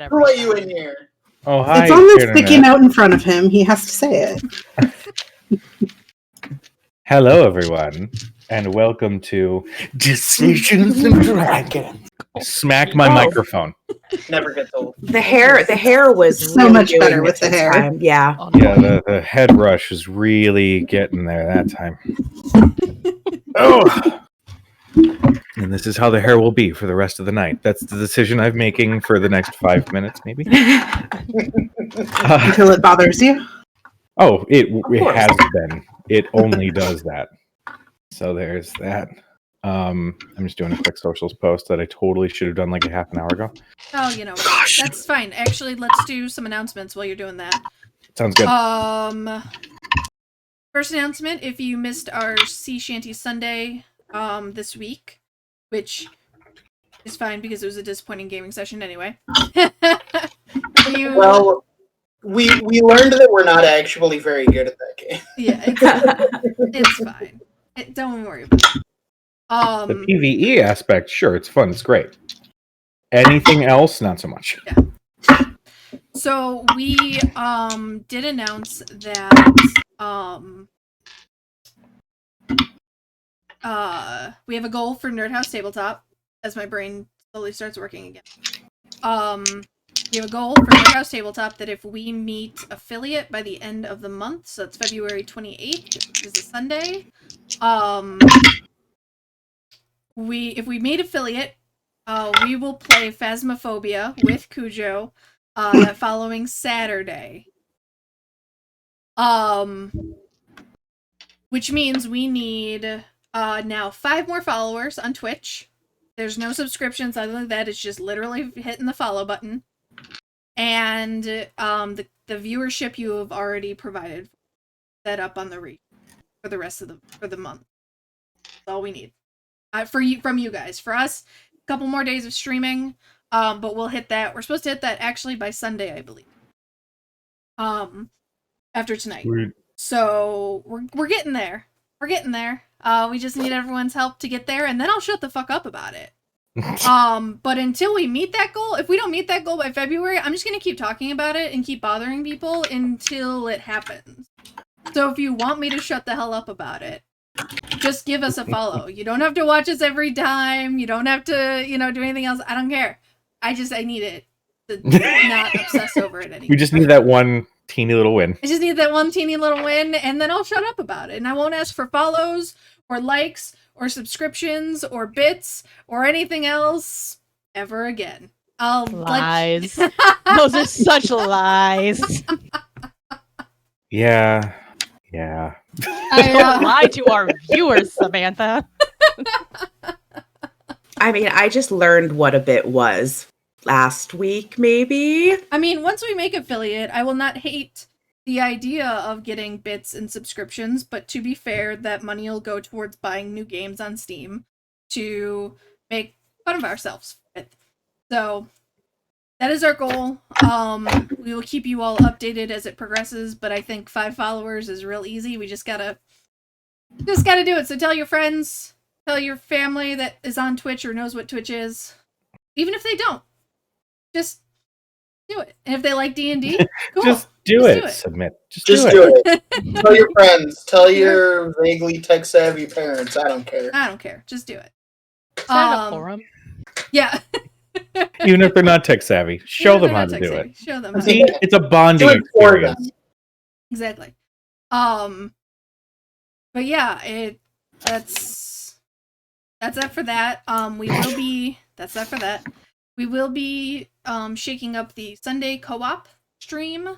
Who are you in here? Oh, hi, It's on the Internet. sticky note in front of him. He has to say it. Hello, everyone, and welcome to Decisions and Dragons. Smack my microphone. Never gets old. The hair was So really much doing better it with the this hair. time. Yeah. Yeah, the head rush is really getting there that time. Oh! And this is how the hair will be for the rest of the night. That's the decision I'm making for the next 5 minutes, maybe. Until it bothers you. Oh, it course. has been. It only does that. So there's that. I'm just doing a quick socials post that I totally should have done like a half an hour ago. Oh, you know, that's fine. Actually, let's do some announcements while you're doing that. Sounds good. First announcement, if you missed our Sea Shanty Sunday this week, which is fine because it was a disappointing gaming session anyway. Well, we learned that we're not actually very good at that game. Yeah, it's fine. Don't worry about it. The PvE aspect, sure, it's fun, it's great. Anything else, not so much. Yeah. So we did announce that we have a goal for Nerdhouse Tabletop as my brain slowly starts working again. We have a goal for Nerdhouse Tabletop that if we meet affiliate by the end of the month, so that's February 28th, which is a Sunday. If we meet affiliate, we will play Phasmophobia with Cujo that following Saturday. Which means we need now 5 more followers on Twitch. There's no subscriptions other than that. It's just literally hitting the follow button. And the viewership you have already provided set up on the read for the rest of the month. That's all we need. From you guys. For us, a couple more days of streaming, but we'll hit that. We're supposed to hit that actually by Sunday, I believe. After tonight. Weird. So we're getting there. We're getting there. We just need everyone's help to get there, and then I'll shut the fuck up about it. But until we meet that goal, if we don't meet that goal by February, I'm just gonna keep talking about it and keep bothering people until it happens. So if you want me to shut the hell up about it, just give us a follow. You don't have to watch us every time. You don't have to, do anything else. I don't care. I need it to not obsess over it anymore. We just need that one teeny little win. I just need that one teeny little win, and then I'll shut up about it. And I won't ask for follows or likes or subscriptions or bits or anything else ever again. Lies. Those are such lies. Yeah. Don't lie to our viewers, Samantha. I mean, I just learned what a bit was last week, maybe. I mean, once we make affiliate, I will not hate the idea of getting bits and subscriptions, but to be fair, that money will go towards buying new games on Steam to make fun of ourselves with. So that is our goal. We will keep you all updated as it progresses, but I think 5 followers is real easy. We just gotta do it. So tell your friends, tell your family that is on Twitch or knows what Twitch is. Even if they don't, just do it. And if they like D&D, cool. Just do it. Submit. Just do it. Tell your friends. Tell your vaguely tech-savvy parents. I don't care. Just do it. Sign up for them. Yeah. Even if they're not tech savvy, show them how to do it. Show them. See, it's a bonding experience. Exactly. But yeah, that's that for that. That's that for that. We will be shaking up the Sunday co-op stream.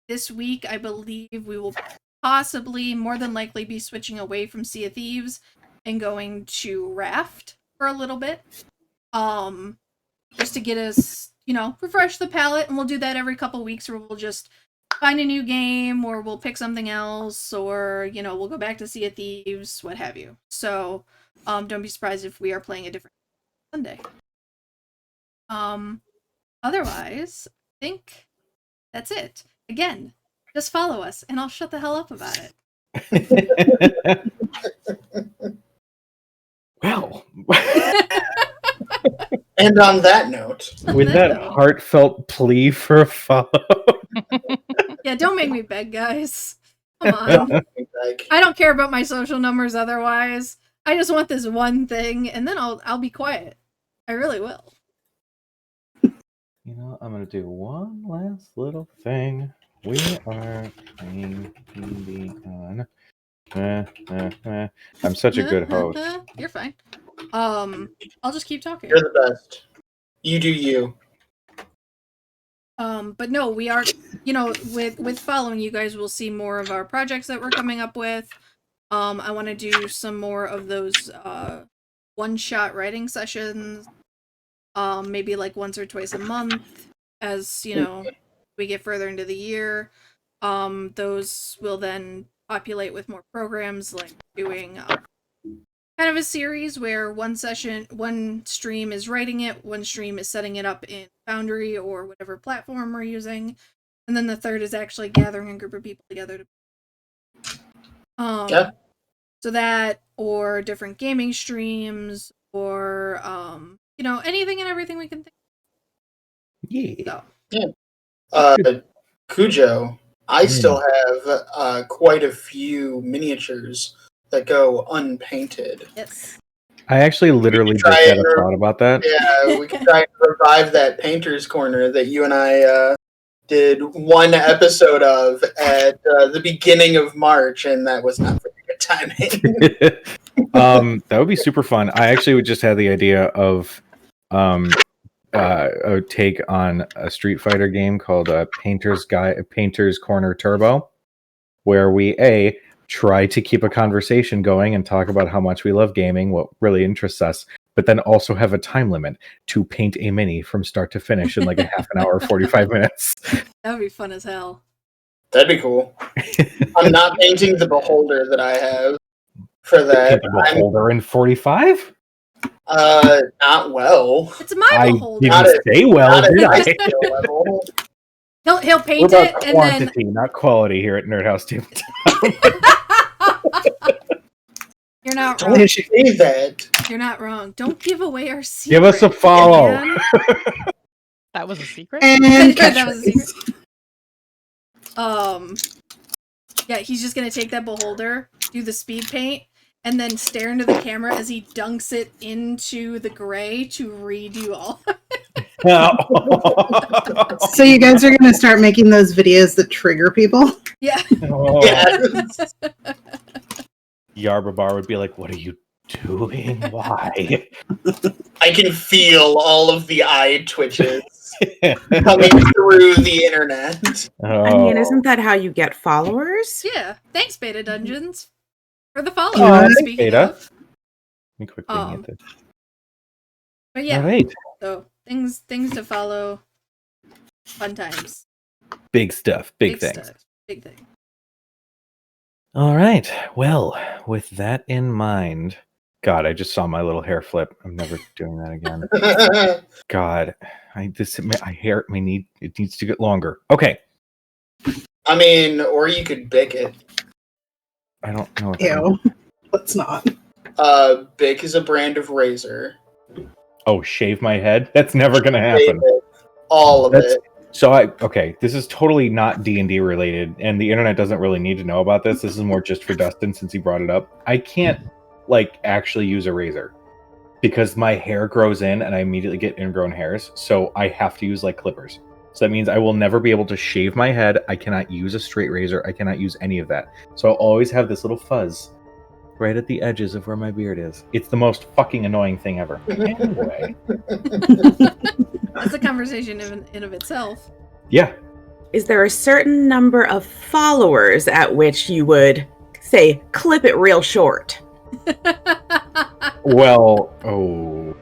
This week, I believe we will possibly, more than likely, be switching away from Sea of Thieves and going to Raft for a little bit. Just to get us, refresh the palate, and we'll do that every couple weeks where we'll just find a new game, or we'll pick something else, or, we'll go back to Sea of Thieves, what have you. So, don't be surprised if we are playing a different Sunday. Otherwise, I think that's it. Again, just follow us, and I'll shut the hell up about it. Well. And on that note, With that heartfelt plea for a follow. Yeah, don't make me beg, guys. Come on. I don't care about my social numbers otherwise. I just want this one thing, and then I'll be quiet. I really will. You know, I'm gonna do one last little thing. We are playing D&D on. I'm such a good host. You're fine. I'll just keep talking. You're the best. You do you. But no, we are, with following, you guys will see more of our projects that we're coming up with. I want to do some more of those one-shot writing sessions. Maybe like once or twice a month, as we get further into the year. Those will then populate with more programs, like doing kind of a series where one stream is writing it, one stream is setting it up in Foundry or whatever platform we're using, and then the third is actually gathering a group of people together to so that, or different gaming streams, or anything and everything we can think of. Yeah. Cujo, I still have quite a few miniatures that go unpainted. Yes. I actually literally just had a thought about that. Yeah, we can try and revive that Painter's Corner that you and I did one episode of at the beginning of March, and that was not very good timing. That would be super fun. I actually would just have the idea of a take on a Street Fighter game called Painter's Corner Turbo, where we try to keep a conversation going and talk about how much we love gaming, what really interests us, but then also have a time limit to paint a mini from start to finish in like a half an hour, 45 minutes. That would be fun as hell. That'd be cool. I'm not painting the beholder that I have for that. The beholder in 45? Not well. It's my beholder. I didn't say well, did I? He'll paint it and quantity, not quality here at Nerdhouse Tabletop. You're not Don't wrong. say that. You're not wrong. Don't give away our secret. Give us a follow. That was a secret? And that was a secret. Yeah, he's just gonna take that beholder, do the speed paint, and then stare into the camera as he dunks it into the gray to redo all. So you guys are going to start making those videos that trigger people? Yeah. Yes. Yarba Bar would be like, "What are you doing? Why?" I can feel all of the eye twitches coming through the internet. I mean, isn't that how you get followers? Yeah. Thanks, Beta Dungeons, for the follow. Thanks, Speaking Beta. of. Let me quickly get this. But yeah. All right. So things to follow. Fun times. Big stuff. Big things. Stuff. Big thing. All right. Well, with that in mind, God, I just saw my little hair flip. I'm never doing that again. God, it needs to get longer. Okay. I mean, or you could Bic it. I don't know. Ew. Let's not. Bic is a brand of razor. Oh, shave my head? That's never going to happen. All of it. So this is totally not D&D related, and the internet doesn't really need to know about this. This is more just for Dustin since he brought it up. I can't actually use a razor because my hair grows in and I immediately get ingrown hairs. So I have to use clippers. So that means I will never be able to shave my head. I cannot use a straight razor. I cannot use any of that. So I'll always have this little fuzz right at the edges of where my beard is. It's the most fucking annoying thing ever. Anyway. That's a conversation in of itself. Yeah. Is there a certain number of followers at which you would say, clip it real short? Well, oh.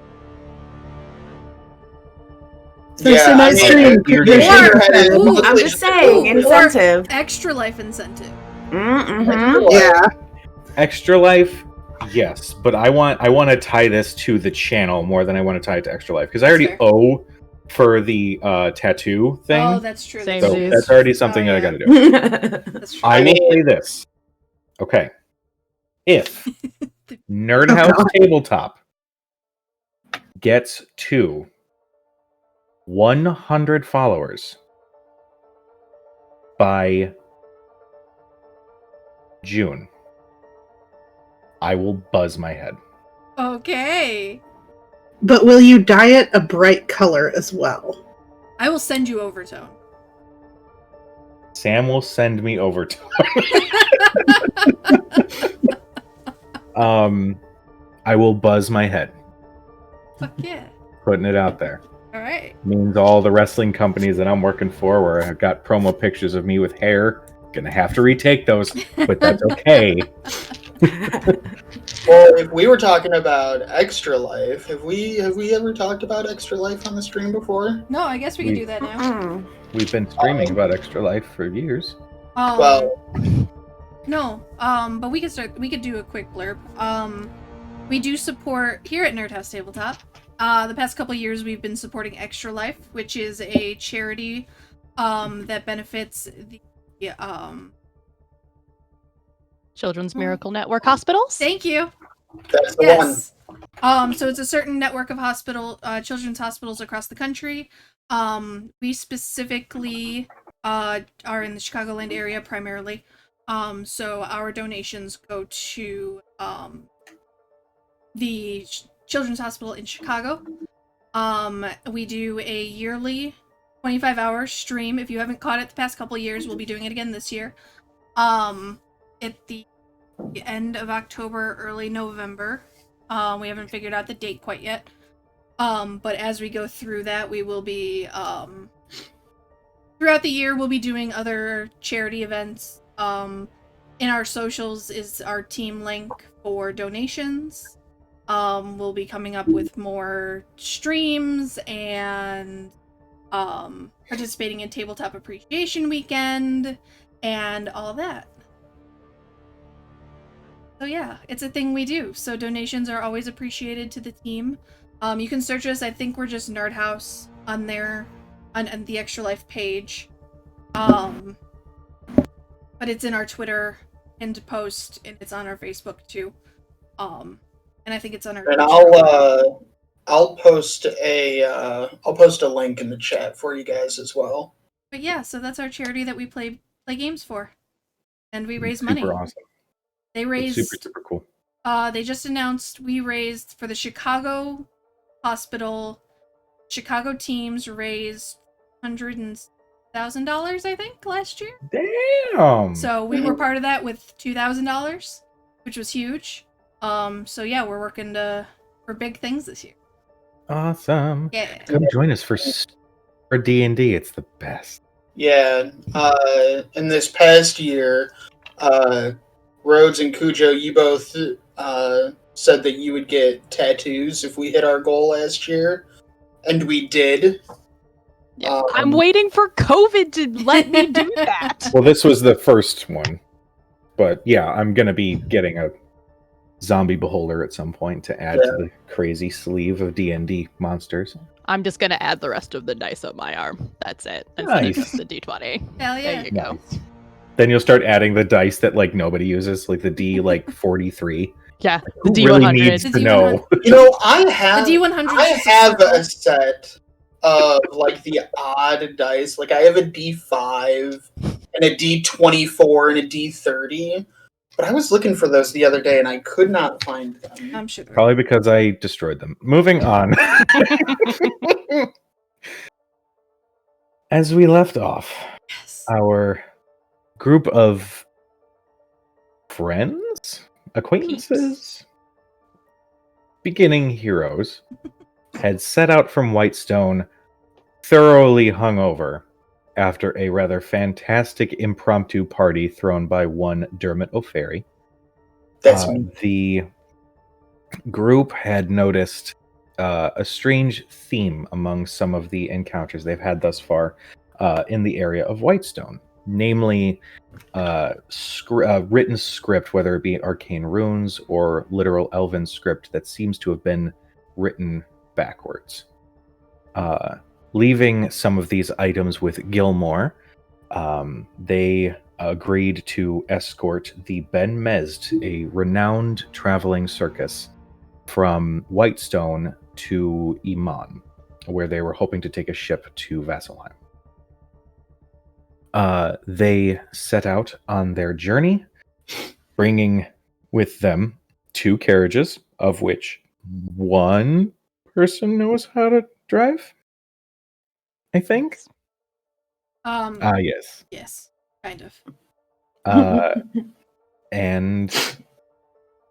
Especially my stream. I'm just saying, incentive. Extra life incentive. Mm-hmm. Yeah. Extra life, yes, but I want to tie this to the channel more than I want to tie it to Extra Life because I already owe for the tattoo thing. Oh, that's true. Same So that's already something that I got to do. That's true. I will say this. Okay, if Nerdhouse Tabletop gets to 100 followers by June, I will buzz my head. Okay. But will you dye it a bright color as well? I will send you overtone. Sam will send me over to I will buzz my head. Fuck yeah. Putting it out there. All right. Means all the wrestling companies that I'm working for, where I've got promo pictures of me with hair, gonna have to retake those, but that's okay. Well, if we were talking about Extra Life, have we ever talked about Extra Life on the stream before? No, I guess we can do that now. We've been streaming about Extra Life for years. Well, no. But we could do a quick blurb. We do support here at Nerdhouse Tabletop. The past couple years, we've been supporting Extra Life, which is a charity that benefits the Children's Miracle Network hospitals. Thank you. that's the one. Yes. So it's a certain network of children's hospitals across the country. We specifically are in the Chicagoland area primarily. So our donations go to the Children's Hospital in Chicago. We do a yearly 25-hour stream. If you haven't caught it the past couple years, we'll be doing it again this year. At the end of October, early November. We haven't figured out the date quite yet. But as we go through that, we will be throughout the year we'll be doing other charity events. In our socials is our team link for donations. We'll be coming up with more streams and participating in Tabletop Appreciation Weekend and all that. So yeah, it's a thing we do. So donations are always appreciated to the team. You can search us. I think we're just Nerdhouse on there, on the Extra Life page. But it's in our Twitter pinned post, and it's on our Facebook too. And I think it's on our. And I'll post a link in the chat for you guys as well. But yeah, so that's our charity that we play games for, and we raise money. Super awesome. They raised Super cool. They just announced we raised for the Chicago hospital. Chicago teams raised $100,000, I think, last year. Damn. So we were part of that with $2,000, which was huge. So yeah, we're working for big things this year. Awesome. Yeah. Come join us for D&D. It's the best. Yeah. In this past year, Rhodes and Cujo, you both said that you would get tattoos if we hit our goal last year, and we did. Yeah, I'm waiting for COVID to let me do that. Well, this was the first one, but yeah, I'm gonna be getting a zombie beholder at some point to add to the crazy sleeve of D&D monsters. I'm just gonna add the rest of the dice on my arm. That's it. Nice. Instead of just the D20. Hell yeah. There you go. Then you'll start adding the dice that like nobody uses, like the D 43. Yeah, Who the D100. really needs to know? You know, I have The D100. I have a set of like the odd dice. Like I have a D5 and a D24 and a D30. But I was looking for those the other day and I could not find them. I'm sure. Probably because I destroyed them. Moving on. As we left off, Yes. our group of friends, acquaintances, beginning heroes had set out from Whitestone thoroughly hungover after a rather fantastic impromptu party thrown by one Dermot O'Ferry. That's me. The group had noticed a strange theme among some of the encounters they've had thus far in the area of Whitestone. Namely, written script, whether it be arcane runes or literal elven script that seems to have been written backwards. Leaving some of these items with Gilmore, they agreed to escort the Ben Mezd, a renowned traveling circus, from Whitestone to Iman, where they were hoping to take a ship to Vasselheim. They set out on their journey, bringing with them 2 carriages, of which one person knows how to drive, I think. Yes. Yes, kind of. And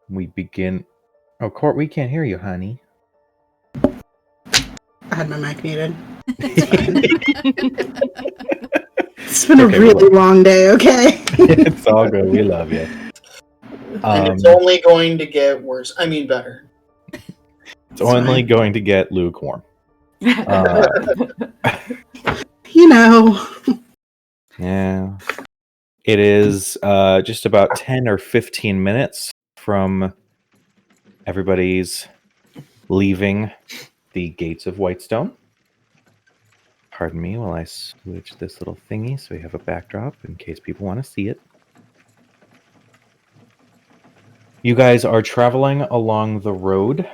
we begin. Oh, Court, we can't hear you, honey. I had my mic muted. It's been a really long day, okay? It's all good. We love you. And it's only going to get worse. I mean, better. It's only going to get lukewarm. You know. Yeah. It is just about 10 or 15 minutes from everybody's leaving the gates of Whitestone. Pardon me while I switch this little thingy so we have a backdrop in case people want to see it. You guys are traveling along the road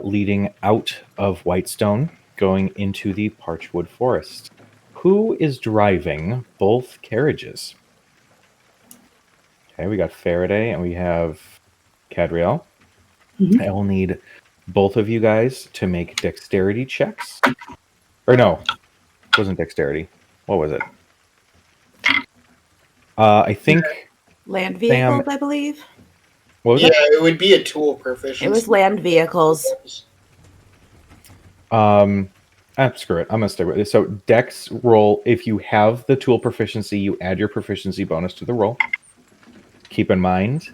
leading out of Whitestone, going into the Parchwood Forest. Who is driving both carriages? Okay, we got Faraday and we have Cadriel. I will need both of you guys to make dexterity checks. Or no, it wasn't dexterity. What was it? I think Land vehicles, Sam, I believe. what was Yeah, it would be a tool proficiency. It was land vehicles. Screw it. I'm gonna stick with it. So dex roll. If you have the tool proficiency, you add your proficiency bonus to the roll. Keep in mind,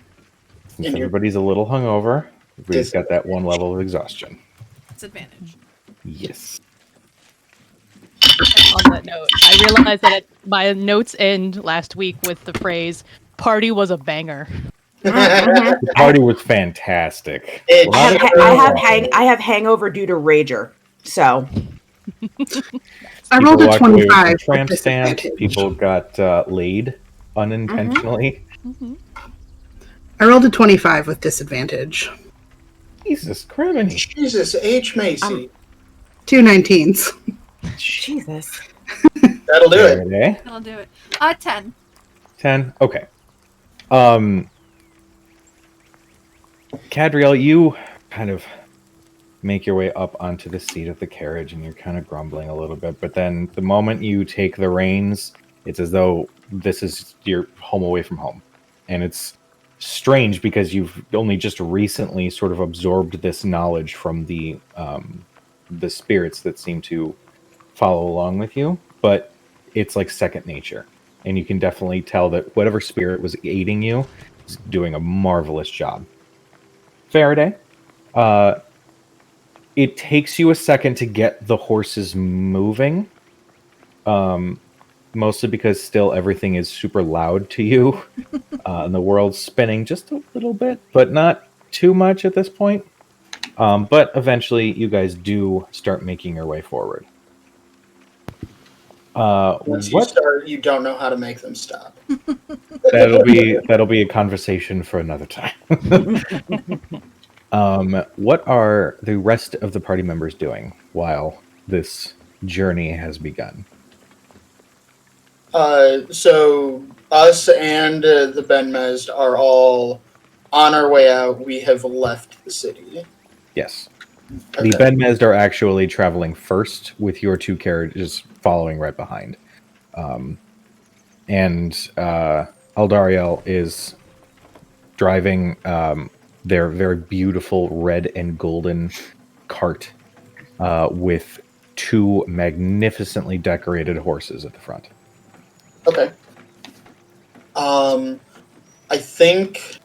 since everybody's a little hungover, we've got that 1 level of exhaustion. Disadvantage. Yes. On that note, I realized that my notes end last week with the phrase "party was a banger." The party was fantastic. I have hangover due to Rager, so I rolled a 25. Tramp stamp. People got laid unintentionally. I rolled a 25 with disadvantage. Jesus criminy. Jesus H. Macy. 2 19s. Jesus. That'll do it. That'll do it. 10. 10? Okay. Cadriel, you kind of make your way up onto the seat of the carriage and you're kind of grumbling a little bit, but then the moment you take the reins, it's as though this is your home away from home. And it's strange because you've only just recently sort of absorbed this knowledge from the spirits that seem to follow along with you, but it's like second nature. And you can definitely tell that whatever spirit was aiding you is doing a marvelous job. Faraday, it takes you a second to get the horses moving, mostly because still everything is super loud to you, and the world's spinning just a little bit, but not too much at this point. But eventually, you guys do start making your way forward. Once you start, you don't know how to make them stop. That'll be a conversation for another time. What are the rest of the party members doing while this journey has begun? So us and the Benmezd are all on our way out. We have left the city. Yes. Okay. The Benmezd are actually traveling first, with your 2 carriages following right behind. And Aldariel is driving their very beautiful red and golden cart with 2 magnificently decorated horses at the front. Okay. I think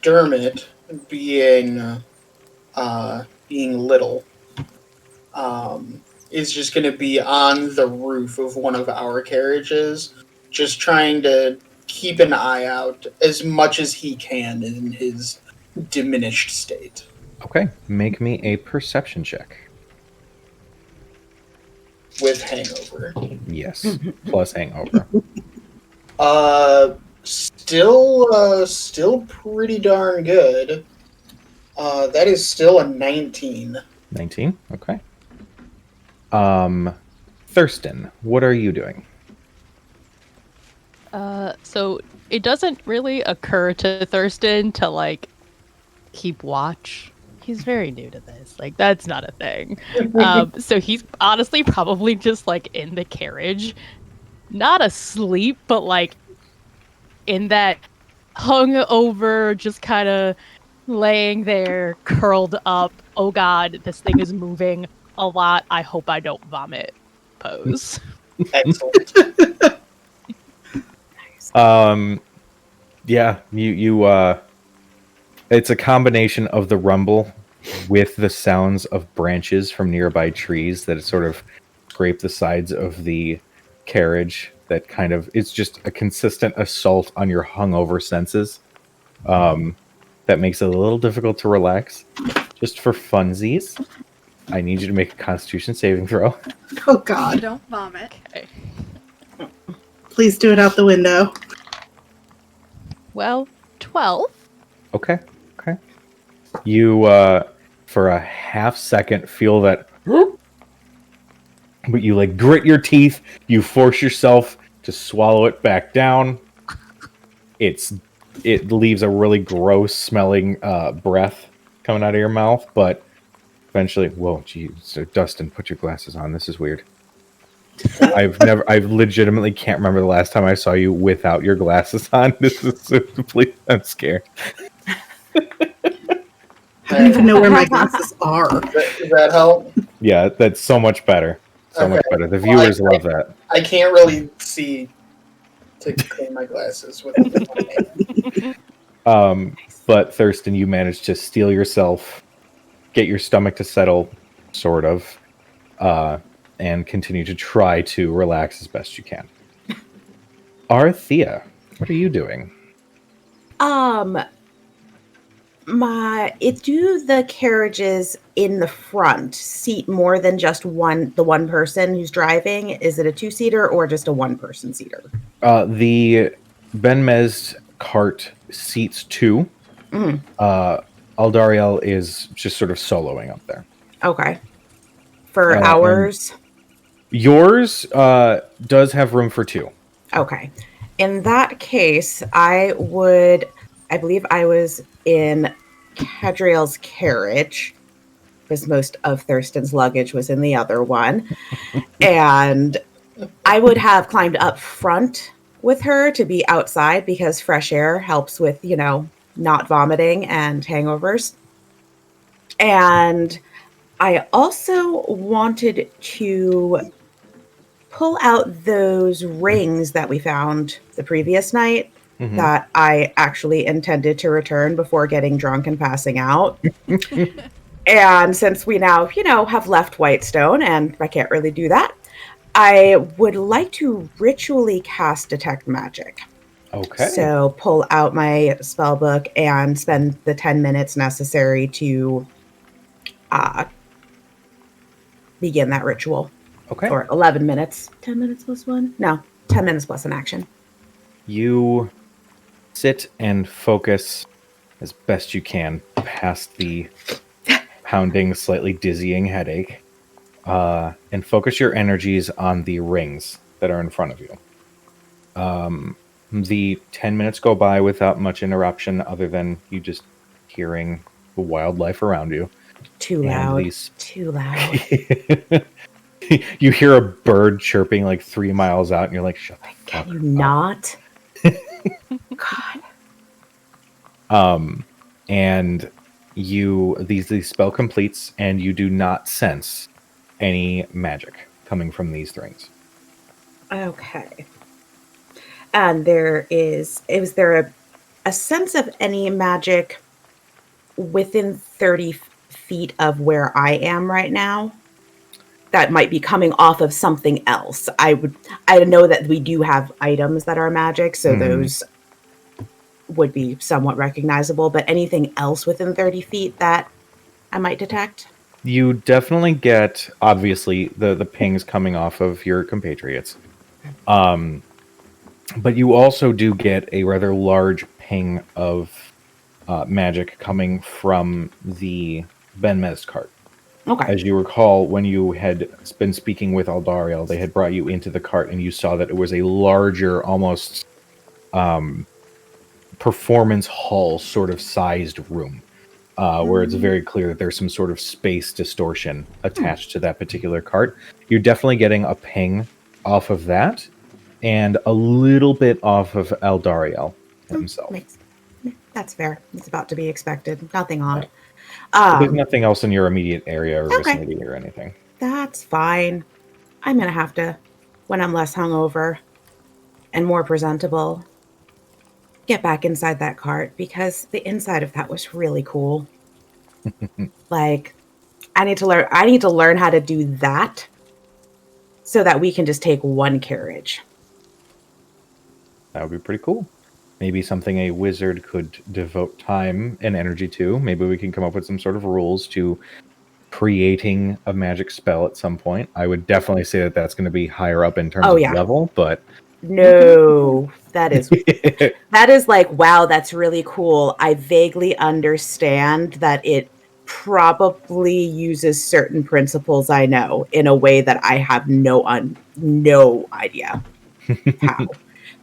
Dermot, being little, is just going to be on the roof of one of our carriages, just trying to keep an eye out as much as he can in his diminished state. Okay, make me a perception check. With hangover. Yes, plus hangover. Still pretty darn good. That is still a 19. 19. Okay. Thurston, what are you doing? So it doesn't really occur to Thurston to like keep watch. He's very new to this. Like that's not a thing. So he's honestly probably just like in the carriage, not asleep, but like in that hung over, just kind of laying there, curled up. Oh God, this thing is moving a lot. I hope I don't vomit. Pose. Excellent. Yeah, you it's a combination of the rumble with the sounds of branches from nearby trees that sort of scrape the sides of the carriage. That kind of, it's just a consistent assault on your hungover senses. That makes it a little difficult to relax. Just for funsies, I need you to make a Constitution saving throw. Oh You God! don't vomit. Okay. Please do it out the window. Well, 12. Okay. You, for a half second, feel that, but you like grit your teeth. You force yourself to swallow it back down. It leaves a really gross smelling breath coming out of your mouth, but eventually, whoa, geez, so Dustin, put your glasses on. This is weird. I legitimately can't remember the last time I saw you without your glasses on. This is so complete. I'm scared. I don't even know where my glasses are. Does that help? Yeah, that's so much better. So much better. The Well, viewers love that. I can't really see to clean my glasses with my hand. But Thurston, you managed to steel yourself, get your stomach to settle, sort of, and continue to try to relax as best you can. Arthea, what are you doing? Do the carriages in the front seat more than just the one person who's driving? Is it a two-seater or just a one-person seater? The Ben Mez cart seats 2. Aldariel is just sort of soloing up there. Okay. For hours? Yours does have room for 2. Okay. In that case, I believe I was in Cadriel's carriage, because most of Thurston's luggage was in the other one. And I would have climbed up front with her to be outside because fresh air helps with, not vomiting and hangovers. And I also wanted to pull out those rings that we found the previous night that I actually intended to return before getting drunk and passing out. And since we now, have left Whitestone and I can't really do that, I would like to ritually cast Detect Magic. Okay. So pull out my spell book and spend the 10 minutes necessary to begin that ritual. Okay. Or 11 minutes. 10 minutes plus 1? No, 10 minutes plus an action. You sit and focus as best you can past the pounding, slightly dizzying headache, and focus your energies on the rings that are in front of you. The 10 minutes go by without much interruption other than you just hearing the wildlife around you. Too loud. Too loud. You hear a bird chirping like 3 miles out and you're like, shut the fuck up. Can you not? God. And the spell completes and you do not sense any magic coming from these rings. Okay. And is there a sense of any magic within 30 feet of where I am right now that might be coming off of something else? I know that we do have items that are magic, so those would be somewhat recognizable, but anything else within 30 feet that I might detect? You definitely get, obviously, the pings coming off of your compatriots. But you also do get a rather large ping of magic coming from the Ben Mez cart. Okay. As you recall, when you had been speaking with Aldariel, they had brought you into the cart, and you saw that it was a larger, almost performance hall sort of sized room, where it's very clear that there's some sort of space distortion attached to that particular cart. You're definitely getting a ping off of that, and a little bit off of Aldariel himself. That's fair. It's about to be expected. Nothing odd. But there's nothing else in your immediate area or Okay. vicinity or anything. That's fine. I'm going to have to, when I'm less hungover and more presentable, get back inside that cart because the inside of that was really cool. Like, I need to learn how to do that so that we can just take one carriage. That would be pretty cool. Maybe something a wizard could devote time and energy to. Maybe we can come up with some sort of rules to creating a magic spell at some point. I would definitely say that that's going to be higher up in terms of level, but no, that is like, wow, that's really cool. I vaguely understand that it probably uses certain principles I know in a way that I have no idea how.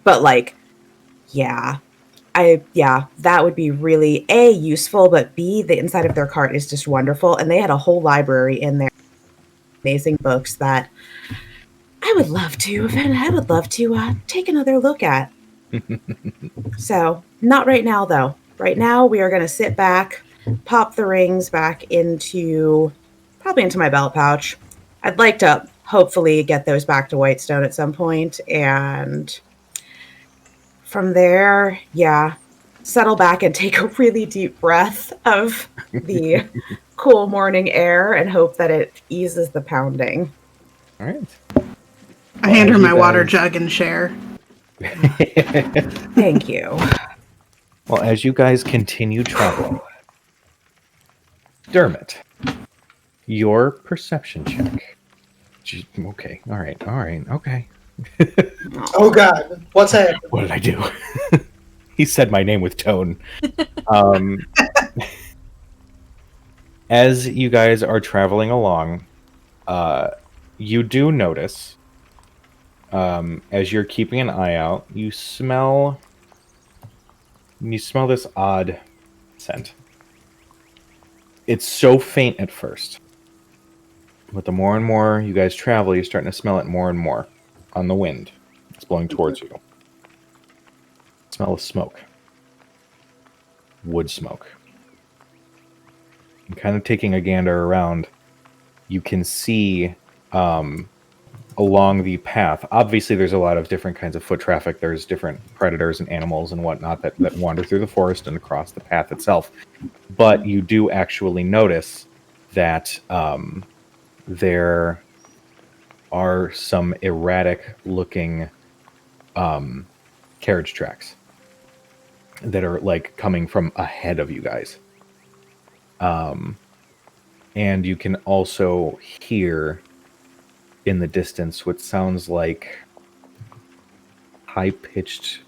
But like, yeah, that would be really A, useful, but B, the inside of their cart is just wonderful. And they had a whole library in there, amazing books that I would love to take another look at. So, not right now, though. Right now, we are going to sit back, pop the rings back probably into my belt pouch. I'd like to hopefully get those back to Whitestone at some point, and from there, settle back and take a really deep breath of the cool morning air and hope that it eases the pounding. all right. I hand her my water jug and share. Thank you. Well, as you guys continue traveling, Dermot, your perception check. Okay, all right, okay. Oh God, what's happening? What did I do? He said my name with tone. As you guys are traveling along, you do notice, as you're keeping an eye out, you smell this odd scent. It's so faint at first, but the more and more you guys travel, you're starting to smell it more and more on the wind. It's blowing towards you. Smell of smoke. Wood smoke. And kind of taking a gander around, you can see along the path. Obviously, there's a lot of different kinds of foot traffic. There's different predators and animals and whatnot that wander through the forest and across the path itself. But you do actually notice that there are some erratic-looking carriage tracks that are like coming from ahead of you guys. And you can also hear in the distance what sounds like high-pitched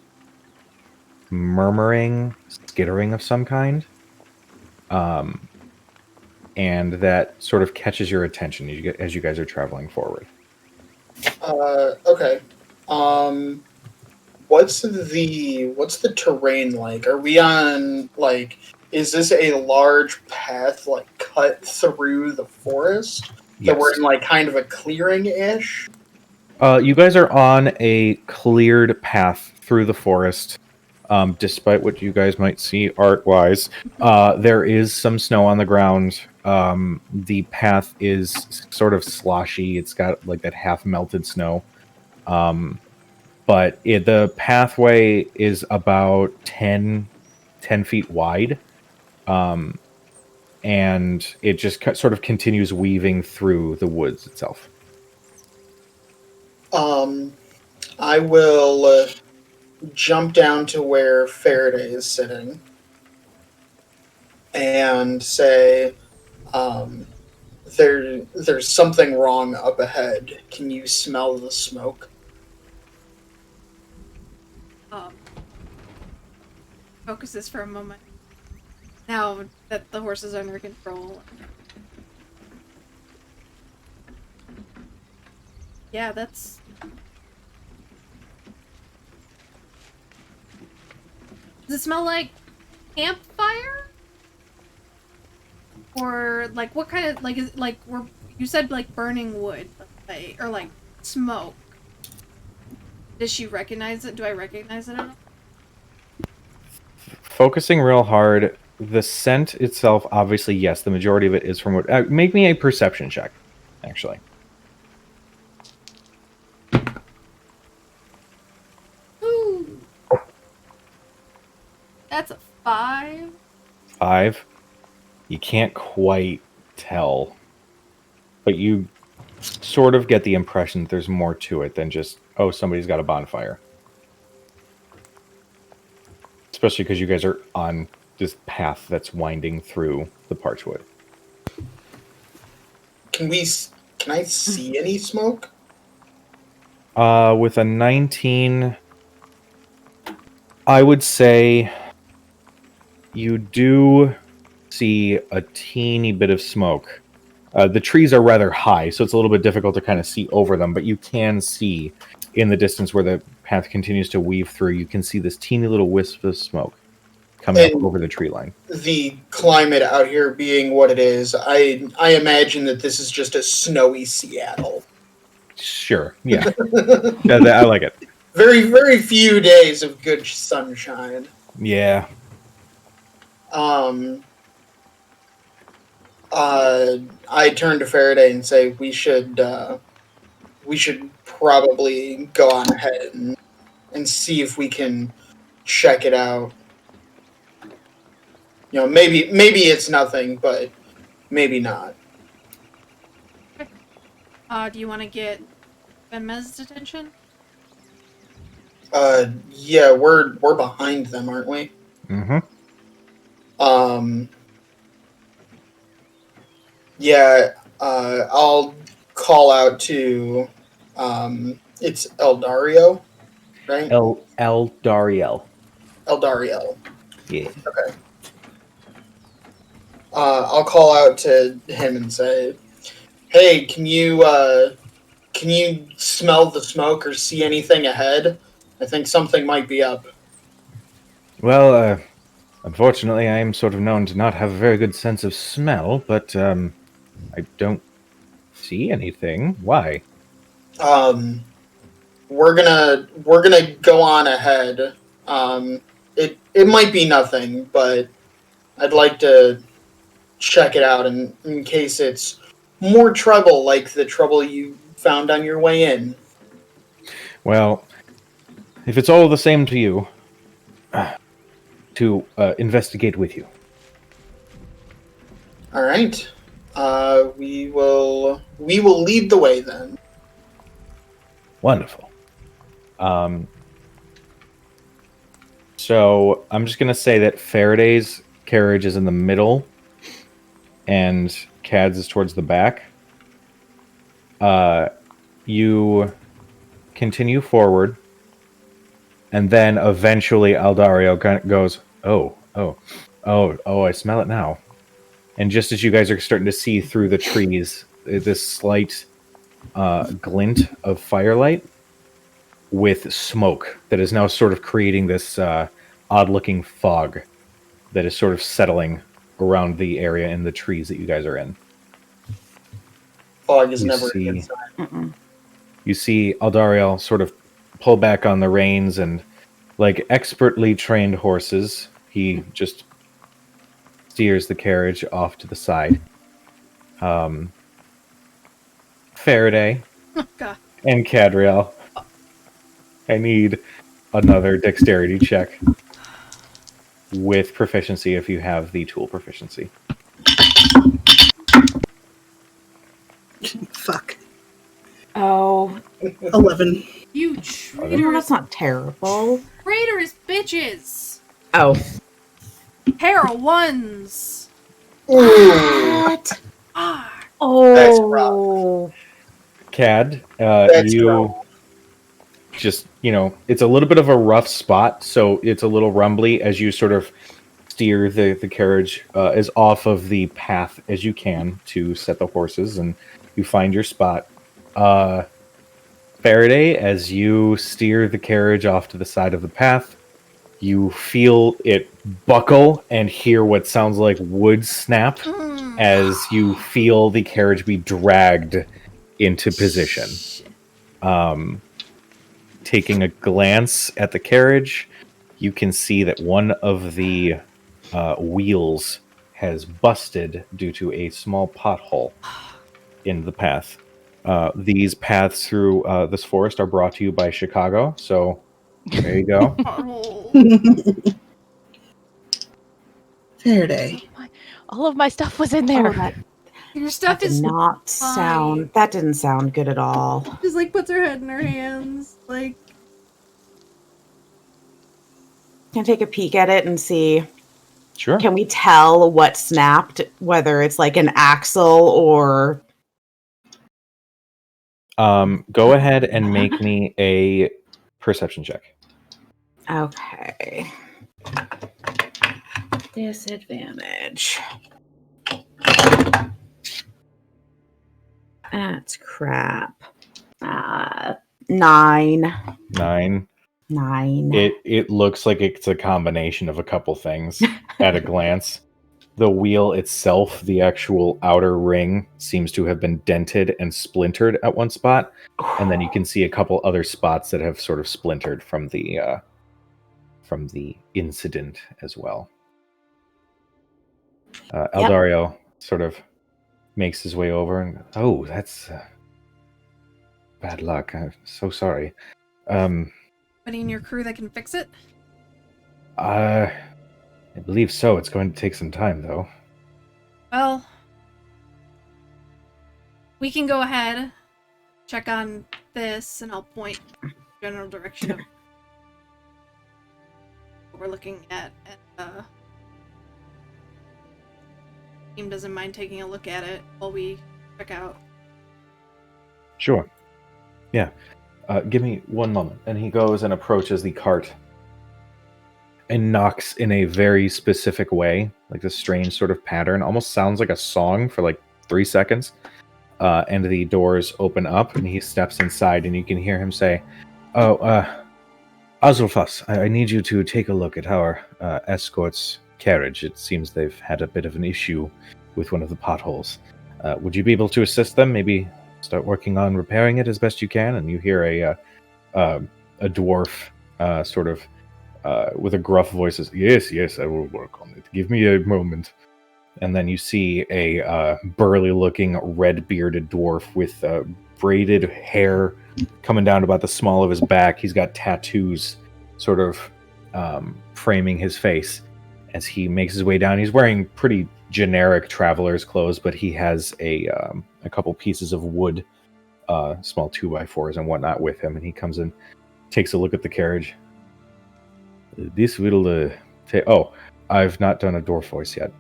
murmuring, skittering of some kind. And that sort of catches your attention as you guys are traveling forward. Okay. What's the terrain like? Are we on, like, is this a large path, like, cut through the forest? Yes. That we're in, like, kind of a clearing-ish? You guys are on a cleared path through the forest. Despite what you guys might see art-wise, there is some snow on the ground. The path is sort of sloshy. It's got like that half-melted snow. But the pathway is about 10 feet wide. And it just sort of continues weaving through the woods itself. I will jump down to where Faraday is sitting and say, there's something wrong up ahead. Can you smell the smoke? Focuses for a moment. Now that the horse is under control, Yeah, that's... Does it smell like campfire? Or, like, what kind of, like, is like, you said, like, burning wood, like, or, like, smoke. Does she recognize it? Do I recognize it at all? Focusing real hard, the scent itself, obviously, yes, the majority of it is from wood. Make me a perception check, actually. Ooh. That's a 5. 5. You can't quite tell, but you sort of get the impression that there's more to it than just, oh, somebody's got a bonfire. Especially because you guys are on this path that's winding through the parchwood. Can I see any smoke? With a 19, I would say you do see a teeny bit of smoke. The trees are rather high, so it's a little bit difficult to kind of see over them, but you can see in the distance where the path continues to weave through, you can see this teeny little wisp of smoke coming up over the tree line. The climate out here being what it is, I imagine that this is just a snowy Seattle. Sure, yeah. I like it. Very, very few days of good sunshine. Yeah. I turn to Faraday and say we should probably go on ahead and see if we can check it out. You know, maybe it's nothing, but maybe not. Do you want to get Benmez's attention? Yeah, we're behind them, aren't we? Mm-hmm. Yeah, I'll call out to, it's Eldario, right? Eldariel. Eldario. Yeah. Okay. I'll call out to him and say, "Hey, can you smell the smoke or see anything ahead? I think something might be up." Well, unfortunately, I am sort of known to not have a very good sense of smell, but I don't see anything. Why? We're gonna go on ahead. It might be nothing, but I'd like to check it out in case it's more trouble like the trouble you found on your way in. Well, if it's all the same to you, to investigate with you. All right. We will lead the way then. Wonderful. So I'm just going to say that Faraday's carriage is in the middle and Cad's is towards the back. You continue forward, and then eventually Aldario goes, oh, I smell it now. And just as you guys are starting to see through the trees, this slight glint of firelight with smoke that is now sort of creating this odd-looking fog that is sort of settling around the area in the trees that you guys are in. Fog is never a good sign. You see Aldariel sort of pull back on the reins, and like expertly trained horses, he just steers the carriage off to the side. Faraday God. and Cadriel, I need another dexterity check with proficiency if you have the tool proficiency. Fuck. Oh, 11. You you know, traitors. that's not terrible. Traitors, bitches. Oh. Pair of ones. What? Ah. That's Oh. Cad, That's you rough. just, it's a little bit of a rough spot, so it's a little rumbly as you sort of steer the carriage as off of the path as you can to set the horses, and you find your spot. Faraday, as you steer the carriage off to the side of the path, you feel it buckle and hear what sounds like wood snap as you feel the carriage be dragged into position. Taking a glance at the carriage, you can see that one of the wheels has busted due to a small pothole in the path. These paths through this forest are brought to you by Chicago, so there you go. Faraday. All of my stuff was in there. Oh, Your stuff is fine. That didn't sound good at all. Just like puts her head in her hands, like. Can I take a peek at it and see? Sure. Can we tell what snapped, whether it's like an axle or... Go ahead and make me a perception check. Okay. Disadvantage. That's crap. 9. 9. 9. It looks like it's a combination of a couple things at a glance. The wheel itself, the actual outer ring, seems to have been dented and splintered at one spot, and then you can see a couple other spots that have sort of splintered from the incident as well. Eldario sort of makes his way over and, oh, that's bad luck. I'm so sorry. Anybody in your crew that can fix it? I believe so. It's going to take some time, though. Well, we can go ahead, check on this, and I'll point general direction of what we're looking at. And team doesn't mind taking a look at it while we check out. Sure. Yeah. Give me one moment. And he goes and approaches the cart and knocks in a very specific way, like this strange sort of pattern. Almost sounds like a song for like 3 seconds. And the doors open up and he steps inside and you can hear him say, "Oh, Azulfas, I need you to take a look at our escort's carriage. It seems they've had a bit of an issue with one of the potholes. Would you be able to assist them? Maybe start working on repairing it as best you can?" And you hear a dwarf sort of with a gruff voice says, yes, I will work on it. Give me a moment. And then you see a burly-looking, red-bearded dwarf with braided hair coming down to about the small of his back. He's got tattoos sort of framing his face as he makes his way down. He's wearing pretty generic traveler's clothes, but he has a couple pieces of wood, small 2x4s and whatnot with him, and he comes in, takes a look at the carriage. This will I've not done a dwarf voice yet.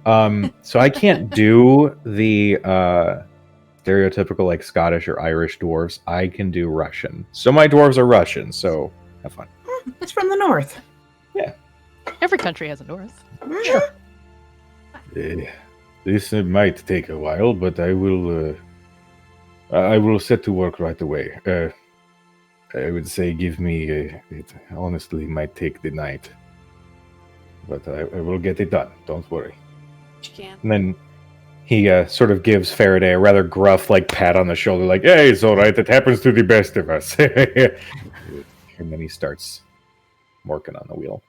So I can't do the stereotypical like Scottish or Irish dwarves. I can do Russian. So my dwarves are Russian, so have fun. It's from the north. Yeah. Every country has a north. Sure. This might take a while, but I will set to work right away. I would say give me it honestly might take the night. But I will get it done. Don't worry. You can. And then he sort of gives Faraday a rather gruff like pat on the shoulder, like, "Hey, it's all right. It happens to the best of us." And then he starts working on the wheel.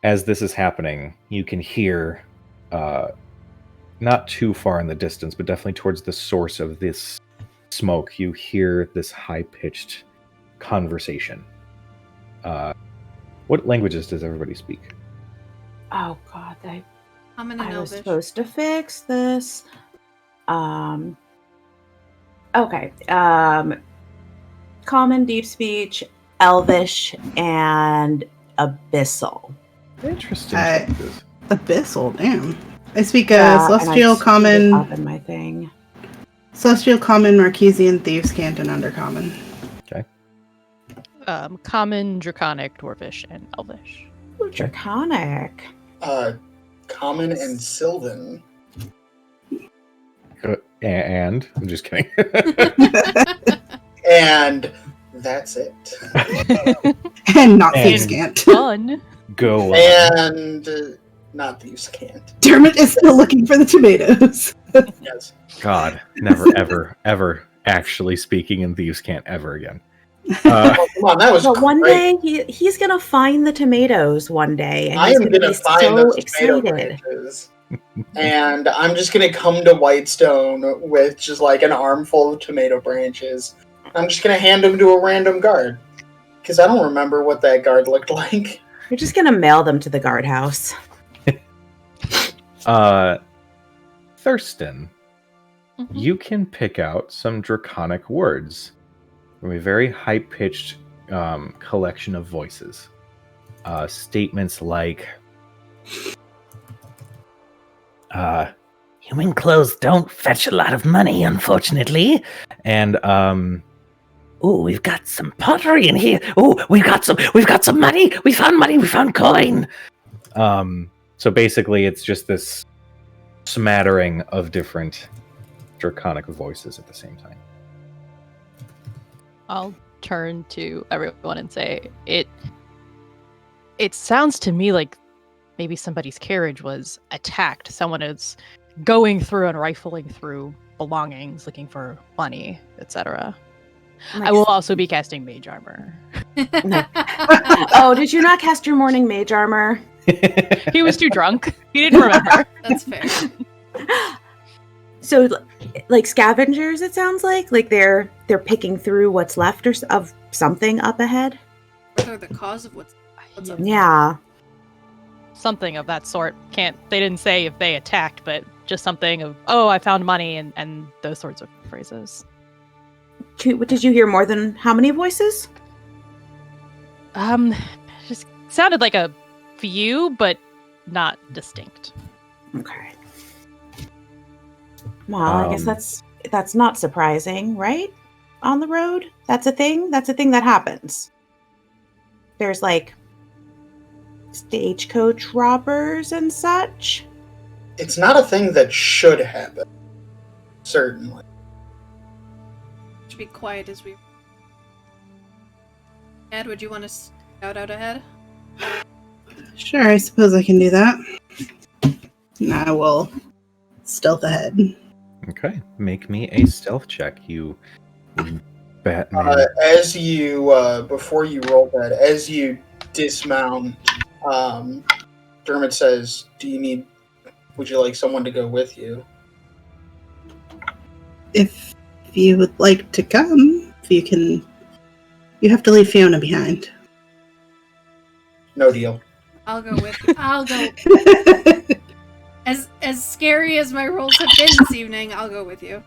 As this is happening, you can hear, not too far in the distance, but definitely towards the source of this smoke, you hear this high-pitched conversation. What languages does everybody speak? Oh God, Common and I was Elvish. supposed to fix this. Okay. Common, deep speech, Elvish, and Abyssal. Interesting I- choices. Abyssal, damn. I speak Yeah, and I Celestial, screwed it Common, up in my thing. Celestial, Common, Marquesian, Thieves' Cant, and Undercommon. Common, Draconic, Dwarvish, and Elvish. Ooh, Draconic. Common and Sylvan. And I'm just kidding. And that's it. And not And- Thieves Can't. Fun. Go on. And not Thieves Can't. Dermot is still looking for the tomatoes. Yes. God, never, ever, ever actually speaking in Thieves Can't ever again. Uh, Oh, come on, that was But one great. day he's gonna find the tomatoes one day, and I he's am gonna gonna be find so those tomato excited. branches, and I'm just gonna come to Whitestone with just like an armful of tomato branches. I'm just gonna hand them to a random guard because I don't remember what that guard looked like. You're just gonna mail them to the guardhouse. Thurston, you can pick out some draconic words from a very high-pitched collection of voices. Statements like, human clothes don't fetch a lot of money, unfortunately. And, oh, we've got some pottery in here. Oh, we've got some money. We found coin. So basically it's just this smattering of different draconic voices at the same time. I'll turn to everyone and say, it sounds to me like maybe somebody's carriage was attacked. Someone is going through and rifling through belongings, looking for money, etc. I will also be casting Mage Armor. Oh, did you not cast your morning mage armor? He was too drunk. He didn't remember. That's fair. So, like scavengers, it sounds like they're picking through what's left of something up ahead. Or the cause of what's up. Yeah. Something of that sort. They didn't say if they attacked, but just something of, oh, I found money, and those sorts of phrases. Did you hear more than how many voices? Just sounded like a few, but not distinct. Okay. Well, I guess that's not surprising, right? On the road? That's a thing? That's a thing that happens. There's like stagecoach robbers and such. It's not a thing that should happen. Certainly. Should be quiet as we. Ed, would you want to scout out ahead? Sure, I suppose I can do that. And I will stealth ahead. Okay, make me a stealth check, you Batman. As you, before you roll that, as you dismount, Dermot says, would you like someone to go with you? If you would like to come, you have to leave Fiona behind. No deal. I'll go with you. I'll go. As scary as my rolls have been this evening, I'll go with you.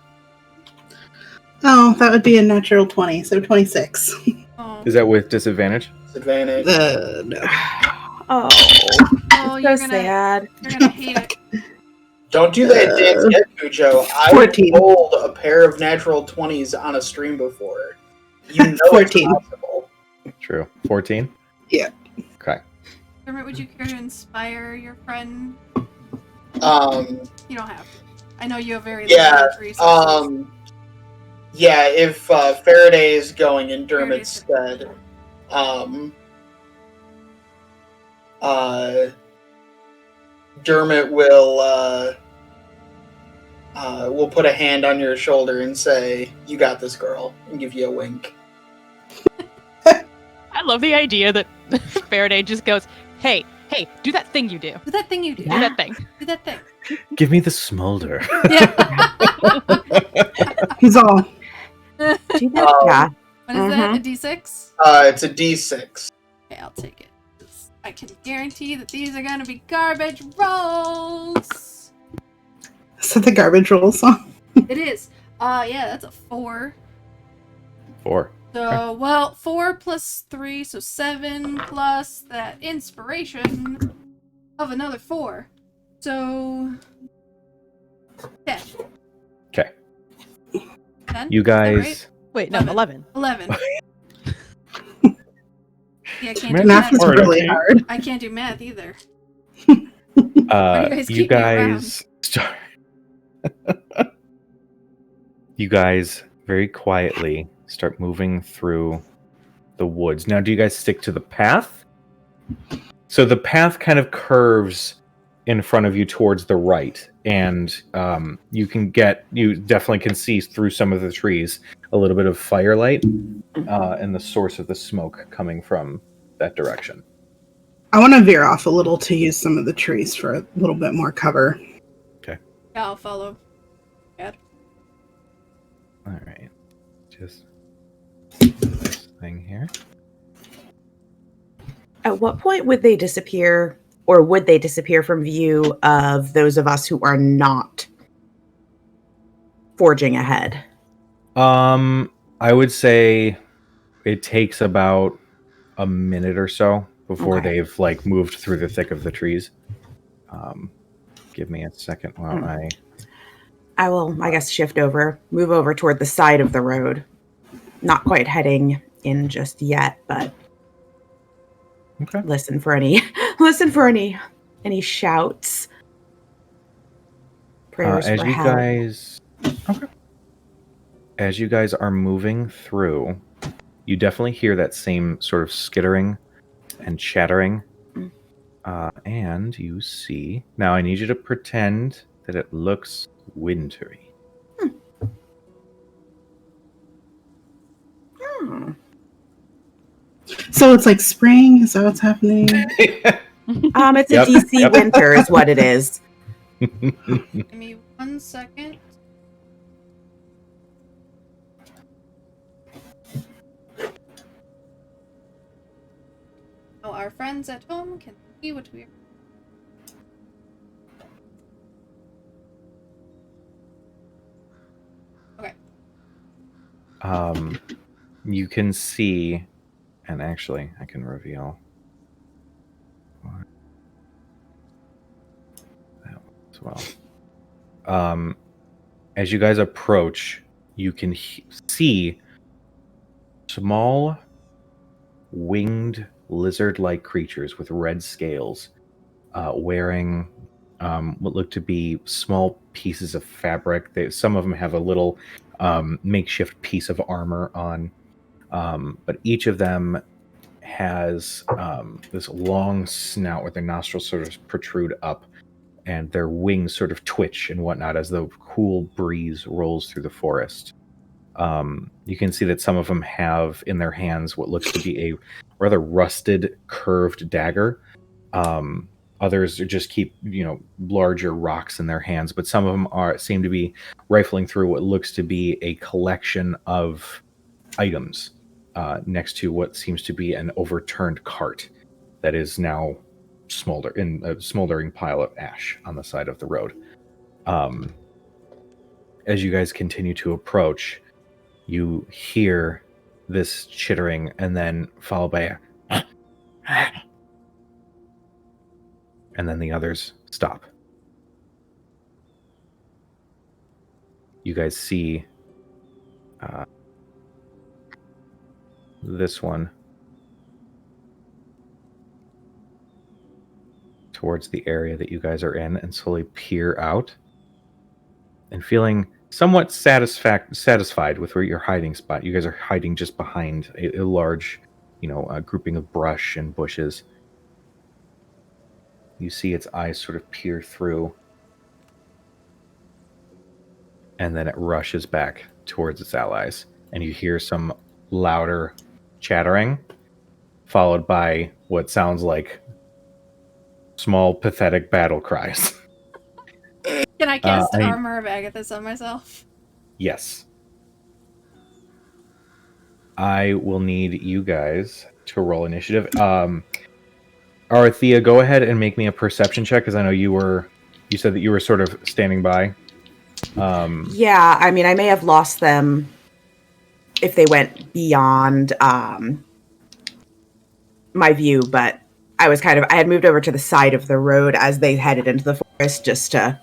Oh, that would be a natural 20, so 26. Oh, Is that with disadvantage? Disadvantage. No. Oh, oh you're so gonna sad. hate it. Don't do that dance yet, Cujo. I 14. rolled a pair of natural 20s on a stream before. You know 14. it's possible. True. 14? Yeah. Okay. Dermot, would you care to inspire your friend? You don't have to. I know you have very limited resources. Yeah, if Faraday is going in Dermot's stead, Dermot will put a hand on your shoulder and say, "You got this, girl," and give you a wink. I love the idea that Faraday just goes, hey, do that thing you do. Do that thing you do. Do that thing. Do that thing. Give me the smolder. Yeah. He's all. Yeah. What is that? A D6? It's a D6. Okay, I'll take it. I can guarantee that these are gonna be garbage rolls. Is that the garbage roll song? It is. Yeah, that's a 4. 4. So, well, 4 plus 3, so 7 plus that inspiration of another 4. So, 10. Okay. 10? You Is that guys... right? Wait, no, 11. 11. Yeah, I can't do Math Math is hard, really okay? hard. I can't do math either. guys you keep me around? guys you guys very quietly start moving through the woods. Now, do you guys stick to the path? So the path kind of curves in front of you towards the right, and you definitely can see through some of the trees a little bit of firelight and the source of the smoke coming from that direction. I want to veer off a little to use some of the trees for a little bit more cover. Okay. Yeah, I'll follow. Dad. All right. Just this thing here. At what point would they disappear, or would they disappear from view of those of us who are not forging ahead? I would say it takes about a minute or so before they've like moved through the thick of the trees. Give me a second while I will, I guess, move over toward the side of the road. Not quite heading in just yet, but listen for any shouts. Prayers for help. As you guys are moving through, you definitely hear that same sort of skittering and chattering. And you see... Now, I need you to pretend that it looks wintry. So it's like spring? Is that what's happening? It's a DC winter is what it is. Give me 1 second. Oh, our friends at home can see what we are. Okay. You can see, and actually, I can reveal that as well. As you guys approach, you can see small winged lizard-like creatures with red scales wearing what look to be small pieces of fabric. Some of them have a little makeshift piece of armor on, but each of them has this long snout where their nostrils sort of protrude up and their wings sort of twitch and whatnot as the cool breeze rolls through the forest. You can see that some of them have in their hands what looks to be a rather rusted, curved dagger. Others just keep, larger rocks in their hands, but some of them seem to be rifling through what looks to be a collection of items next to what seems to be an overturned cart that is now in a smoldering pile of ash on the side of the road. As you guys continue to approach, you hear this chittering and then followed by a and then the others stop. You guys see this one towards the area that you guys are in and slowly peer out and feeling somewhat satisfied with where your hiding spot. You guys are hiding just behind a large, grouping of brush and bushes. You see its eyes sort of peer through, and then it rushes back towards its allies, and you hear some louder chattering, followed by what sounds like small, pathetic battle cries. Can I cast Armor of Agathis on myself? Yes. I will need you guys to roll initiative. Arathea, go ahead and make me a perception check, because I know you said that you were sort of standing by. Yeah, I mean, I may have lost them if they went beyond my view, but I had moved over to the side of the road as they headed into the forest just to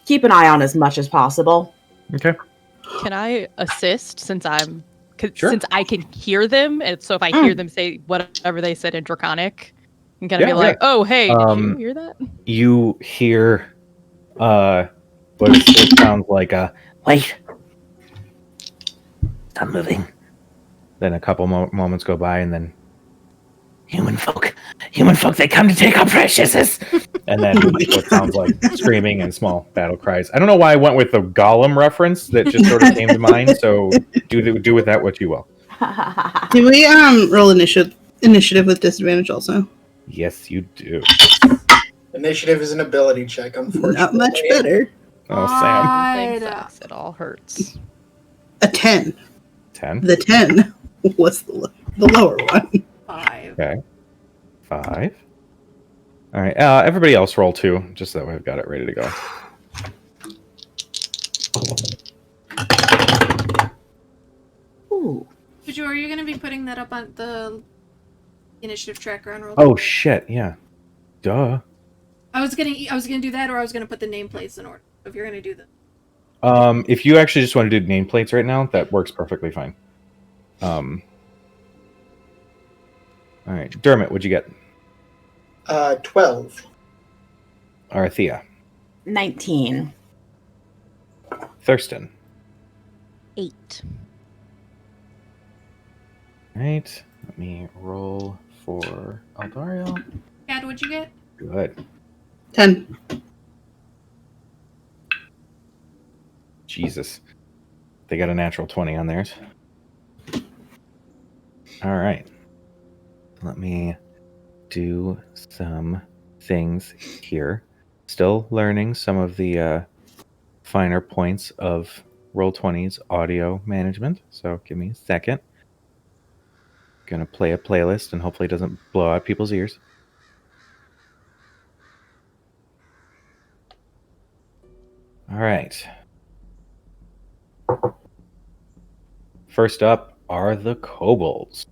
keep an eye on as much as possible. Okay. Can I assist since I can hear them? And so if I hear them say whatever they said in Draconic, I'm gonna be like, "Oh, hey, did you hear that?" You hear what sounds like a wait. Stop moving. Then a couple moments go by, and then human folk, they come to take our preciouses. And then it sounds like screaming and small battle cries. I don't know why I went with the Gollum reference that just sort of came to mind. So do with that what you will. Do we roll initiative with disadvantage also? Yes, you do. Initiative is an ability check, unfortunately. Not much better. Oh, Sam. Everything sucks. It all hurts. A 10. 10. The 10 was the lower one. 5. Okay. 5. All right. Everybody else roll 2, just so that we've got it ready to go. Ooh. Joe, are you going to be putting that up on the initiative tracker on roll? Oh shit! Yeah. Duh. I was gonna do that, or I was gonna put the nameplates in order. If you're gonna do that. If you actually just want to do nameplates right now, that works perfectly fine. All right, Dermot, what'd you get? 12. Arathea. 19. Thurston. 8. All right, let me roll for Aldario. Cat, what'd you get? Good. 10. Jesus. They got a natural 20 on theirs. All right. Let me do some things here. Still learning some of the finer points of Roll20's audio management. So give me a second. Gonna play a playlist and hopefully it doesn't blow out people's ears. All right. First up are the kobolds.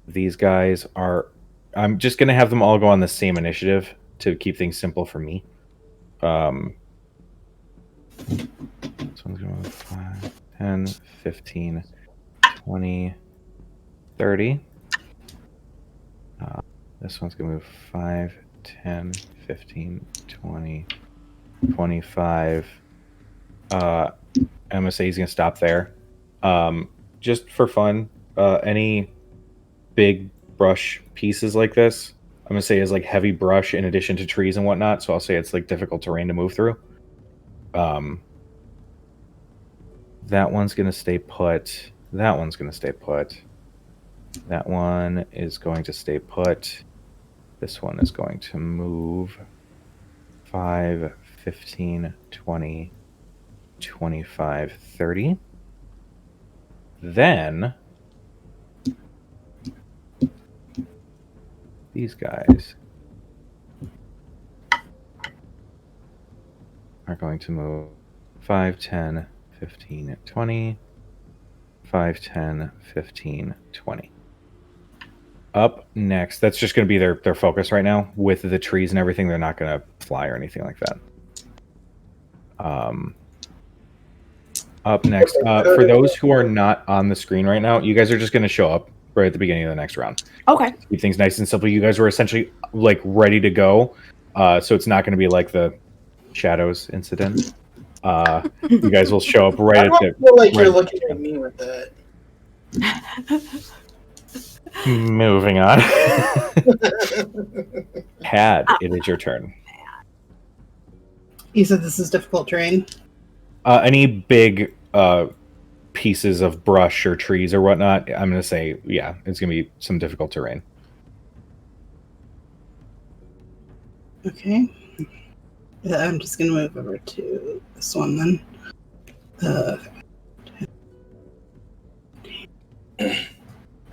These guys are... I'm just going to have them all go on the same initiative to keep things simple for me. This one's going to 5, 10, 15, 20, 30. This one's going to move 5, 10, 15, 20, 25. I'm going to say he's going to stop there. Just for fun, any big brush pieces like this, I'm going to say is like heavy brush in addition to trees and whatnot. So I'll say it's like difficult terrain to move through. That one's going to stay put. That one's going to stay put. That one is going to stay put. This one is going to move 5, 15, 20, 25, 30. Then these guys are going to move 5, 10, 15, 20, 5, 10, 15, 20. Up next, that's just going to be their focus right now. With the trees and everything, they're not going to fly or anything like that. Up next, for those who are not on the screen right now, you guys are just going to show up right at the beginning of the next round. Okay. Keep things nice and simple. You guys were essentially like ready to go, so it's not going to be like the Shadows incident. You guys will show up right I at don't the. feel like you're looking at me with that. Moving on. Had, it is your turn. You said this is difficult terrain? Any big pieces of brush or trees or whatnot, I'm going to say, yeah, it's going to be some difficult terrain. Okay. I'm just going to move over to this one then.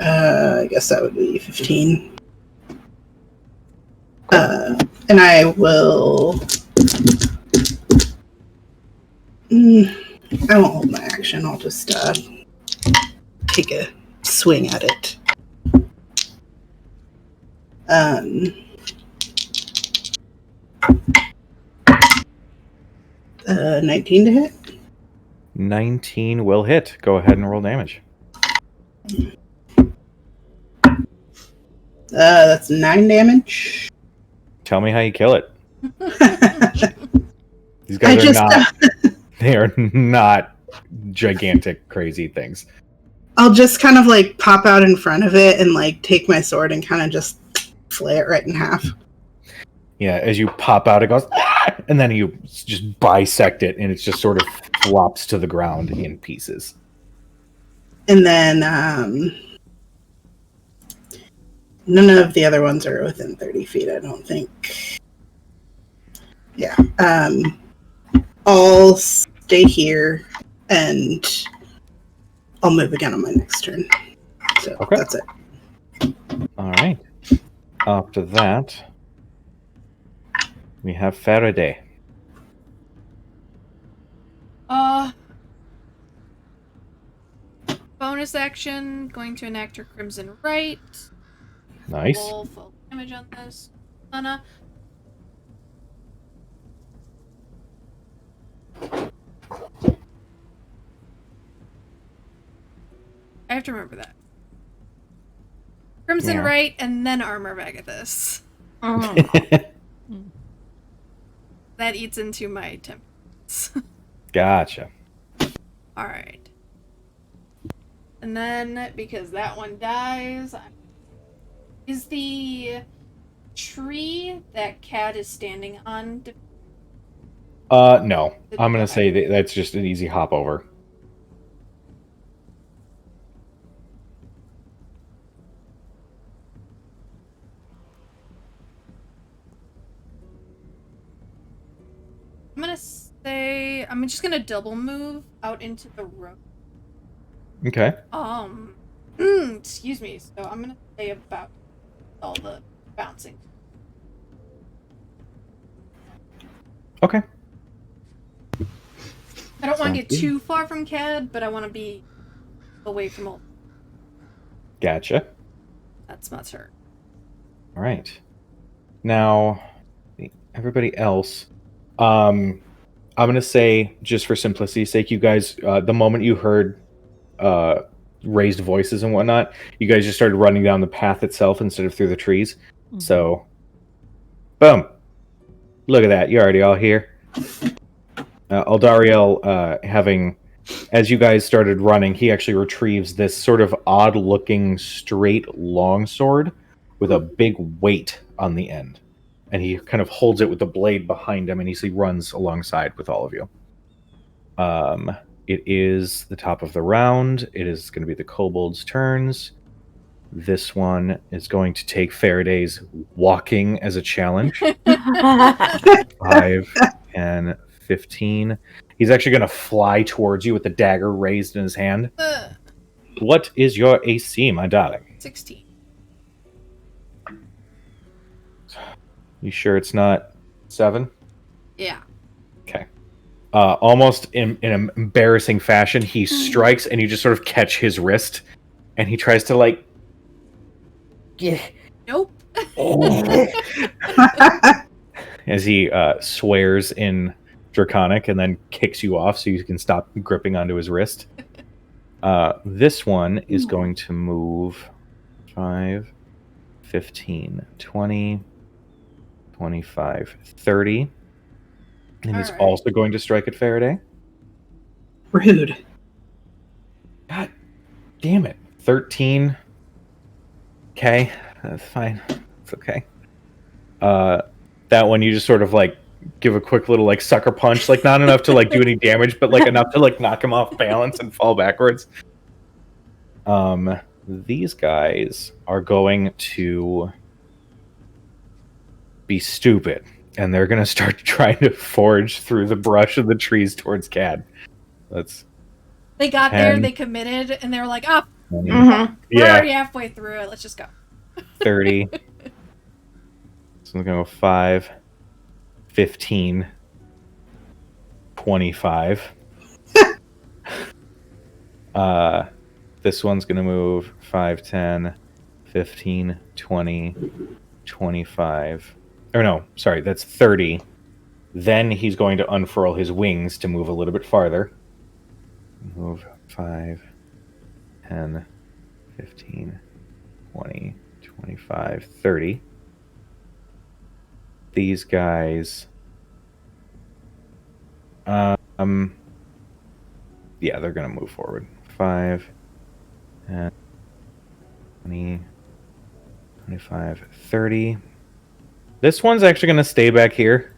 I guess that would be 15. And I will... I won't hold my action. I'll just take a swing at it. 19 to hit. 19 will hit. Go ahead and roll damage. That's 9 damage. Tell me how you kill it. These guys are not. They are not gigantic, crazy things. I'll just kind of like pop out in front of it and like take my sword and kind of just flay it right in half. Yeah, as you pop out, it goes, "Ah!" And then you just bisect it, and it just sort of flops to the ground in pieces. And then none of the other ones are within 30 feet, I don't think. Yeah. I'll stay here and I'll move again on my next turn. So Okay. that's it. All right. After that, we have Faraday. Bonus action, going to enact her Crimson Right. Nice. Roll full damage on this. Anna. I have to remember that. Crimson Yeah. Right, and then Armor Agathis. That eats into my temperance. Gotcha. Alright. And then, because that one dies, is the tree that Cad is standing on? No. I'm going to say that's just an easy hop over. I'm gonna say I'm just gonna double move out into the road. Okay. Excuse me. So I'm gonna say about all the bouncing. Okay. I don't want to get too far from Cad, but I want to be away from all. Gotcha. That's my turn. All right. Now, everybody else, I'm going to say, just for simplicity's sake, you guys, the moment you heard raised voices and whatnot, you guys just started running down the path itself instead of through the trees. Mm-hmm. So, boom. Look at that. You're already all here. Aldariel, having, as you guys started running, he actually retrieves this sort of odd-looking straight longsword with a big weight on the end. And he kind of holds it with the blade behind him, and he runs alongside with all of you. It is the top of the round. It is going to be the kobolds' turns. This one is going to take Faraday's walking as a challenge. 5, 10, 15. He's actually going to fly towards you with the dagger raised in his hand. What is your AC, my darling? 16. You sure it's not 7? Yeah. Okay. Almost in an embarrassing fashion, he strikes, and you just sort of catch his wrist, and he tries to like. Nope. As he swears in Draconic, and then kicks you off so you can stop gripping onto his wrist. This one is going to move 5, 15, 20, 25, 30. And he's also going to strike at Faraday. Rude. God damn it. 13. Okay. That's fine. It's okay. That one you just sort of like give a quick little like sucker punch, like not enough to like do any damage, but like enough to like knock him off balance and fall backwards. These guys are going to be stupid, and they're going to start trying to forge through the brush of the trees towards Cad. They got 10, there, they committed, and they were like, "Oh, we're already halfway through it. Let's just go." 30. So I'm going to go 5, 15, 25. This one's going to move 5, 10, 15, 20, 25. Or no, sorry, that's 30. Then he's going to unfurl his wings to move a little bit farther. Move 5, 10, 15, 20, 25, 30. These guys... yeah, they're going to move forward. 5, 20, 25, 30. This one's actually going to stay back here.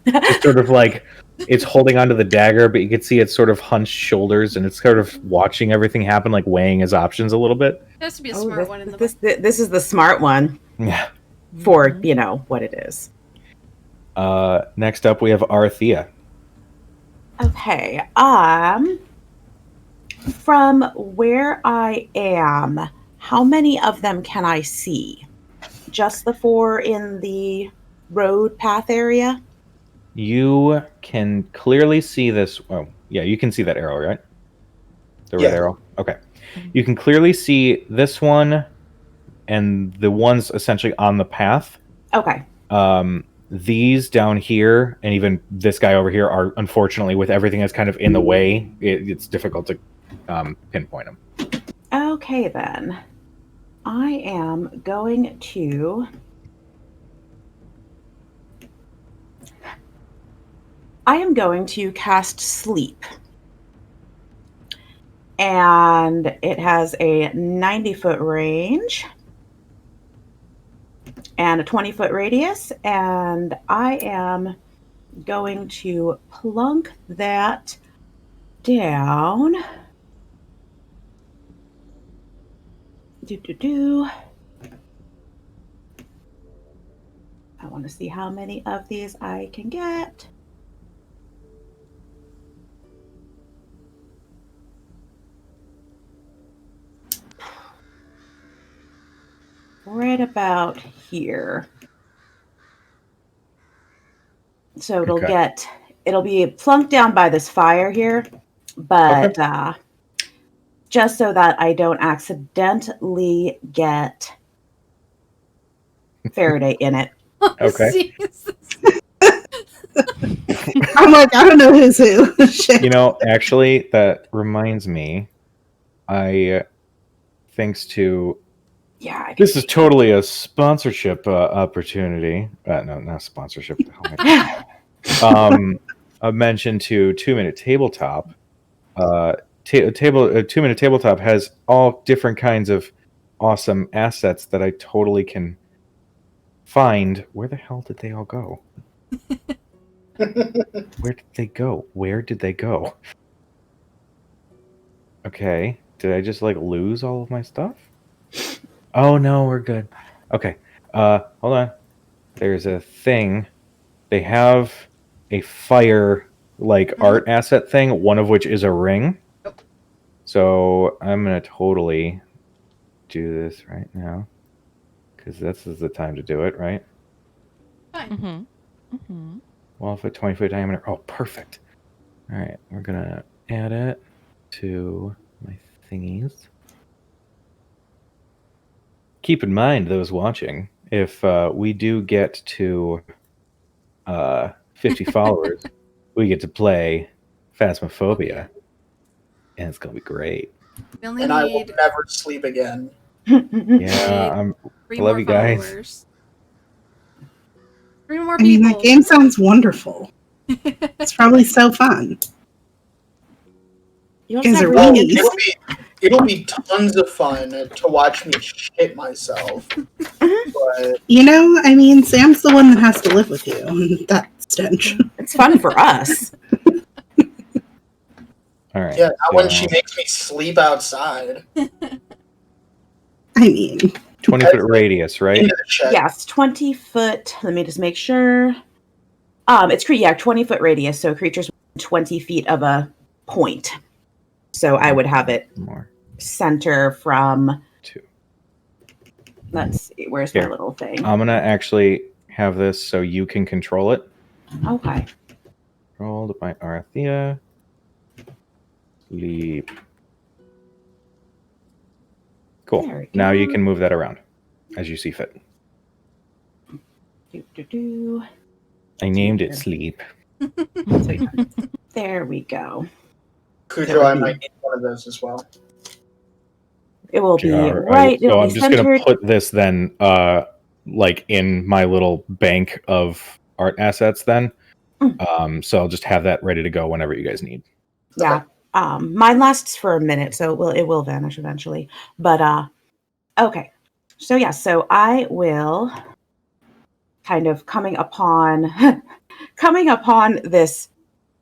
Just sort of like it's holding onto the dagger, but you can see its sort of hunched shoulders, and it's sort of watching everything happen, like weighing his options a little bit. It has to be a smart one in the this is the smart one Yeah. for, what it is. Next up, we have Arthea. Okay. From where I am, how many of them can I see? Just the 4 in the road path area? You can clearly see this. Oh, yeah, you can see that arrow, right? The red arrow? Okay. You can clearly see this one and the ones essentially on the path. Okay. These down here and even this guy over here are, unfortunately, with everything that's kind of in the way, it's difficult to pinpoint them. Okay, then. I am going to... cast Sleep. And it has a 90-foot range and a 20-foot radius. And I am going to plunk that down. I want to see how many of these I can get. Right about here. So it'll be plunked down by this fire here, but just so that I don't accidentally get Faraday in it. Okay. I'm like, I don't know who's who. Shit. Actually, that reminds me, thanks to... Yeah. This is totally a sponsorship opportunity. No, not sponsorship. A mention to 2-Minute Tabletop. 2-Minute Tabletop has all different kinds of awesome assets that I totally can find. Where the hell did they all go? Where did they go? Where did they go? Okay. Did I just lose all of my stuff? Oh no, we're good. Okay. Hold on. There's a thing. They have a fire art asset thing, one of which is a ring. So I'm gonna totally do this right now. Because this is the time to do it, right? Fine. Well, for 20-foot diameter. Oh, perfect. Alright, we're gonna add it to my thingies. Keep in mind, those watching, if we do get to 50 followers, we get to play Phasmophobia, and it's gonna be great. We only And I will need never sleep again. Yeah, 3 love more you guys. followers. 3 more I mean, people. that game sounds wonderful. It's probably so fun. You Guys are really weenies. It'll be tons of fun to watch me shit myself. But I mean, Sam's the one that has to live with you, and that stench. It's fun for us. All right. yeah, not when she makes me sleep outside. I mean, 20-foot radius, right? Into the shed. Yes, 20-foot. Let me just make sure. It's 20-foot radius, so creatures 20 feet of a point. So I would have it More. center from 2. Let's see, where's Here. my little thing? I'm gonna actually have this so you can control it. Okay. Controlled by Arthea. Sleep. Cool. There we Now you go. can move that around as you see fit. I named it Sleep. There we go. Cujo, I might need one of those as well. It will be Jar. right. So It'll I'm be just centered. gonna put this then in my little bank of art assets then. So I'll just have that ready to go whenever you guys need. Yeah. Mine lasts for a minute, so it will vanish eventually. But Okay. So I will kind of coming upon this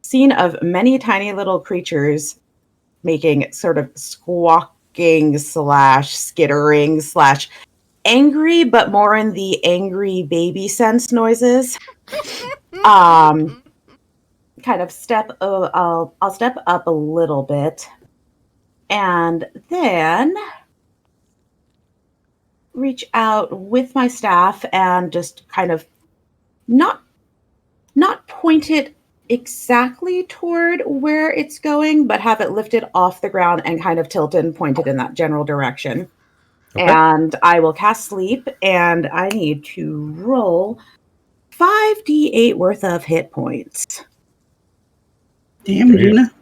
scene of many tiny little creatures making sort of squawking / skittering / angry, but more in the angry baby sense noises. Kind of I'll step up a little bit, and then reach out with my staff and just kind of not point it exactly toward where it's going, but have it lifted off the ground and kind of tilted and pointed in that general direction. Okay. And I will cast sleep, and I need to roll 5d8 worth of hit points. Damn, Gina.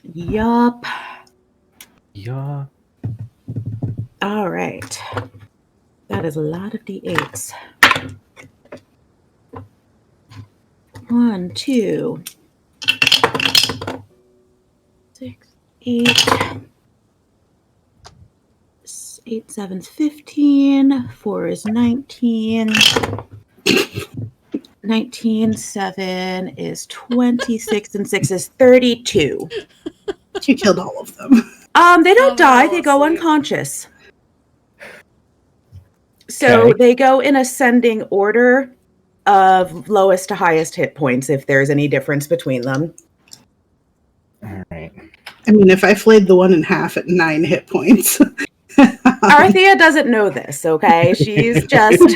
Yup. Yeah. All right. That is a lot of d8s. 1, 2, 6, 8. 8, 7 is 15. 4 is 19. 19, 7 is 26, and 6 is 32. You killed all of them. They don't die, they go unconscious. So Okay. they go in ascending order of lowest to highest hit points, if there's any difference between them. All right. I mean, if I flayed the one in half at 9 hit points. Arthea doesn't know this, okay? She's just...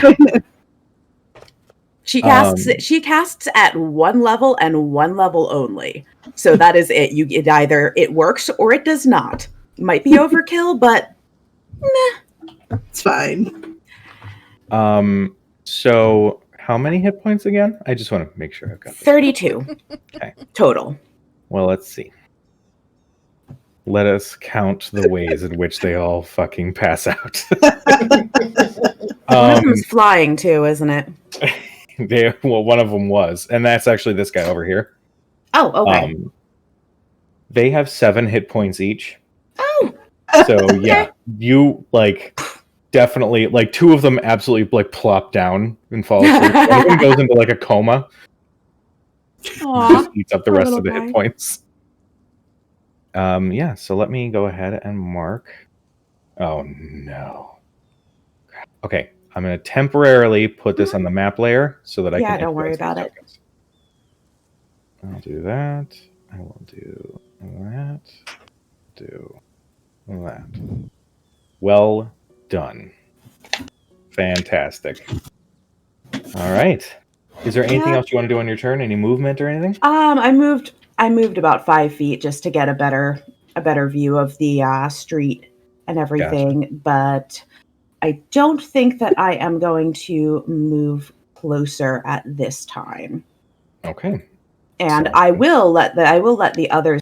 She casts at one level and one level only. So that is it. Either it works or it does not. Might be overkill, but meh. It's fine. So how many hit points again? I just want to make sure I've got this. 32. Okay. Total. Well, let's see. Let us count the ways in which they all fucking pass out. One of them is flying too, isn't it? One of them was, and that's actually this guy over here. Oh, okay. They have 7 hit points each. Oh, so yeah, you like definitely like 2 of them absolutely like plop down and fall asleep. One of them goes into like a coma. Just eats up the rest of the hit points. Yeah. So let me go ahead and mark. Oh no. Okay. I'm going to temporarily put this on the map layer so that I can... Yeah, don't worry about it. I'll do that. I will do that. Do that. Well done. Fantastic. All right. Is there anything else you want to do on your turn? Any movement or anything? I moved about 5 feet just to get a better view of the street and everything, gotcha. But I don't think that I am going to move closer at this time. Okay. And so, I will let the others,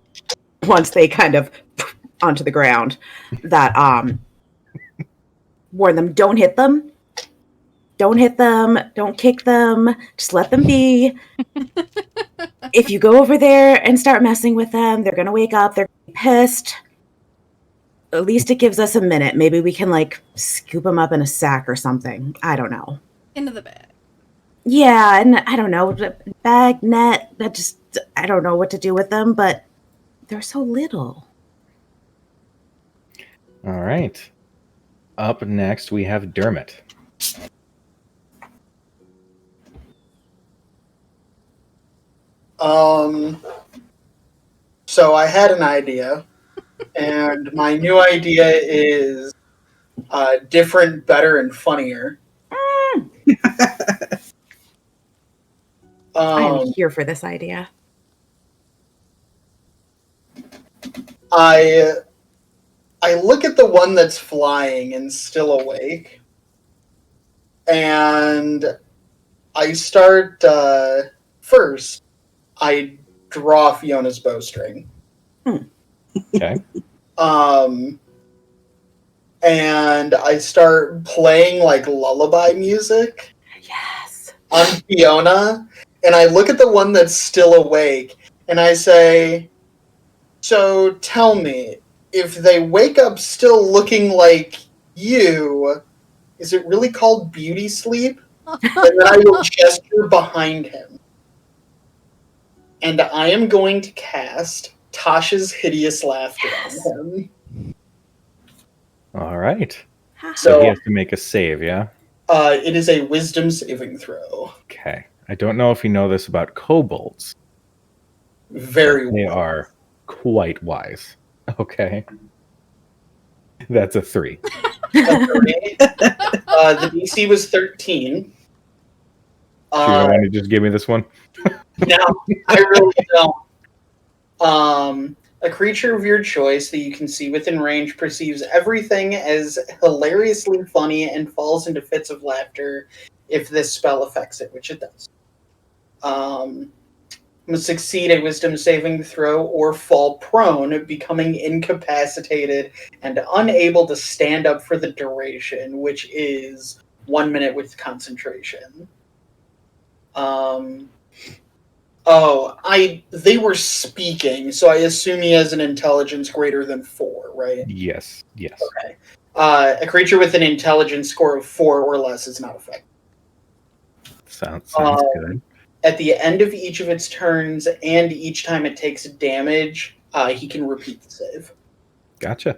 once they kind of onto the ground, that warn them, don't hit them. Don't hit them. Don't kick them. Just let them be. If you go over there and start messing with them, they're going to wake up. They're gonna be pissed. At least it gives us a minute. Maybe we can like scoop them up in a sack or something. I don't know. Into the bag. Yeah, and I don't know, bag, net. I don't know what to do with them, but they're so little. All right. Up next, we have Dermot. So I had an idea. And my new idea is different, better, and funnier. I'm here for this idea. I look at the one that's flying and still awake, and I start first. I draw Fiona's bowstring. Okay. And I start playing like lullaby music. Yes. On Fiona, and I look at the one that's still awake, and I say, "So tell me, if they wake up still looking like you, is it really called beauty sleep? And then I will gesture behind him. And I am going to cast Tasha's Hideous Laughter on him. All right. So So he has to make a save, yeah? it is a wisdom saving throw. Okay. I don't know if you know this about kobolds. Very They well. are quite wise. Okay. That's a 3. The DC was 13. So you don't want to just give me this one? No, I really don't. A creature of your choice that you can see within range perceives everything as hilariously funny and falls into fits of laughter if this spell affects it, which it does. Must succeed a wisdom saving throw or fall prone, becoming incapacitated and unable to stand up for the duration, which is 1 minute with concentration. They were speaking, so I assume he has an intelligence greater than 4, right? Yes. Okay. A creature with an intelligence score of 4 or less is not affected. Sounds good. At the end of each of its turns, and each time it takes damage, he can repeat the save. Gotcha.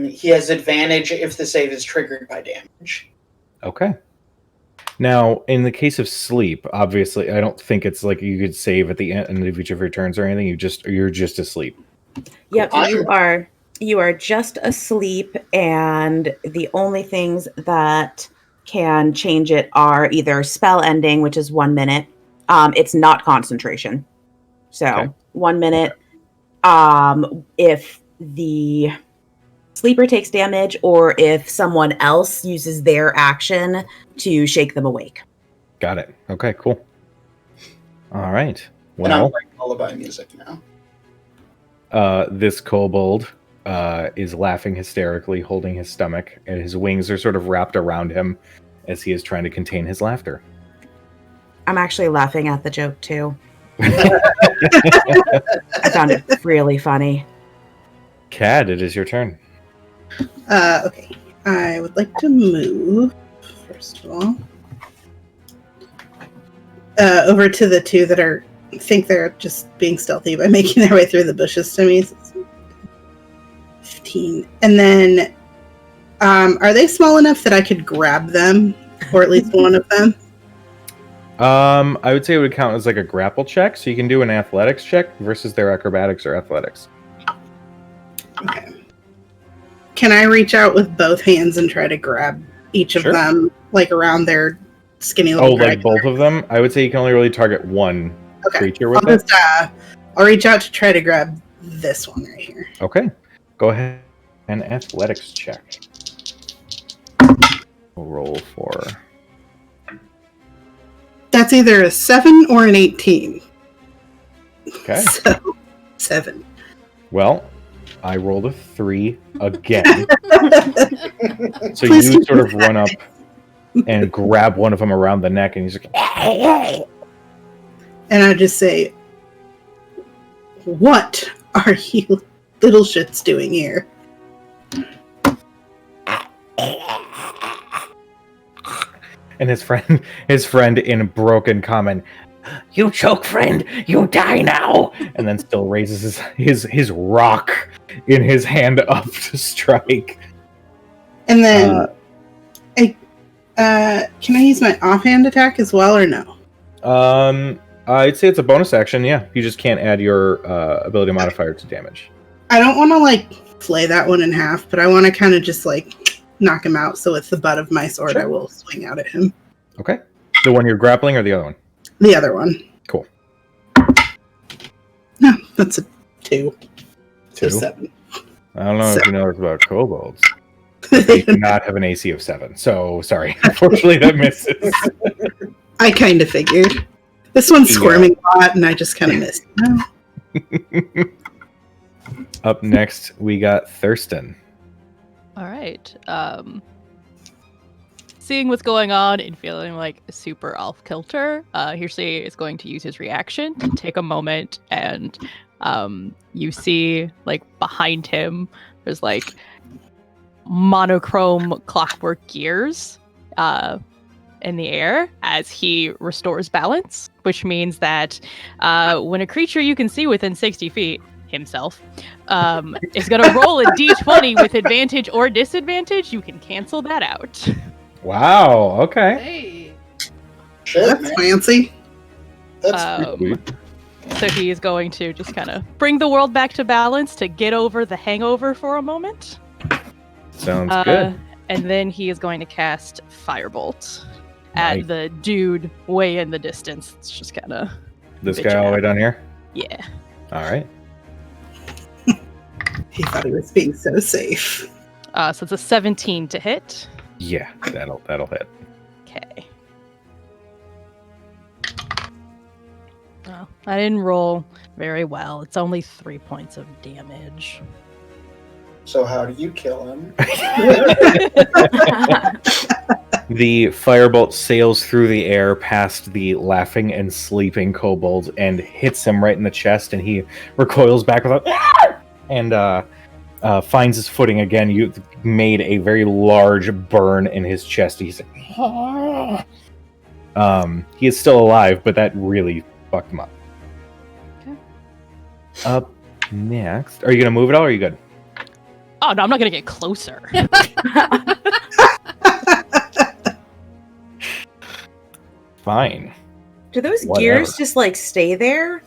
He has advantage if the save is triggered by damage. Okay. Now, in the case of sleep, obviously, I don't think it's like you could save at the end of each of your turns or anything. You're just asleep. Yep, you are just asleep, and the only things that can change it are either spell ending, which is 1 minute. It's not concentration. So Okay. 1 minute. If the sleeper takes damage, or if someone else uses their action to shake them awake. Got it. Okay, cool. All right. And I'm Well, playing lullaby music now. this kobold is laughing hysterically, holding his stomach, and his wings are sort of wrapped around him as he is trying to contain his laughter. I'm actually laughing at the joke too. I found it really funny. Cad, it is your turn. Okay. I would like to move, first of all, over to the two that think they're just being stealthy by making their way through the bushes to me. So 15. And then, are they small enough that I could grab them, or at least one of them? I would say it would count as like a grapple check, so you can do an athletics check versus their acrobatics or athletics. Okay. Can I reach out with both hands and try to grab each of them, like around their skinny little like both of them? I would say you can only really target one creature with it. I'll reach out to try to grab this one right here. Okay. Go ahead and athletics check. We'll roll for... That's either a 7 or an 18. Okay. So, 7. Well, I rolled a 3 again. So Please you sort of run up and grab one of them around the neck, and he's like... And I just say, "What are you little shits doing here?" And his friend in broken common, "You choke, friend, you die now," and then still raises his rock in his hand up to strike. And then, can I use my offhand attack as well, or no? I'd say it's a bonus action. Yeah, you just can't add your ability modifier to damage. I don't want to flay that one in half, but I want to kind of just knock him out. So with the butt of my sword, Sure. I will swing out at him. Okay, the one you're grappling or the other one? The other one. Cool. No, that's a 2. 2. So 7. I don't know if you know about kobolds. They do not have an AC of 7, so sorry. Unfortunately, that misses. I kind of figured. This one's squirming a lot, and I just kind of missed. No. Up next, we got Thurston. All right. Seeing what's going on and feeling like super off kilter, Hearsay is going to use his reaction to take a moment and You see, like, behind him, there's, like, monochrome clockwork gears in the air as he restores balance, which means that when a creature you can see within 60 feet, himself, is going to roll a d20 with advantage or disadvantage, you can cancel that out. Wow. Okay. Hey. Shit, That's man. fancy. That's Sweet. So he is going to just kind of bring the world back to balance to get over the hangover for a moment. Sounds good. And then he is going to cast Firebolt Nice. at the dude way in the distance. It's just kind of... This guy all the way down here? Yeah. All right. He thought he was being so safe. So it's a 17 to hit. Yeah, that'll hit. Okay. Well, I didn't roll very well. It's only 3 points of damage. So how do you kill him? The firebolt sails through the air past the laughing and sleeping kobold and hits him right in the chest, and he recoils back with a and finds his footing again. You made a very large burn in his chest. He's like, he is still alive, but that really fucked him up. Okay. Up next, are you gonna move at all? Or are you good? Oh no, I'm not gonna get closer. Fine. Do those Whatever. gears just like stay there?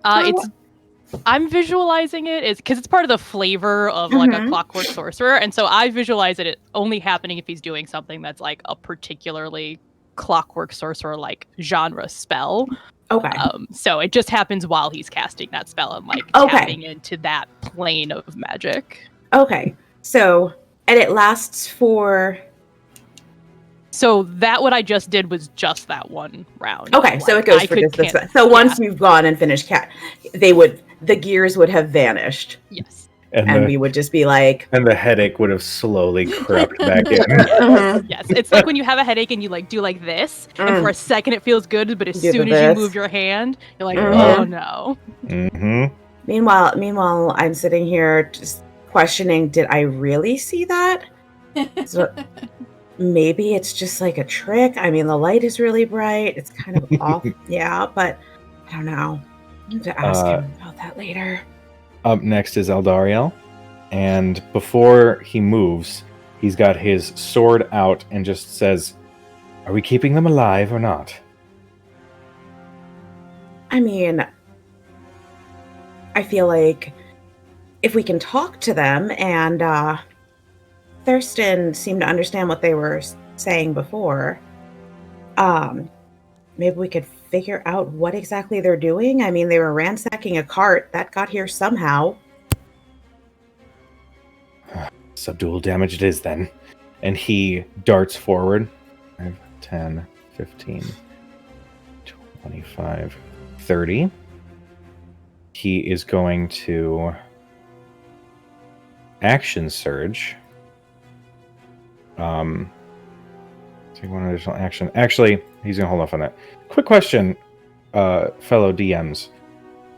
I'm visualizing it because it's part of the flavor of like a Mhm. clockwork sorcerer, and so I visualize it only happening if he's doing something that's like a particularly clockwork sorcerer like genre spell. Okay. So it just happens while he's casting that spell and like Okay. tapping into that plane of magic. Okay. So, and it lasts for. So that what I just did was just that one round. Okay, so Like, it goes I for could just this. can- So once you've gone and finished the gears would have vanished, Yes. and we would just be like, And the headache would have slowly crept back in. Mhm. Yes, it's like when you have a headache and you like do like this, and for a second it feels good, but as You do soon as you this. move your hand, you're like, Mhm. oh no. Mm-hmm. Meanwhile, I'm sitting here just questioning: did I really see that? So, maybe it's just like a trick. I mean, the light is really bright. It's kind of off. Yeah, but I don't know. I have to ask him about that later. Up next is Eldariel, and before he moves, he's got his sword out and just says, "Are we keeping them alive or not?" I mean, I feel like if we can talk to them, and Thurston seemed to understand what they were saying before, maybe we could figure out what exactly they're doing. I mean, they were ransacking a cart that got here somehow. Subdual damage it is then. And he darts forward. 5, 10, 15, 25, 30. He is going to action surge. Take one additional action. Actually, he's going to hold off on that. Quick question, fellow DMs.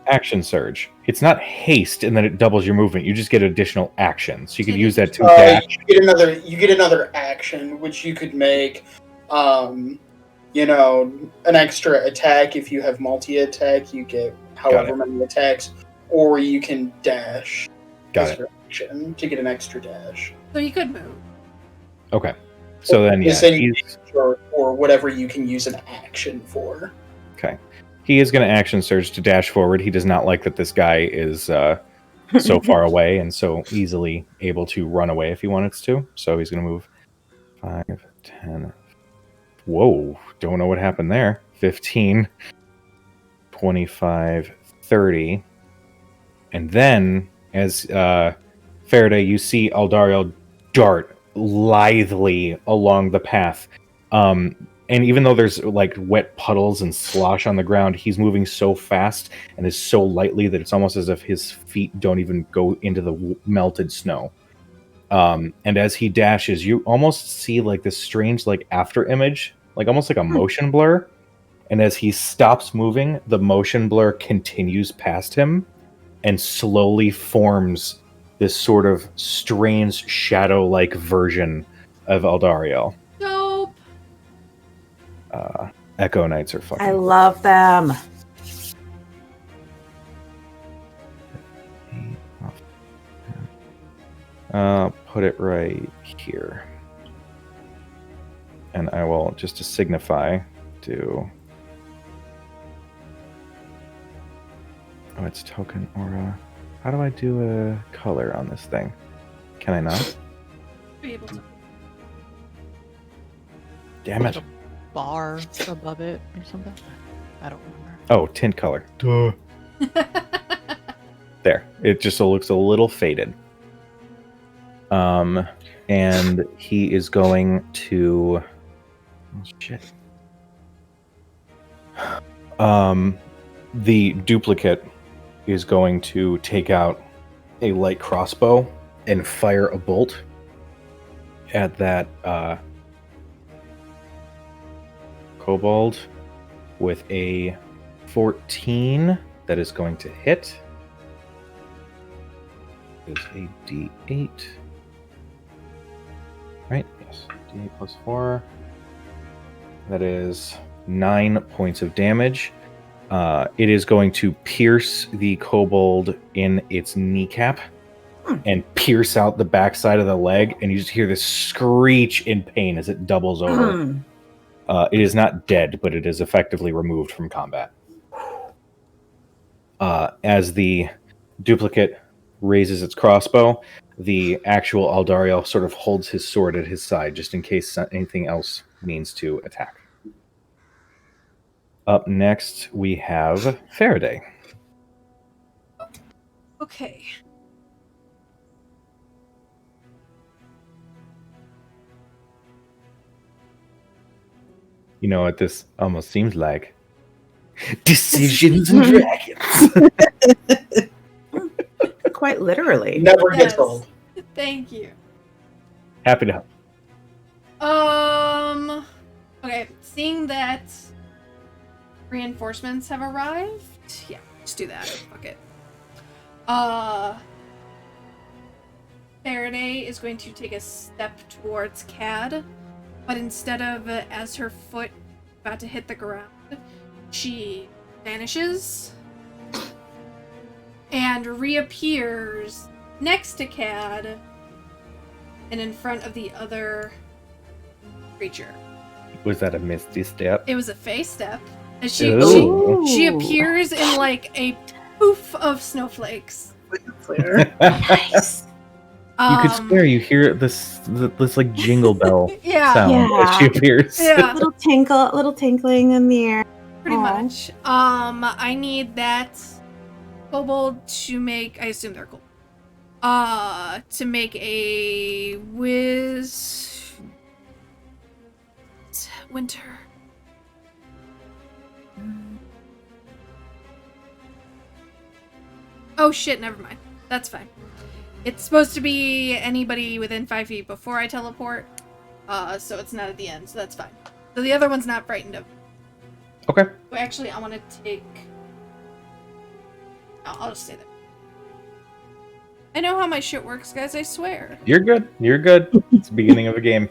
Action surge. It's not haste and then it doubles your movement. You just get additional action. So you could use that to dash. You get another action, which you could make, an extra attack. If you have multi-attack, you get however many attacks, or you can dash. Got it. Action to get an extra dash. So you could move. Okay. So then, yeah, or whatever you can use an action for. okay. He is going to action surge to dash forward. He does not like that this guy is so far away and so easily able to run away if he wanted to. So he's going to move 5, 10. Whoa. Don't know what happened there. 15, 25, 30. And then, as Faraday, you see Aldario dart lithely along the path. And even though there's like wet puddles and slosh on the ground, he's moving so fast and is so lightly that it's almost as if his feet don't even go into the melted snow. And as he dashes, you almost see like this strange like after image, like almost like a motion blur. And as he stops moving, the motion blur continues past him and slowly forms this sort of strange shadow-like version of Eldariel. Dope. Echo Knights are fucking I love them. Put it right here. And I will, just to signify, do... Oh, it's token aura. How do I do a color on this thing? Can I not? Be able to. Damn it. Like a bar above it or something. I don't remember. Oh, tint color. Duh. There. It just looks a little faded. And he is going to... Oh, shit. The duplicate is going to take out a light crossbow and fire a bolt at that kobold with a 14 that is going to hit. Is a d8. Right? Yes. d8 plus 4. That is 9 points of damage. It is going to pierce the kobold in its kneecap and pierce out the backside of the leg, and you just hear this screech in pain as it doubles over. It is not dead, but it is effectively removed from combat. As the duplicate raises its crossbow, the actual Eldariel sort of holds his sword at his side, just in case anything else means to attack. Up next, we have Faraday. Okay. You know what this almost seems like? Decisions and Dragons. Quite literally. Never gets Yes. old. Thank you. Happy to help. Okay, seeing that reinforcements have arrived, yeah, let's do that. Fuck it. Faraday is going to take a step towards Cad, but instead of as her foot about to hit the ground, she vanishes and reappears next to Cad and in front of the other creature. Was that a misty step? It was a face step. And she Ooh. appears in like a poof of snowflakes. Flare. Nice. You could swear you hear this like jingle bell Yeah, sound Yeah. as she appears. yeah, Little tinkling in the air. pretty Aw. much. I need that kobold to make. I assume they're kobold. To make a winter. Oh shit, never mind. That's fine. It's supposed to be anybody within 5 feet before I teleport. So it's not at the end, so that's fine. So the other one's not frightened of me. Okay. Well, actually, I want to take... No, I'll just stay there. I know how my shit works, guys, I swear. You're good. You're good. It's the beginning of the game.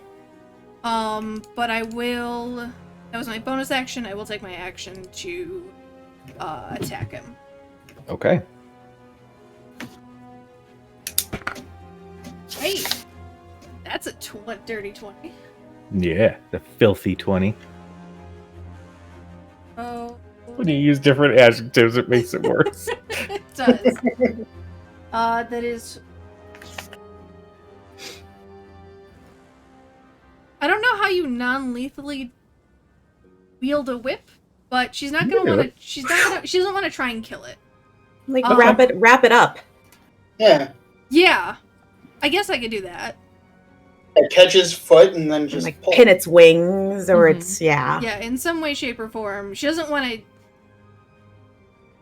But I will... That was my bonus action. I will take my action to attack him. Okay. Hey! That's a dirty 20. Yeah, the filthy 20. Oh. When you use different adjectives, it makes it worse. It does. That is... I don't know how you non-lethally wield a whip, but she's not gonna want to. She doesn't want to try and kill it. Like Okay. wrap it up. Yeah. Yeah, I guess I could do that. It catches foot and then just Like pull. pin its wings or Mhm. its yeah. Yeah, in some way, shape, or form. She doesn't want to.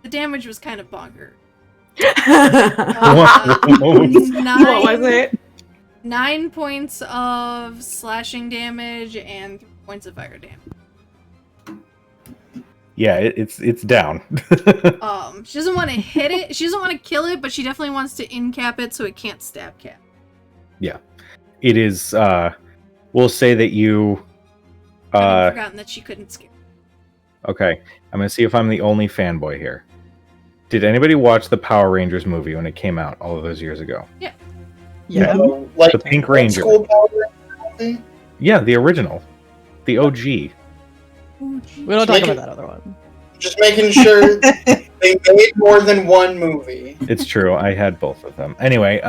The damage was kind of bonkers. What What was it? 9 points of slashing damage and 3 points of fire damage. Yeah, it's down. She doesn't want to hit it. She doesn't want to kill it, but she definitely wants to incap it so it can't stab Cat. Yeah, it is. We'll say that you. I've forgotten that she couldn't scare. Okay, I'm gonna see if I'm the only fanboy here. Did anybody watch the Power Rangers movie when it came out all of those years ago? Yeah. Yeah. So, like The Pink Ranger. School Power Ranger? Yeah, the original, the OG. We don't talk about that other one. Just making sure they made more than one movie. It's true. I had both of them. Anyway,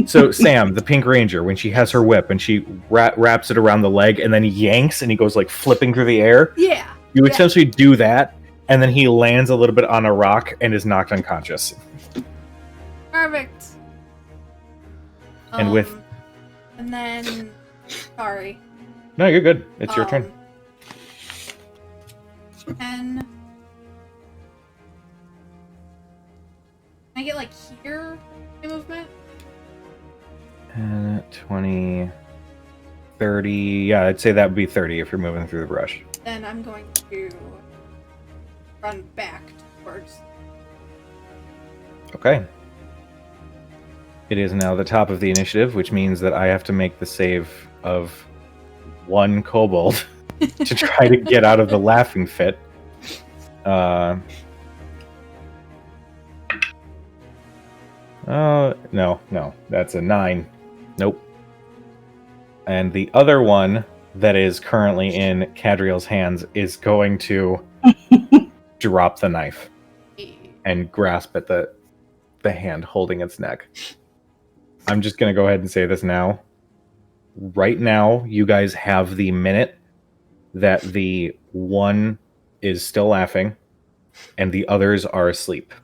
so Sam, the Pink Ranger, when she has her whip and she wraps it around the leg and then he yanks and he goes like flipping through the air. Yeah. You essentially do that, and then he lands a little bit on a rock and is knocked unconscious. Perfect. And with... And then... Sorry. No, you're good. It's your turn. 10. Can I get, like, here? My movement? 20... 30... Yeah, I'd say that would be 30 if you're moving through the brush. Then I'm going to run back towards... Okay. It is now the top of the initiative, which means that I have to make the save of one kobold to try to get out of the laughing fit. No, that's a 9. Nope. And the other one that is currently in Cadriel's hands is going to drop the knife and grasp at the hand holding its neck. I'm just going to go ahead and say this now. Right now, you guys have the minute that the one is still laughing and the others are asleep.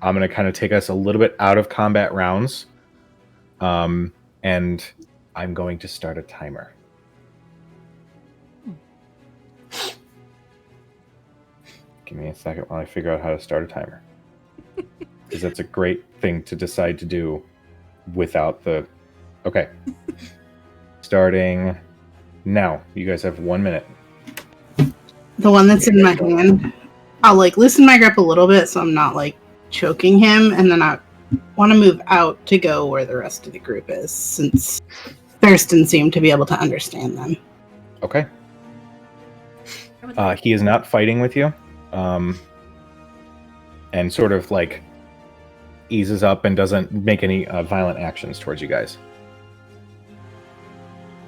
I'm going to kind of take us a little bit out of combat rounds. And I'm going to start a timer. Give me a second while I figure out how to start a timer. Because that's a great thing to decide to do without the... Okay. Starting now. You guys have 1 minute. The one that's in my hand, I'll like loosen my grip a little bit so I'm not like choking him, and then I want to move out to go where the rest of the group is, since Thurston seemed to be able to understand them. Okay. He is not fighting with you. And sort of like eases up and doesn't make any violent actions towards you guys.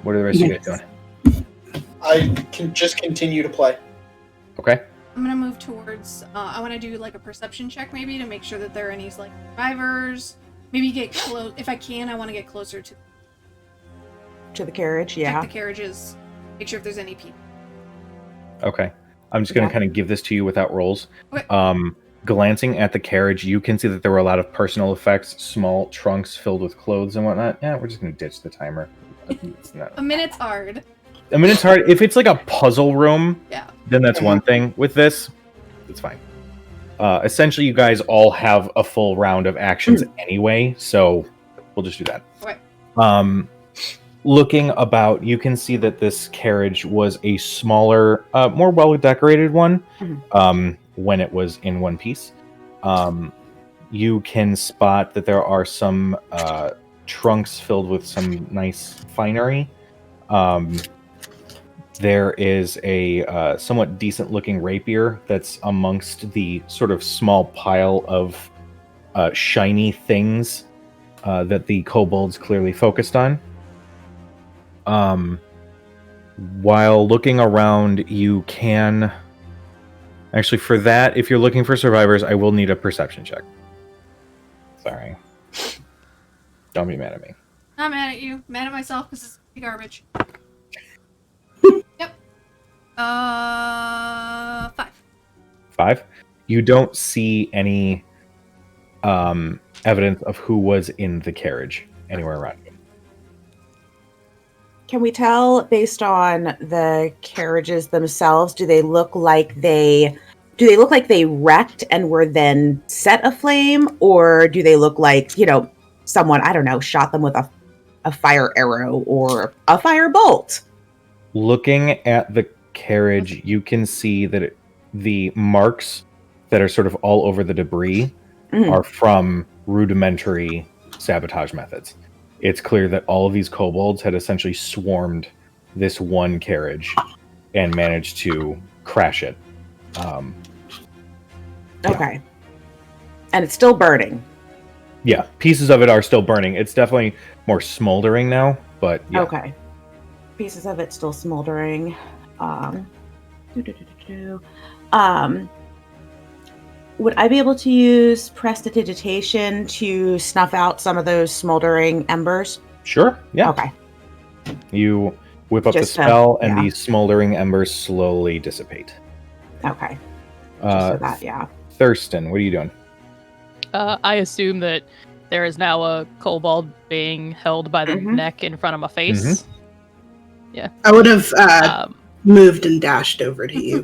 What are the rest of you guys doing? I can just continue to play. Okay. I'm gonna move towards. I want to do like a perception check, maybe, to make sure that there are any like survivors. Maybe get close if I can. I want to get closer to the carriage. Yeah. Check the carriages. Make sure if there's any people. Okay. I'm just going to kind of give this to you without rolls. Okay. Glancing at the carriage, you can see that there were a lot of personal effects, small trunks filled with clothes and whatnot. Yeah, we're just going to ditch the timer. A minute's hard. I mean, it's hard. If it's like a puzzle room, Yeah. then that's one thing. With this, it's fine. Essentially, you guys all have a full round of actions anyway, so we'll just do that. Okay. Looking about, you can see that this carriage was a smaller, more well-decorated one when it was in one piece. You can spot that there are some trunks filled with some nice finery. There is a somewhat decent-looking rapier that's amongst the sort of small pile of shiny things that the kobolds clearly focused on. While looking around, you can... Actually, for that, if you're looking for survivors, I will need a perception check. Sorry. Don't be mad at me. Not mad at you. Mad at myself because it's garbage. Yep. 5. 5? You don't see any evidence of who was in the carriage anywhere around you. Can we tell based on the carriages themselves? Do they look like they wrecked and were then set aflame, or do they look like someone shot them with a fire arrow or a fire bolt? Looking at the carriage, you can see that the marks that are sort of all over the debris Mhm. are from rudimentary sabotage methods. It's clear that all of these kobolds had essentially swarmed this one carriage and managed to crash it. Okay. And it's still burning. Yeah, pieces of it are still burning. It's definitely more smoldering now, but yeah. Okay. Pieces of it still smoldering. Would I be able to use prestidigitation to snuff out some of those smoldering embers? Sure, yeah. Okay. You whip up the Just, spell, and yeah. these smoldering embers slowly dissipate. Okay. Just so that, yeah. Thurston, what are you doing? I assume that there is now a kobold being held by the Mhm. neck in front of my face. I would have Um, moved and dashed over to you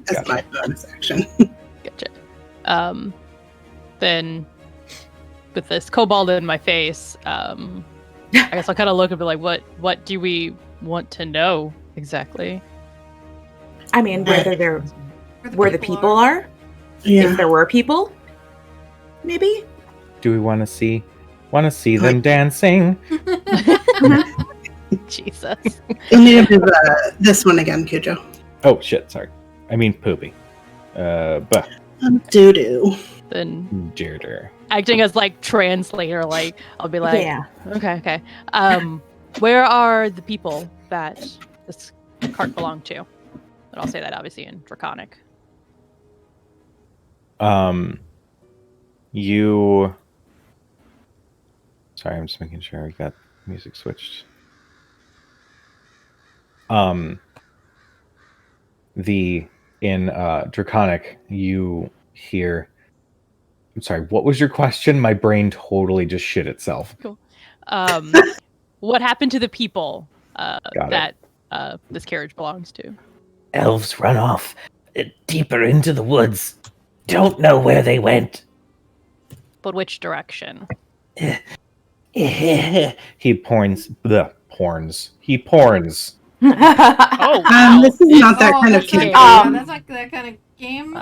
as Gotcha. my bonus action. Gotcha. Then, with this kobold in my face, I guess I'll kind of look and be like, "What do we want to know exactly?" I mean, whether they're where the people are. Yeah. If there were people, maybe. Do we want to see them dancing? Jesus. You'll need to do this one again, Cujo. Oh shit, sorry. I mean poopy. But Doo-doo. Then Jerder. acting as like translator, like I'll be like, Yeah. okay. Where are the people that this cart belonged to? And I'll say that obviously in Draconic. You. Sorry, I'm just making sure I got music switched. In Draconic, you hear. I'm sorry. What was your question? My brain totally just shit itself. Cool. What happened to the people that this carriage belongs to? Elves run off deeper into the woods. Don't know where they went. But which direction? He porns. He porns. Oh, wow. This is not that kind of that's not- campaign. yeah, that's not that kind of game.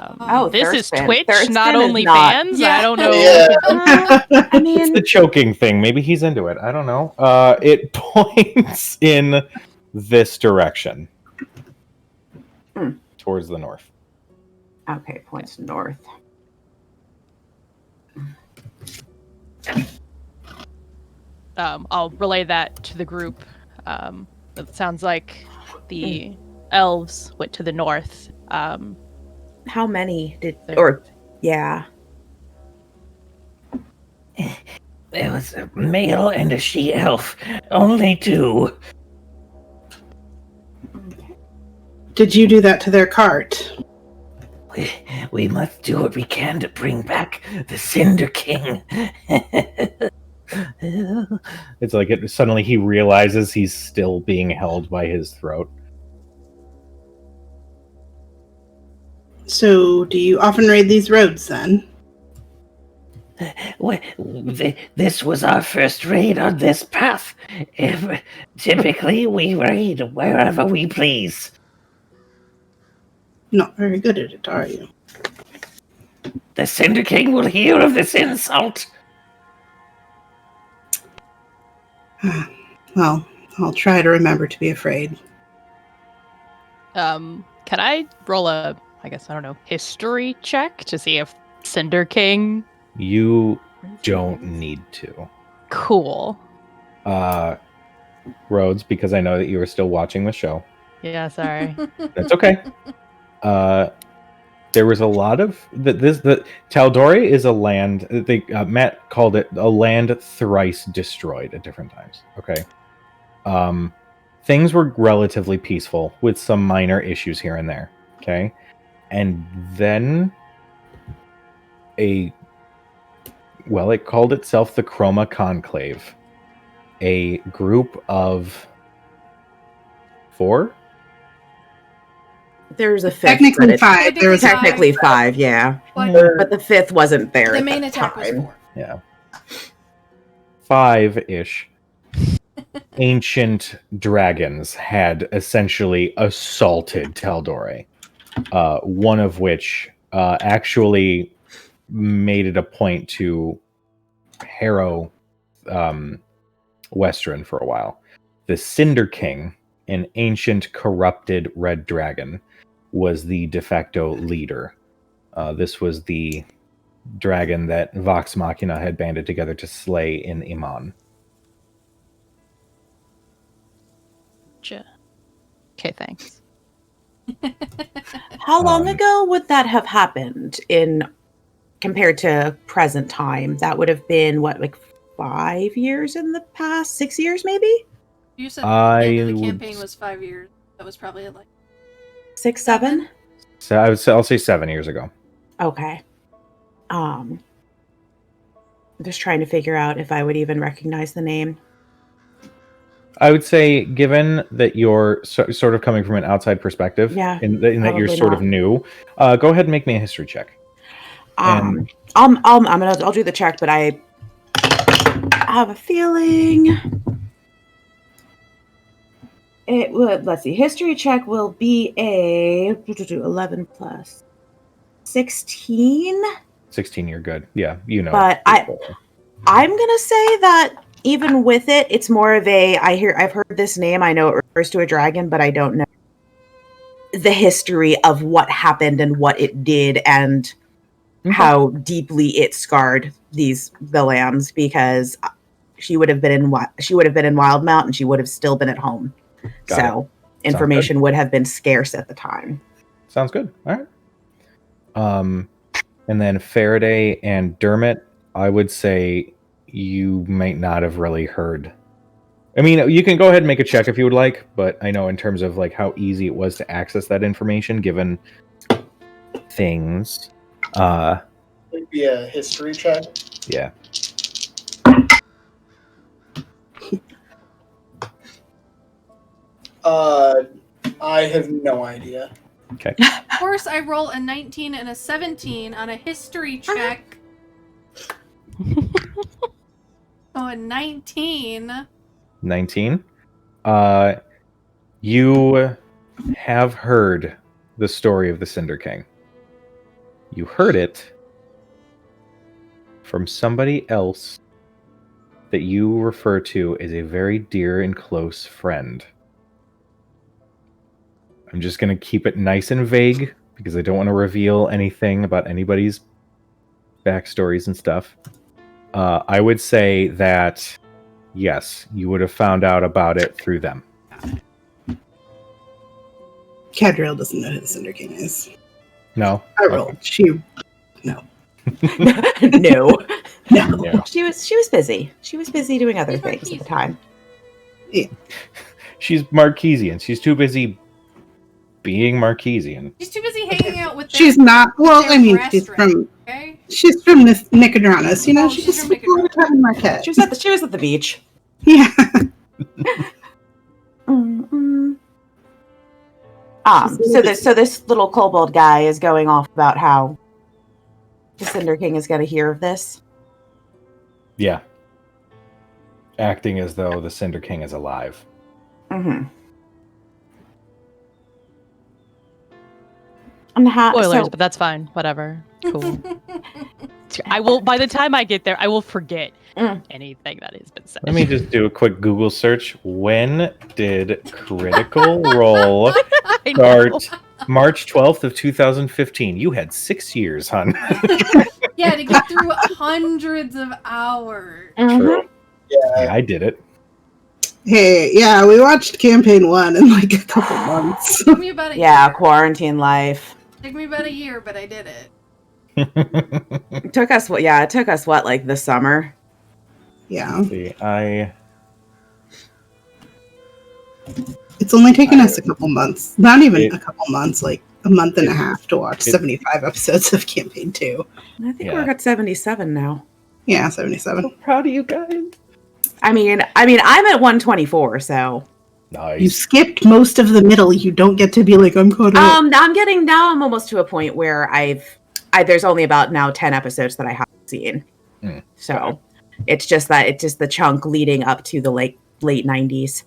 This is Thurston. Twitch, Thurston not is only not- fans. Yeah. I don't know. Yeah. I It's mean, the choking thing. Maybe he's into it. I don't know. It points in this direction. Towards the north. okay, points north. I'll relay that to the group. It sounds like the elves went to the north. How many did? There- Or yeah. There was a male and a she-elf. Only two. Did you do that to their cart? We must do what we can to bring back the Cinder King. It's like suddenly he realizes he's still being held by his throat. So, do you often raid these roads then? This was our first raid on this path. Typically, we raid wherever we please. Not very good at it, are you? The Cinder King will hear of this insult. Well, I'll try to remember to be afraid. Can I roll a, I guess, I don't know, history check to see if Cinder King? You don't need to. Cool. Rhodes, because I know that you are still watching the show. Yeah, sorry. That's okay. There was a lot of the Tal'Dorei is a land. Matt called it a land thrice destroyed at different times. Okay. Things were relatively peaceful with some minor issues here and there. Okay, and then it called itself the Chroma Conclave, a group of 4. There's a fifth. Technically but it's 5. There was Technically 5, yeah. But But the fifth wasn't there. the at main that attack was time. 4. Yeah. 5-ish ancient dragons had essentially assaulted Tal'Dorei. one of which actually made it a point to harrow Western for a while. The Cinder King, an ancient corrupted red dragon, was the de facto leader. This was the dragon that Vox Machina had banded together to slay in Iman. Okay, thanks. How long ago would that have happened in compared to present time? That would have been what, like 5 years in the past? 6 years, maybe? You said the end of the campaign was 5 years. That was probably like 6, 7? So I'll say 7 years ago. Okay. I'm just trying to figure out if I would even recognize the name. I would say, given that you're sort of coming from an outside perspective, in that you're sort of new, go ahead and make me a history check. I'll do the check, but I have a feeling it would. Let's see. History check will be a 11 plus 16. 16, you're good. Yeah, you know. But I'm gonna say that even with it, it's more of a I've heard this name. I know it refers to a dragon, but I don't know the history of what happened and what it did and how deeply it scarred the lambs, because she would have been in Wildmount and she would have still been at home. So information would have been scarce at the time. Sounds good. All right. And then Faraday and Dermot, I would say you might not have really heard. I mean, you can go ahead and make a check if you would like, but I know in terms of like how easy it was to access that information given things. It'd be a history check. Yeah. I have no idea. Okay. Of course, I roll a 19 and a 17 on a history check. Oh, a 19. 19. You have heard the story of the Cinder King. You heard it from somebody else that you refer to as a very dear and close friend. I'm just going to keep it nice and vague because I don't want to reveal anything about anybody's backstories and stuff. I would say that, yes, you would have found out about it through them. Cadriel doesn't know who the Cinder King is. No? I rolled. No. No. She was busy. She was busy doing other things at the time. Yeah. She's Marquesian. She's too busy being Marquesian. She's too busy hanging out with. She's not. Well, I mean, she's from. Okay? She's from Nicodranus. You know, Oh, she she's just from spent a lot of time in Marquette. She was at the beach. Yeah. So this little kobold guy is going off about how the Cinder King is going to hear of this. Yeah. Acting as though the Cinder King is alive. Mm-hmm. And Spoilers, but that's fine. Whatever. Cool. I will. By the time I get there, I will forget anything that has been said. Let me just do a quick Google search. When did Critical Role start? March 12th of 2015. You had 6 years, hon. Yeah, to get through hundreds of hours. True. Yeah, I did it. Hey, yeah, we watched campaign 1 in like a couple months. Took me about a year. Quarantine life. Took me about a year, but I did it. It took us what, like the summer? Yeah. See, It's only taken us a couple months. Not even a couple months, like a month and a half to watch 75 episodes of campaign 2. I think we're at 77 now. Yeah, 77. so proud of you guys. I mean, I'm at 124, so. Nice. You skipped most of the middle. You don't get to be like, I'm caught up. I'm almost to a point where there's only about now 10 episodes that I haven't seen. So it's just the chunk leading up to the late 90s.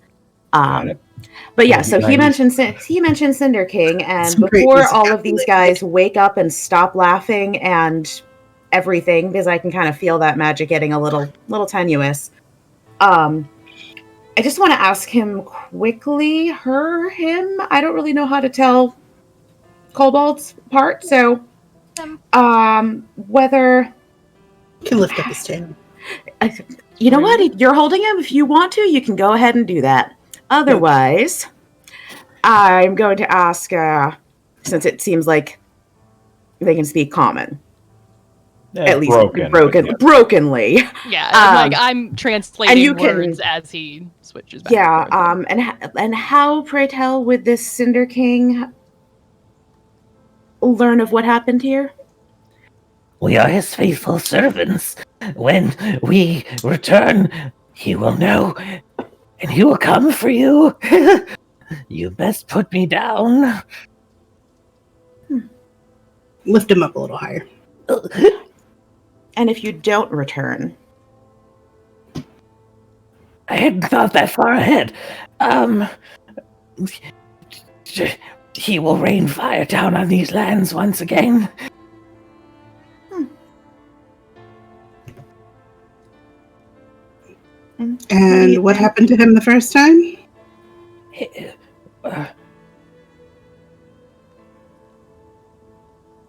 But yeah, so he mentioned Cinder King, and Some great before music all of these guys wake up and stop laughing and everything, because I can kind of feel that magic getting a little tenuous. I just want to ask him quickly, him. I don't really know how to tell kobolds apart, so whether You can lift up his tail. you know what, you're holding him. If you want to, you can go ahead and do that. Otherwise, I'm going to ask, since it seems like they can speak common. At least brokenly. Yeah, and I'm translating words as he switches back. Yeah, and how, pray tell, would this Cinder King learn of what happened here? We are his faithful servants. When we return, he will know, and he will come for you. You best put me down. Lift him up a little higher. And if you don't return? I hadn't thought that far ahead. He will rain fire down on these lands once again. And what happened to him the first time?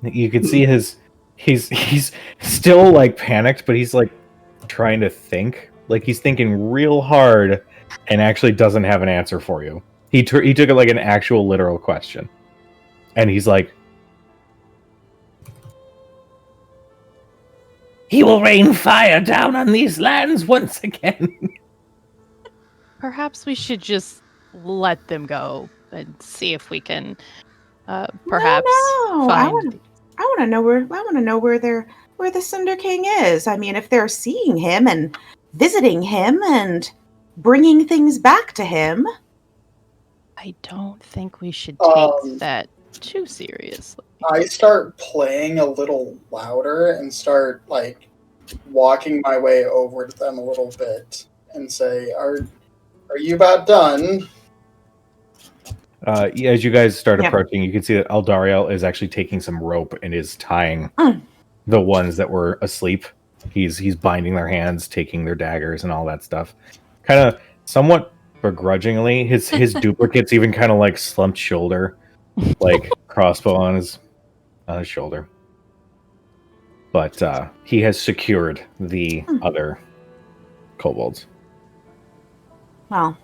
You can see he's still like panicked, but he's like trying to think. Like he's thinking real hard and actually doesn't have an answer for you. He took it like an actual literal question. And he's like, he will rain fire down on these lands once again. Perhaps we should just let them go and see if we can perhaps find. I want to know where the Cinder King is. I mean, if they're seeing him and visiting him and bringing things back to him. I don't think we should take that too seriously. I start playing a little louder and start like walking my way over to them a little bit and say, "Are you about done?" As you guys start approaching, you can see that Eldariel is actually taking some rope and is tying the ones that were asleep. He's binding their hands, taking their daggers and all that stuff. Kind of somewhat begrudgingly. His duplicate's even kind of like slumped shoulder, like crossbow on his shoulder. But he has secured the other kobolds. Well,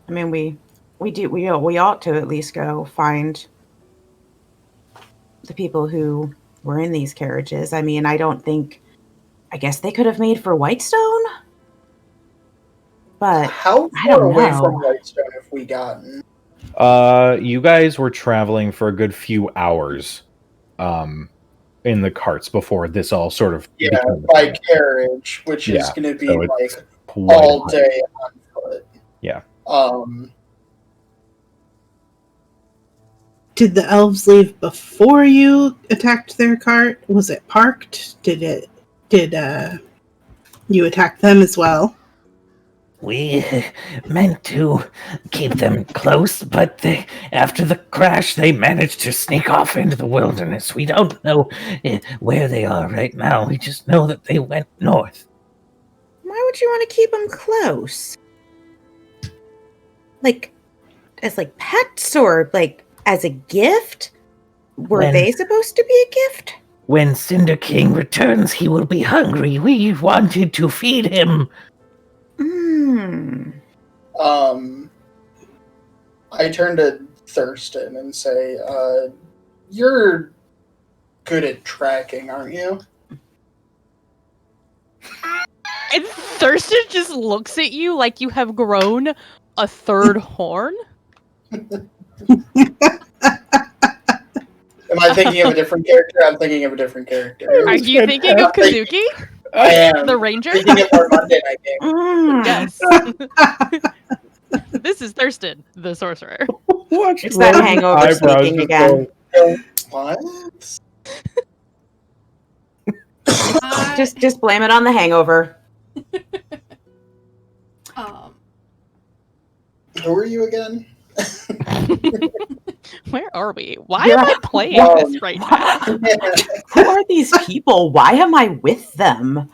I mean, we ought to at least go find the people who were in these carriages. I mean, I guess they could have made for Whitestone, but how far away from Whitestone have we gotten? You guys were traveling for a good few hours, in the carts before this all sort of by carriage, which is going to be like all day on foot. Yeah. Did the elves leave before you attacked their cart? Was it parked? Did you attack them as well? We meant to keep them close, but after the crash, they managed to sneak off into the wilderness. We don't know where they are right now. We just know that they went north. Why would you want to keep them close? Like, as like pets or like as a gift? Were they supposed to be a gift? When Cinder King returns, he will be hungry. We wanted to feed him. I turn to Thurston and say, you're good at tracking, aren't you? And Thurston just looks at you like you have grown a third horn. Am I thinking of a different character? I'm thinking of a different character. Are you thinking of Kazuki? I am. The ranger? Thinking of our Monday night game. Yes. This is Thurston, the sorcerer. It's that hangover speaking again. What? Just blame it on the hangover. Who are you again? Where are we? Why am I playing this right now? Who are these people? Why am I with them?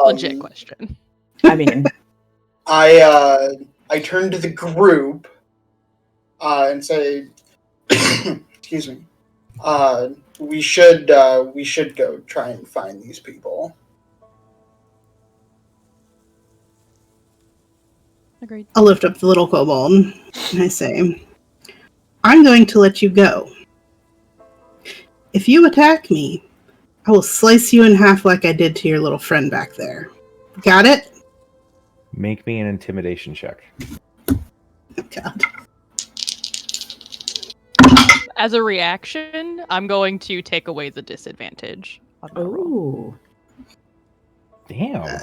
Legit question. I mean, I turn to the group and say, "Excuse me. We should go try and find these people." Agreed. I'll lift up the little kobold and I say, I'm going to let you go. If you attack me, I will slice you in half like I did to your little friend back there. Got it? Make me an intimidation check. Oh, God. As a reaction, I'm going to take away the disadvantage on the roll. ooh. Damn.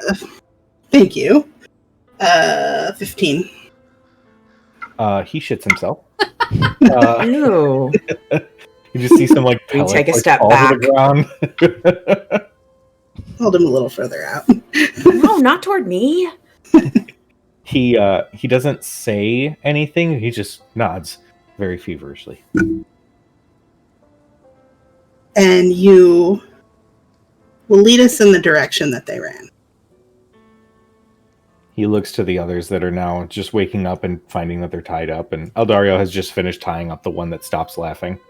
Thank you. 15. He shits himself. Ew. You just see some like We pellets, take a like, step fall back. to the ground. Hold him a little further out. No, not toward me. He doesn't say anything. He just nods very feverishly. And you will lead us in the direction that they ran. He looks to the others that are now just waking up and finding that they're tied up, and Eldario has just finished tying up the one that stops laughing.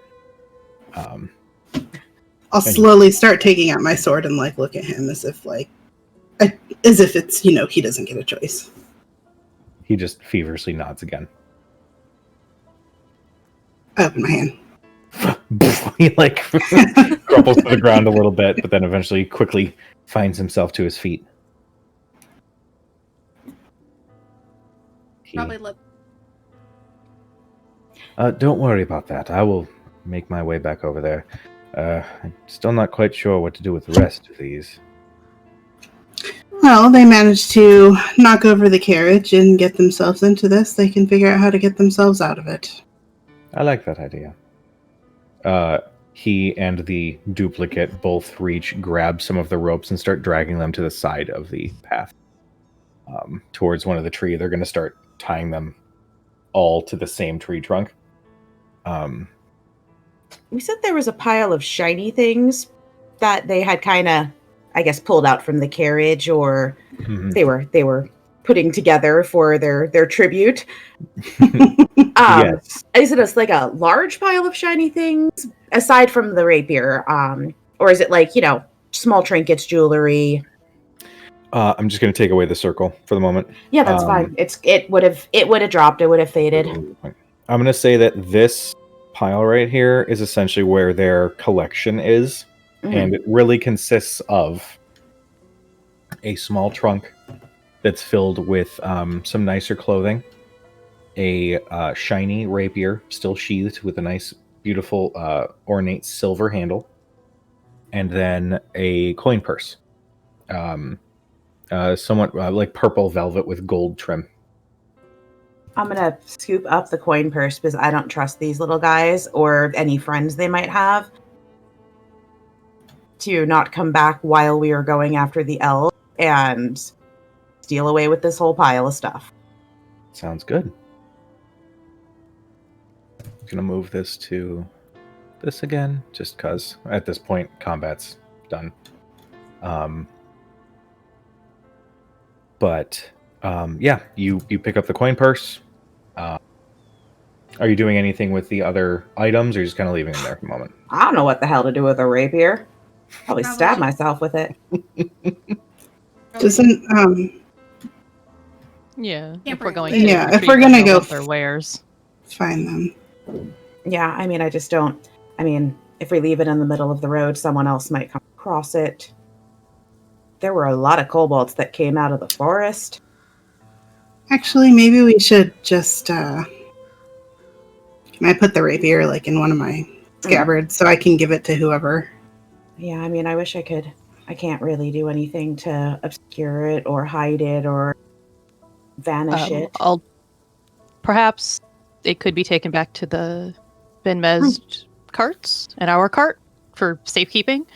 I'll slowly start taking out my sword and like look at him as if it's, he doesn't get a choice. He just feverishly nods again. I open my hand. He like crumples to the ground a little bit, but then eventually quickly finds himself to his feet. Probably let. Don't worry about that. I will make my way back over there. I'm still not quite sure what to do with the rest of these. Well, they managed to knock over the carriage and get themselves into this. They can figure out how to get themselves out of it. I like that idea. He and the duplicate both grab some of the ropes and start dragging them to the side of the path. Towards one of the tree. They're going to start tying them all to the same tree trunk. We said there was a pile of shiny things that they had kind of, I guess, pulled out from the carriage, or they were putting together for their tribute. Yes. Is it like a large pile of shiny things aside from the rapier, or is it like small trinkets, jewelry? I'm just going to take away the circle for the moment. Yeah, that's fine. It would have dropped. It would have faded. I'm going to say that this pile right here is essentially where their collection is, and it really consists of a small trunk that's filled with some nicer clothing, a shiny rapier still sheathed with a nice, beautiful, ornate silver handle, and then a coin purse. Somewhat like purple velvet with gold trim. I'm gonna scoop up the coin purse because I don't trust these little guys or any friends they might have to not come back while we are going after the elves and steal away with this whole pile of stuff. Sounds good. I'm gonna move this to this again, just because at this point combat's done. You pick up the coin purse. Are you doing anything with the other items, or are you just kind of leaving them there for the moment? I don't know what the hell to do with a rapier. Probably stab myself with it. Doesn't Yeah, Can't if we're bring going. it. To Yeah, if retrieve we're gonna them go with their wares. find them. Yeah, I mean, I just don't. I mean, if we leave it in the middle of the road, someone else might come across it. There were a lot of kobolds that came out of the forest. Actually, maybe we should just can I put the rapier like in one of my scabbards so I can give it to whoever? Yeah, I mean, I wish I could. I can't really do anything to obscure it or hide it or vanish it. Perhaps it could be taken back to the Ben Mez carts and our cart for safekeeping.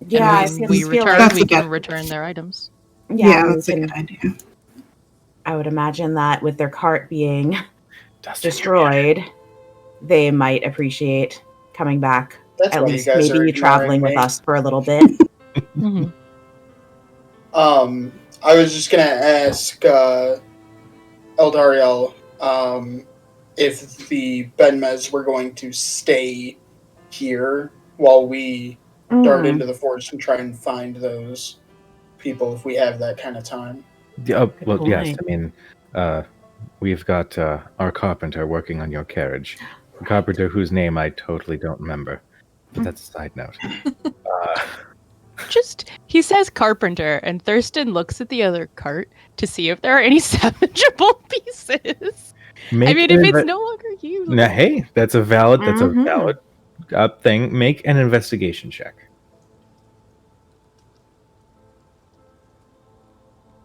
Yeah, and when we feel return, That's we a can good- return their items. Yeah, we that's a can- good idea. I would imagine that with their cart being destroyed, they might appreciate coming back. That's At why you least guys are maybe traveling ignoring with me. us for a little bit. Mhm. I was just gonna ask Eldariel if the Benmez were going to stay here while we dart into the forest and try and find those people if we have that kind of time. Well, yes. point. I mean, we've got our carpenter working on your carriage. A carpenter whose name I totally don't remember. But that's a side note. He says carpenter, and Thurston looks at the other cart to see if there are any salvageable pieces. I mean, if it's no longer used. Now, hey, that's a valid Mhm. thing. Make an investigation check.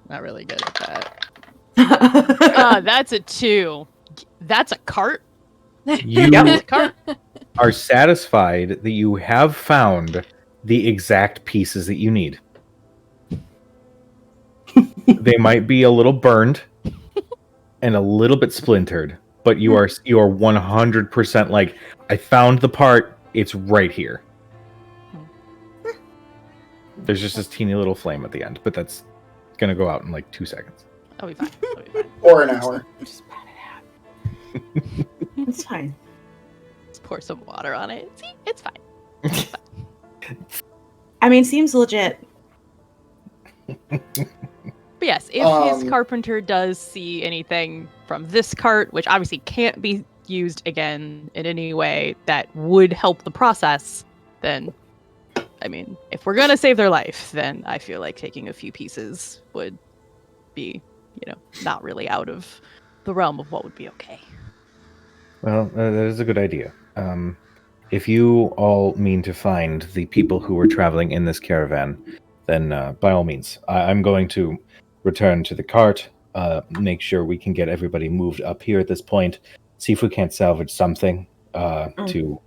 Not really good at that. That's a 2. That's a cart. You That's a cart. are satisfied that you have found the exact pieces that you need. They might be a little burned and a little bit splintered, but you are 100% like, I found the part, it's right here. There's just this teeny little flame at the end, but that's gonna go out in like 2 seconds. I'll be fine. I'll be fine. Or an hour. Just pat it out. It's fine. Just pour some water on it. See, it's fine. I mean, seems legit. But yes, if his carpenter does see anything from this cart, which obviously can't be used again in any way that would help the process, then, I mean, if we're gonna save their life, then I feel like taking a few pieces would be, not really out of the realm of what would be okay. Well, that is a good idea. If you all mean to find the people who were traveling in this caravan, then by all means, I'm going to return to the cart, make sure we can get everybody moved up here at this point, see if we can't salvage something to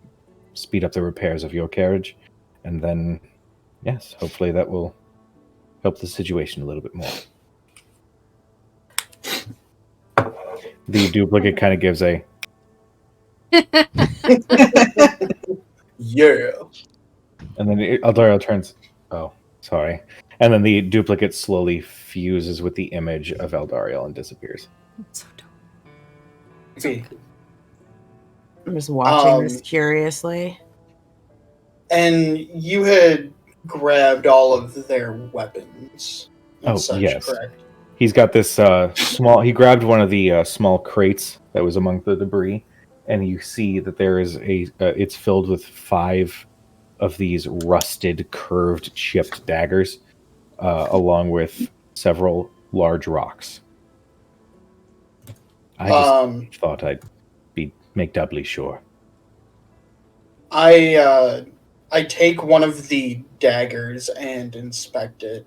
speed up the repairs of your carriage, and then, yes, hopefully that will help the situation a little bit more. The duplicate kind of gives a... Yeah. And then Eldariel turns, oh, sorry. And then the duplicate slowly fuses with the image of Eldariel and disappears. So dope. See. I'm just watching this curiously. And you had grabbed all of their weapons. And Yes. Correct? He's got this small... He grabbed one of the small crates that was among the debris, and you see that there is it's filled with 5 of these rusted, curved, chipped daggers, along with several large rocks. I just thought I'd make doubly sure. I take one of the daggers and inspect it.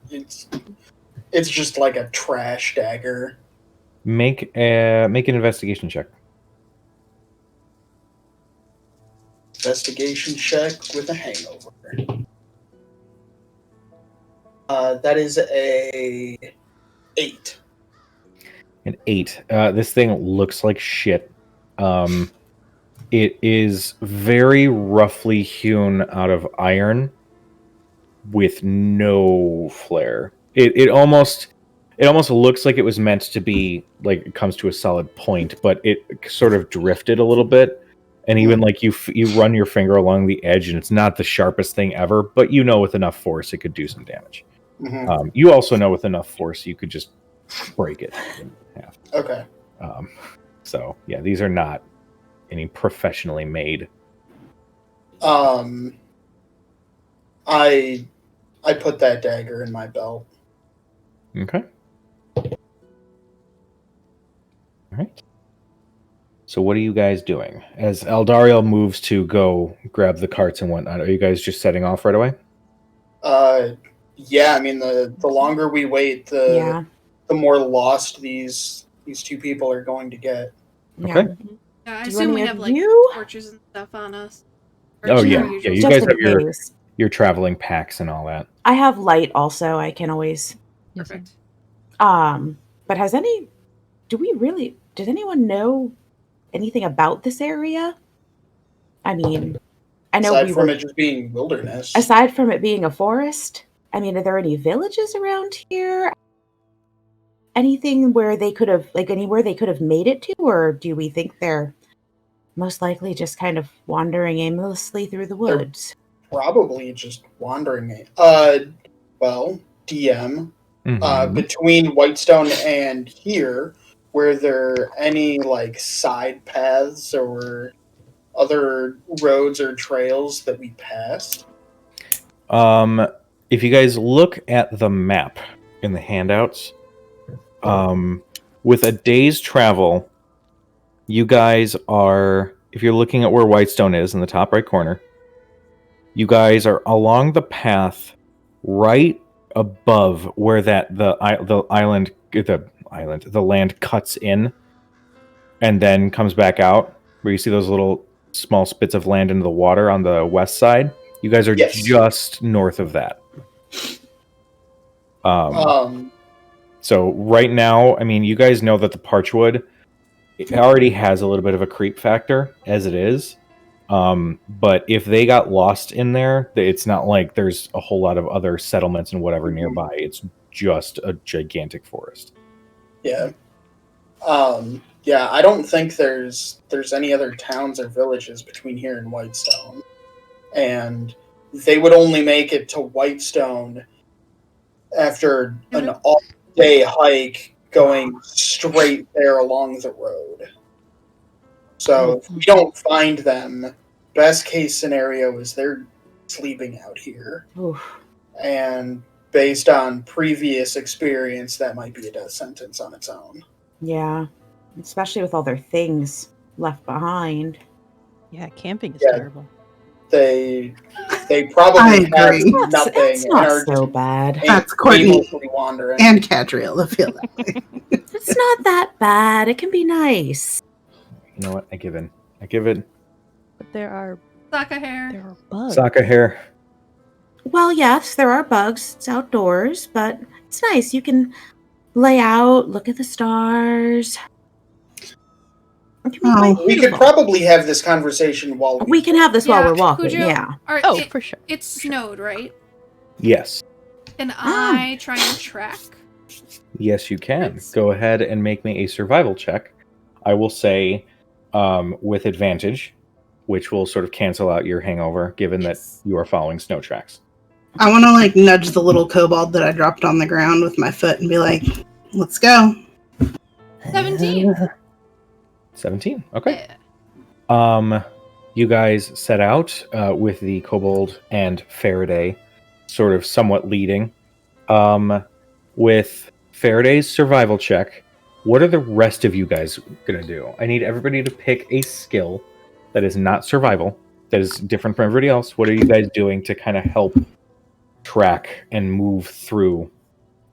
It's just like a trash dagger. Make an investigation check. Investigation check with a hangover. That is a 8. An 8. This thing looks like shit. It is very roughly hewn out of iron with no flair. It almost looks like it was meant to be, like, it comes to a solid point, but it sort of drifted a little bit. And even like you run your finger along the edge, and it's not the sharpest thing ever, but with enough force it could do some damage. Mm-hmm. You also know with enough force you could just break it in half. Okay. So yeah, these are not any professionally made. I put that dagger in my belt. Okay. All right. So what are you guys doing? As Eldariel moves to go grab the carts and whatnot, are you guys just setting off right away? Yeah, I mean, the longer we wait, the more lost these 2 people are going to get. Okay. Yeah, I Do assume we any have of like you? torches and stuff on us. Oh yeah, Usually. yeah. You Just guys in have case. your traveling packs and all that. I have light also. I can always. Perfect. But has any Did anyone know anything about this area? I mean, I know Aside from it just being wilderness. aside from it being a forest, I mean, are there any villages around here? Anything where they could have, anywhere they could have made it to? Or do we think they're most likely just kind of wandering aimlessly through the woods? Probably just wandering. Well, DM, Mhm. between Whitestone and here, were there any like side paths or other roads or trails that we passed? If you guys look at the map in the handouts, with a day's travel, you guys are, if you're looking at where Whitestone is in the top right corner, you guys are along the path right above where the land cuts in and then comes back out, where you see those little small spits of land into the water on the west side. You guys are just north of that. So right now, I mean, you guys know that the Parchwood, it already has a little bit of a creep factor as it is. But if they got lost in there, it's not like there's a whole lot of other settlements and whatever nearby. It's just a gigantic forest. Yeah. Yeah, I don't think there's any other towns or villages between here and Whitestone. And they would only make it to Whitestone after an all-day hike going straight there along the road. So if we don't find them, best case scenario is they're sleeping out here. Oof. And based on previous experience, that might be a death sentence on its own. Yeah, especially with all their things left behind. Yeah, camping is terrible. They probably have nothing. That's not and are so bad. That's Courtney aimlessly wandering. and Cadriel. I feel that way. It's not that bad. It can be nice. You know what? I give in. But there are Sokka hair. There are bugs. Sokka hair. Well, yes, there are bugs. It's outdoors, but it's nice. You can lay out, look at the stars. It can be quite We could beautiful. probably have this conversation while We can have this while we're walking. Cujo, Yeah. For sure. It snowed, right? Yes. Can I try and track? Yes, you can. Go ahead and make me a survival check. I will say with advantage, which will sort of cancel out your hangover, given that you are following snow tracks. I want to like nudge the little kobold that I dropped on the ground with my foot and be like, "Let's go." 17. 17. Okay. You guys set out with the kobold and Faraday sort of somewhat leading. With Faraday's survival check, what are the rest of you guys going to do? I need everybody to pick a skill that is not survival, that is different from everybody else. What are you guys doing to kind of help track and move through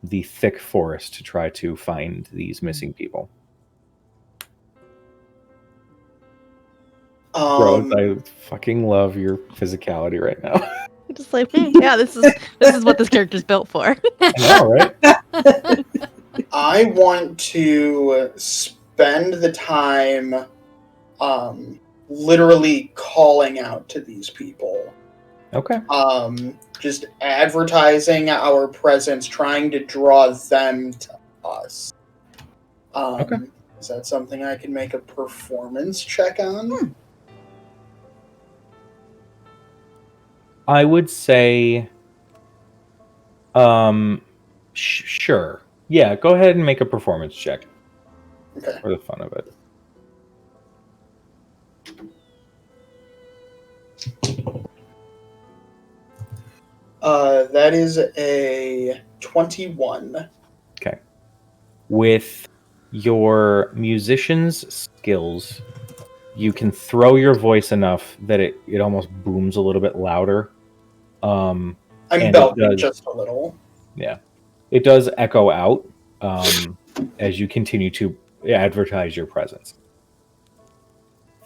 the thick forest to try to find these missing people? Rose, I fucking love your physicality right now. Just like, yeah, this is what this character's built for. I know, right? I want to spend the time literally calling out to these people. Okay. Just advertising our presence, trying to draw them to us. Okay. Is that something I can make a performance check on? I would say, sure. Yeah, go ahead and make a performance check. Okay. For the fun of it. That is a 21. Okay. With your musician's skills, you can throw your voice enough that it almost booms a little bit louder. I'm belting just a little. Yeah. It does echo out as you continue to advertise your presence.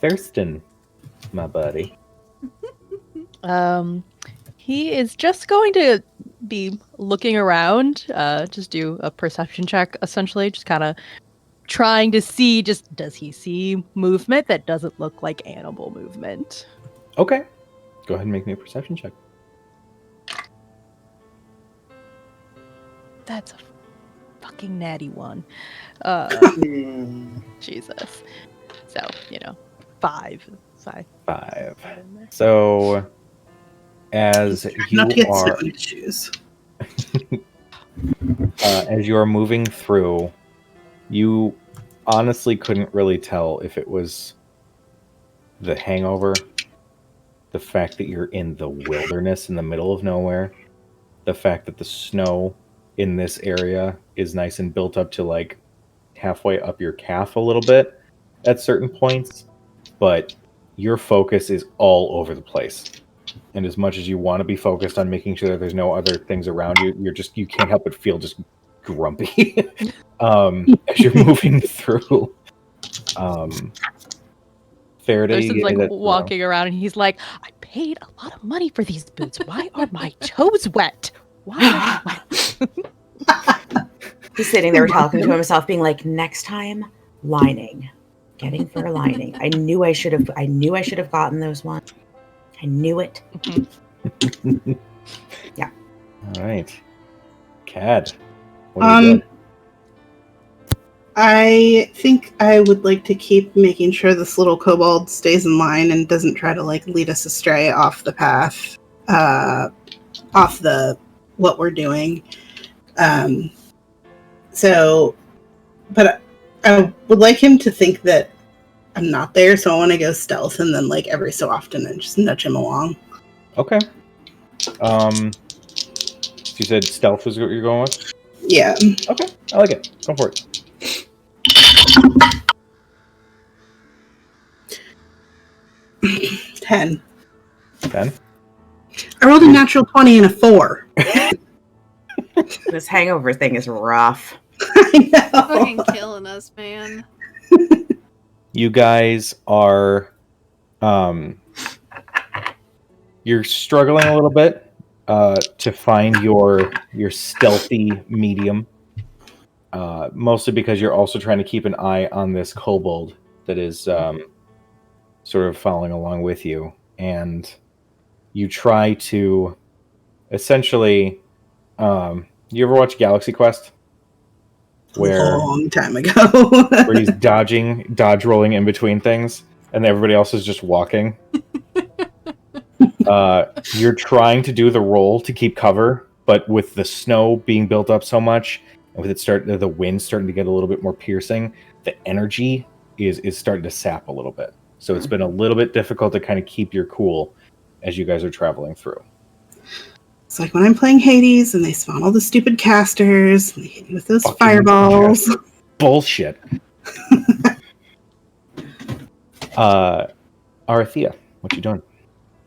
Thurston, my buddy. He is just going to be looking around, just do a perception check, essentially, just kind of trying to see, just does he see movement that doesn't look like animal movement? Okay. Go ahead and make me a perception check. That's a fucking natty one. Jesus. So, 5. 5. So, as you Not to get are, snow issues. as you are moving through, you honestly couldn't really tell if it was the hangover, the fact that you're in the wilderness in the middle of nowhere, the fact that the snow in this area is nice and built up to like halfway up your calf a little bit at certain points, but your focus is all over the place. And as much as you want to be focused on making sure that there's no other things around you, you can't help but feel just grumpy as you're moving through. Faraday, Thurston's like walking around and he's like, I paid a lot of money for these boots. Why are my toes wet? Why are they wet? He's sitting there talking to himself, being like, next time, lining. Getting fur lining. I knew I should have gotten those ones. I knew it. Mm-hmm. Yeah. All right. Cad. What are you doing? I think I would like to keep making sure this little kobold stays in line and doesn't try to like lead us astray off the path, off the what we're doing. But I would like him to think that I'm not there, so I want to go stealth and then like every so often and just nudge him along. Okay. So you said stealth is what you're going with? Yeah. Okay, I like it. Go for it. 10. 10? I rolled a natural 20 and a 4. This hangover thing is rough. I know. Fucking killing us, man. You guys are you're struggling a little bit to find your stealthy medium, mostly because you're also trying to keep an eye on this kobold that is sort of following along with you, and you try to essentially you ever watch Galaxy Quest? Where Long time ago. where he's dodge rolling in between things, and everybody else is just walking. You're trying to do the roll to keep cover, but with the snow being built up so much, and with the wind starting to get a little bit more piercing, the energy is starting to sap a little bit. So it's been a little bit difficult to kind of keep your cool as you guys are traveling through. It's like when I'm playing Hades and they spawn all the stupid casters and they hit me with those Fucking fireballs. Bullshit. Arathea, what you doing?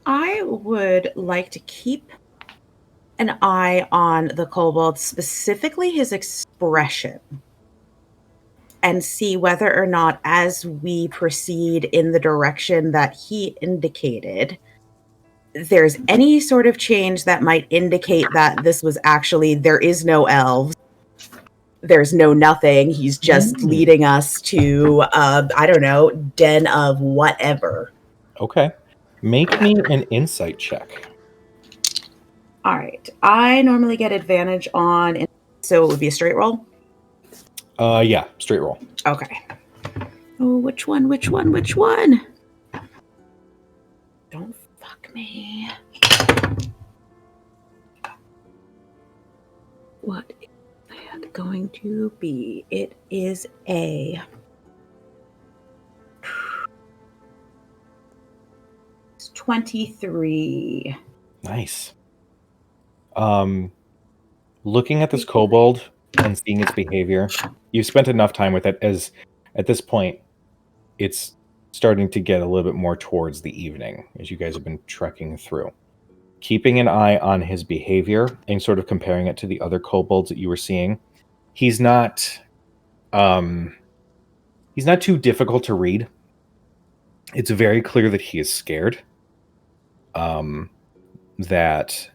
I would like to keep an eye on the kobold, specifically his expression, and see whether or not, as we proceed in the direction that he indicated, there's any sort of change that might indicate that this was actually, there is no elves. There's no nothing. He's just leading us to, I don't know, den of whatever. Okay. Make me an insight check. All right. I normally get advantage on, so it would be a straight roll? Yeah, straight roll. Okay. Oh, which one? Don't fuck me. What is that going to be? It is a 23. Nice. Looking at this kobold and seeing its behavior, you've spent enough time with it as at this point it's starting to get a little bit more towards the evening as you guys have been trekking through. Keeping an eye on his behavior and sort of comparing it to the other kobolds that you were seeing, he's not too difficult to read. It's very clear that he is scared. That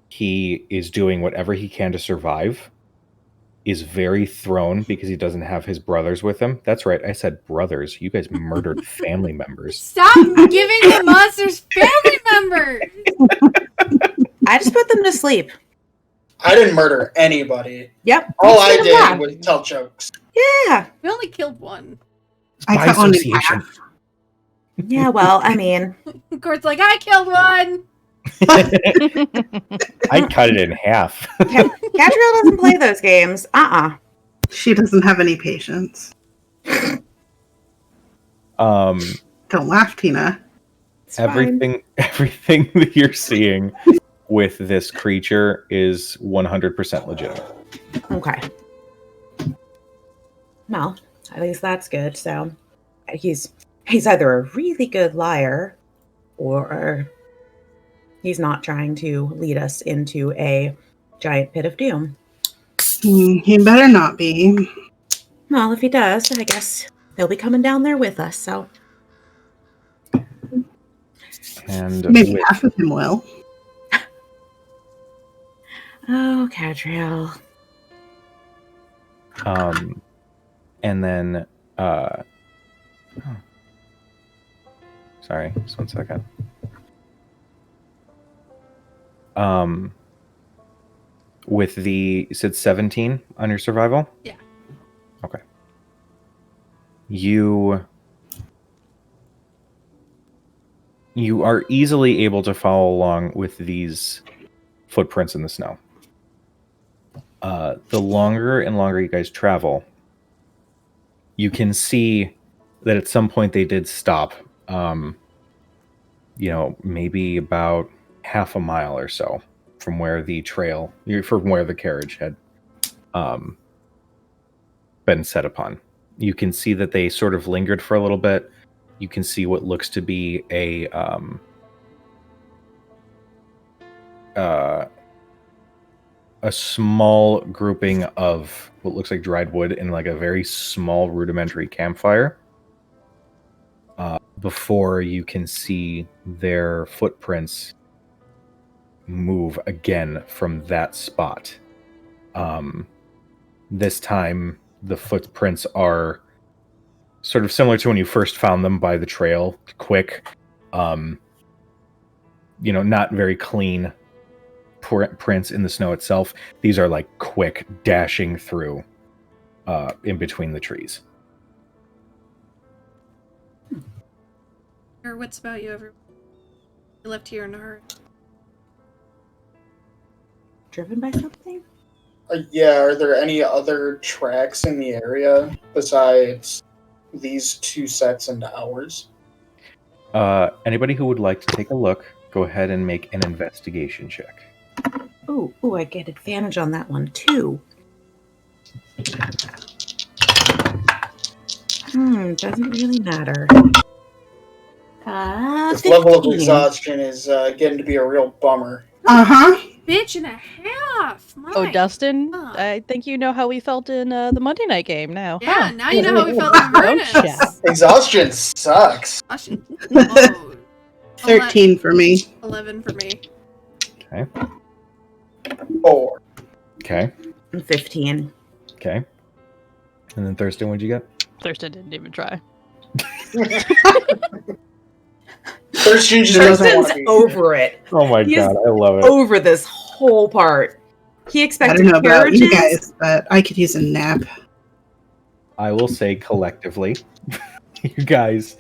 he is doing whatever he can to survive. is very thrown because he doesn't have his brothers with him. That's right, I said brothers. You guys murdered family members. Stop giving the monsters family members! I just put them to sleep. I didn't murder anybody. Yep. All I Just did them was tell jokes. Yeah. We only killed one. I By cut one in association. half. Yeah, well, I mean, Court's like, I killed one! I cut it in half. Gadriel doesn't play those games. She doesn't have any patience. Don't laugh, Tina. It's fine. Everything that you're seeing with this creature is 100% legitimate. Okay. Well, at least that's good. So he's either a really good liar or he's not trying to lead us into a giant pit of doom. He better not be. Well, if he does, I guess he'll be coming down there with us. So And Maybe half of him will. oh, Cadriel. And then sorry, just 1 second. With the, you said 17 on your survival? Yeah. Okay. You are easily able to follow along with these footprints in the snow. The longer and longer you guys travel, you can see that at some point they did stop. Maybe about half a mile or so from where the carriage had been set upon. You can see that they sort of lingered for a little bit. You can see what looks to be a small grouping of what looks like dried wood in like a very small rudimentary campfire. Before you can see their footprints move again from that spot. This time, the footprints are sort of similar to when you first found them by the trail. Quick, not very clean prints in the snow itself. These are like quick, dashing through in between the trees. Your wits about you, everyone. You left here in a hurry. Driven by something? Yeah, are there any other tracks in the area besides these two sets and ours? Anybody who would like to take a look, go ahead and make an investigation check. Ooh, I get advantage on that one too. Doesn't really matter. This level of exhaustion is getting to be a real bummer. Bitch and a half. Oh, Dustin, God. I think you know how we felt in the Monday night game now. Yeah, huh? now you know how we felt in Avernus. Exhaustion sucks. Oh, 13 for me. 11 for me. Okay. 4. Okay. 15. Okay. And then Thurston, what'd you get? Thurston didn't even try. Thurston's over it. Oh my god, I love it. Over this whole part. He I expected don't know about carriages. you guys, but I could use a nap. I will say collectively, you guys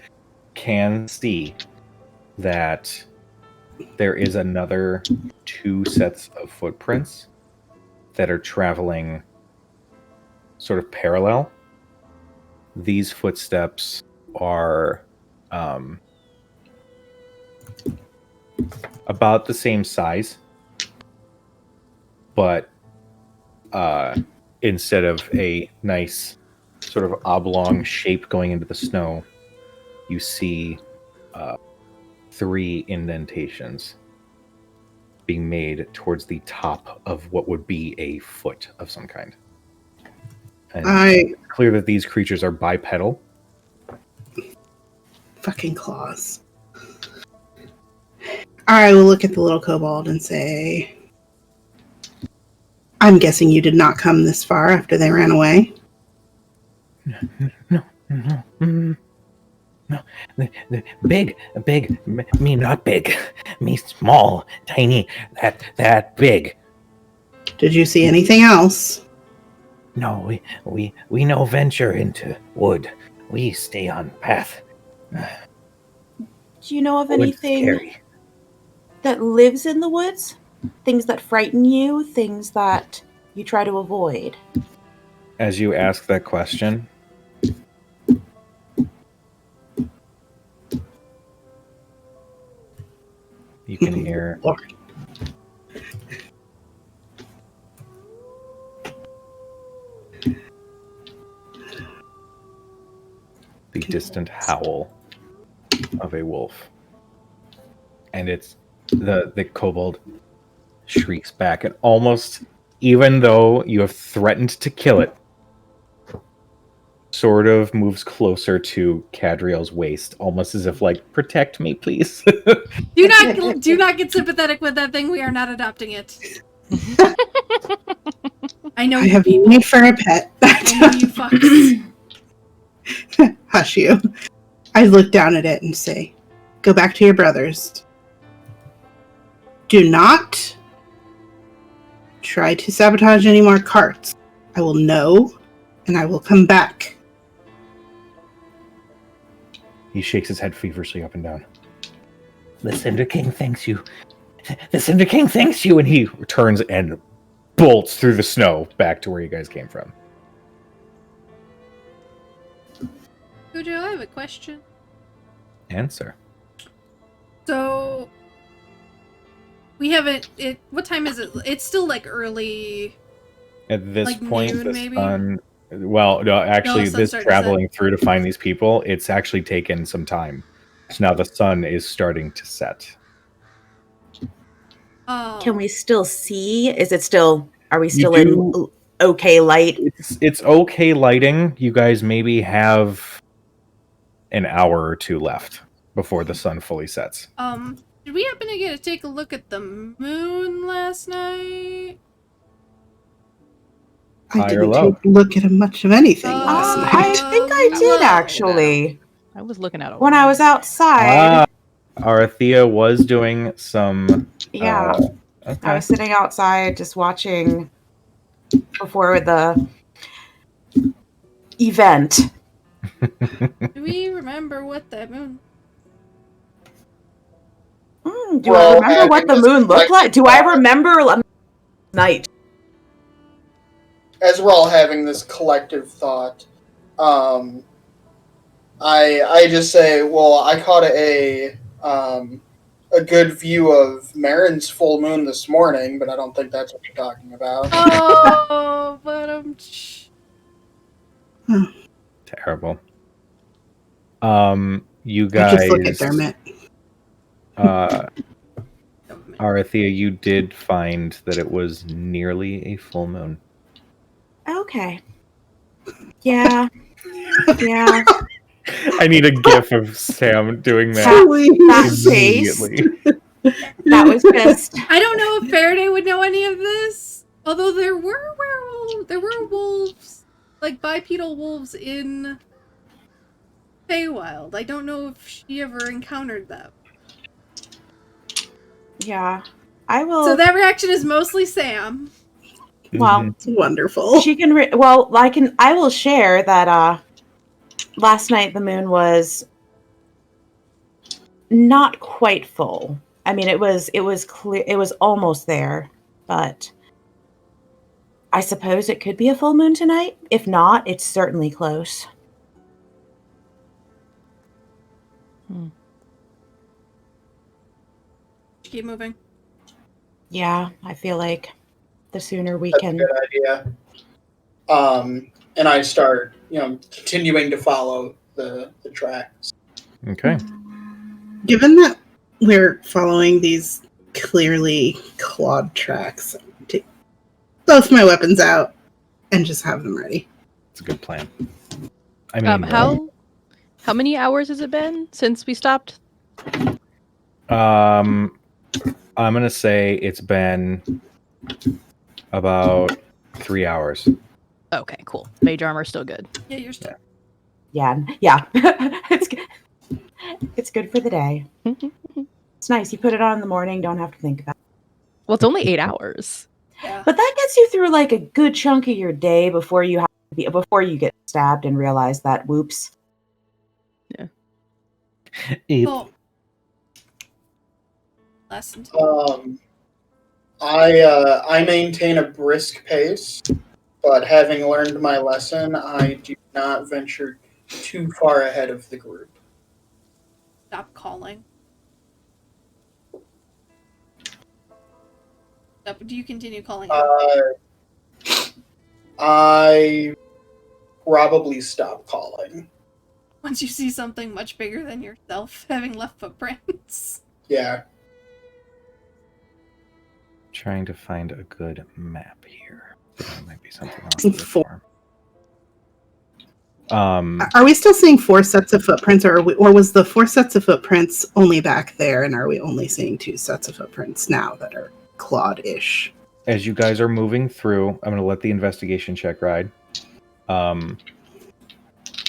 can see that there is another 2 sets of footprints that are traveling sort of parallel. These footsteps are about the same size, but instead of a nice sort of oblong shape going into the snow, you see 3 indentations being made towards the top of what would be a foot of some kind. And it's clear that these creatures are bipedal. Fucking claws. I will look at the little kobold and say, I'm guessing you did not come this far after they ran away. No. The big, me not big, me small, tiny, that big. Did you see anything else? No, we no venture into wood. We stay on path. Do you know of Wood's anything scary. that lives in the woods? Things that frighten you, things that you try to avoid? As you ask that question, you can hear Lord. the distant howl of a wolf. And it's the kobold shrieks back, and almost, even though you have threatened to kill it, sort of moves closer to Cadriel's waist, almost as if like, protect me, please. Do not get sympathetic with that thing. We are not adopting it. I know I you have people. need for a pet. I know you fucks. Hush you. I look down at it and say, go back to your brothers. Do not try to sabotage any more carts. I will know, and I will come back. He shakes his head feverishly up and down. The Cinder King thanks you. The Cinder King thanks you. And he turns and bolts through the snow back to where you guys came from. Cujo, I have a question. Answer. So we haven't. What time is it? It's still like early. At this Like point, noon, the maybe? sun. Well, no, actually, sun this started to traveling through to find these people, it's actually taken some time. So now the sun is starting to set. Oh. Can we still see? Is it still? Are we You still do- in okay light? It's okay lighting. You guys maybe have an hour or two left before the sun fully sets. Did we happen to get to take a look at the moon last night? I High or didn't low? take a look at much of anything last night. I think I did Low. actually. I was looking at it When I was outside. Arathea was doing some. Yeah. I Okay. was sitting outside just watching before the event. Do we remember what that moon? Do Well, I remember what the having moon this looked like? Do I collective remember night? As we're all having this collective thought, I just say, well, I caught a good view of Marin's full moon this morning, but I don't think that's what you're talking about. Oh, but Terrible. You I guys. just look at Dermot. Arathea, you did find that it was nearly a full moon. Okay. Yeah. Yeah. I need a gif of Sam doing that That face. immediately. That was just. I don't know if Faraday would know any of this. Although there were wolves, like bipedal wolves in Feywild. I don't know if she ever encountered them. Yeah. I will. So that reaction is mostly Sam. Well, It's wonderful. she can. I will share that. Last night the moon was not quite full. I mean, it was clear. It was almost there, but I suppose it could be a full moon tonight. If not, it's certainly close. Keep moving. Yeah, I feel like the sooner we That's can. a good idea. And I start, continuing to follow the tracks. Okay. Given that we're following these clearly clawed tracks, I'll take both my weapons out and just have them ready. It's a good plan. I mean, How many hours has it been since we stopped? I'm gonna say it's been About 3 hours. Okay, cool. Mage armor's still good. Yeah, you're still. Yeah. It's good. It's good for the day. It's nice. You put it on in the morning, don't have to think about it. Well, it's only 8 hours. Yeah. But that gets you through like a good chunk of your day before you get stabbed and realize that whoops. Cool. Lesson 2. I maintain a brisk pace, but having learned my lesson, I do not venture too far ahead of the group. Stop calling. Do you continue calling? I probably stop calling. Once you see something much bigger than yourself having left footprints. Yeah. Trying to find a good map here. There might be something else. Are we still seeing 4 sets of footprints, or was the 4 sets of footprints only back there, and are we only seeing 2 sets of footprints now that are clawed-ish? As you guys are moving through, I'm going to let the investigation check ride.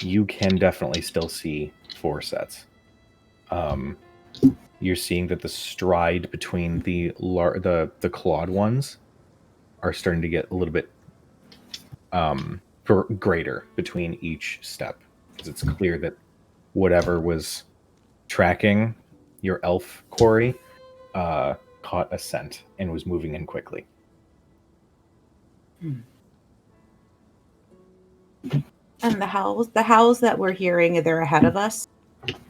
You can definitely still see 4 sets. You're seeing that the stride between the clawed ones are starting to get a little bit greater between each step, because it's clear that whatever was tracking your elf quarry caught a scent and was moving in quickly. And the howls that we're hearing, they're ahead of us.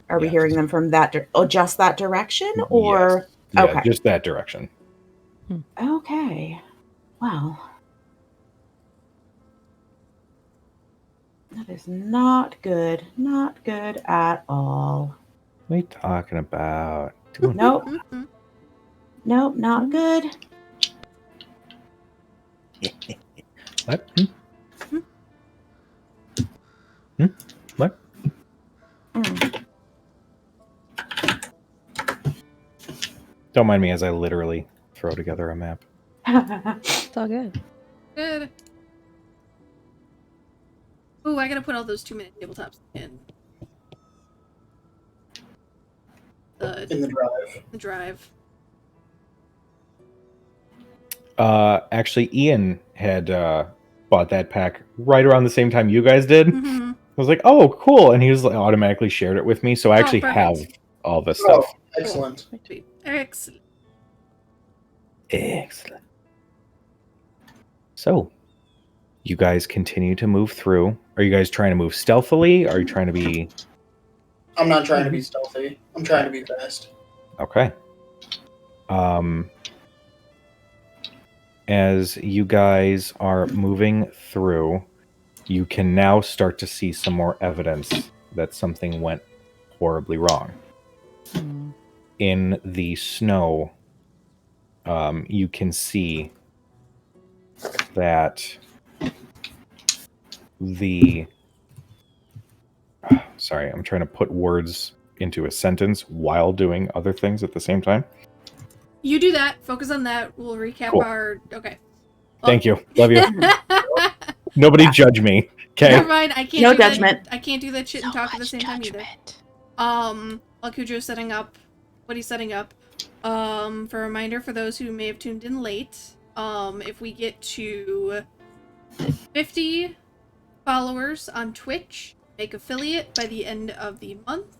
Are we Yes. hearing them from just that direction, or Yes. Yeah, okay, just that direction. okay? Well, that is not good. Not good at all. What are you talking about? Doing Nope. Mm-hmm. Nope, not good. What? What? Don't mind me as I literally throw together a map. It's all good. Good. Ooh, I gotta put all those 2-minute tabletops in In the drive. the drive. Actually, Ian had bought that pack right around the same time you guys did. Mm-hmm. I was like, "Oh, cool!" And he was like, automatically shared it with me, so I actually have perfect. all this Oh, stuff. excellent. Sweet. Excellent. Excellent. So, you guys continue to move through. Are you guys trying to move stealthily? Are you trying to be I'm not trying to be stealthy. I'm trying to be fast. okay? As you guys are moving through, you can now start to see some more evidence that something went horribly wrong. In the snow, you can see that sorry, I'm trying to put words into a sentence while doing other things at the same time. You do that. Focus on that. We'll recap Cool. our. Okay. Thank you. Love you. Nobody judge me. Okay. Never mind. I can't. No do judgment. That. I can't do that shit and talk at the same time either. While Cujo's setting up what he's setting up. For a reminder for those who may have tuned in late, if we get to 50 followers on Twitch, make affiliate by the end of the month.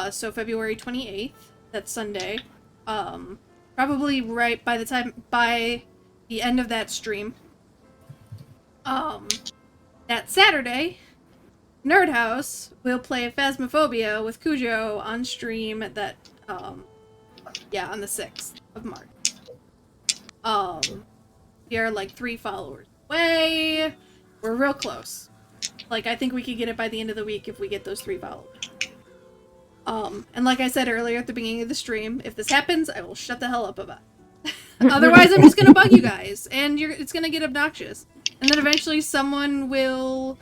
So February 28th, that's Sunday. Probably right by the end of that stream. That Saturday, Nerdhouse will play Phasmophobia with Cujo on stream on the 6th of March. We are like 3 followers away. We're real close. Like, I think we could get it by the end of the week if we get those 3 followers. And like I said earlier at the beginning of the stream, if this happens, I will shut the hell up about it. Otherwise, I'm just gonna bug you guys, and it's gonna get obnoxious. And then eventually someone will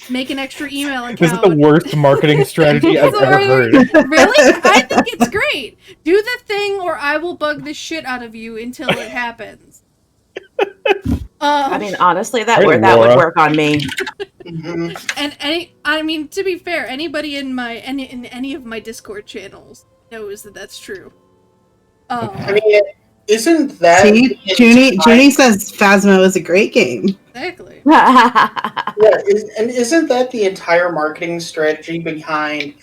make an extra email account. This is the worst marketing strategy I've ever heard. Really? I think it's great. Do the thing, or I will bug the shit out of you until it happens. I mean, honestly, that Hey, would Laura. work on me. And to be fair, anybody in any of my Discord channels knows that that's true. I mean, isn't that See, Junie says Phasmo is a great game. Exactly. Isn't that the entire marketing strategy behind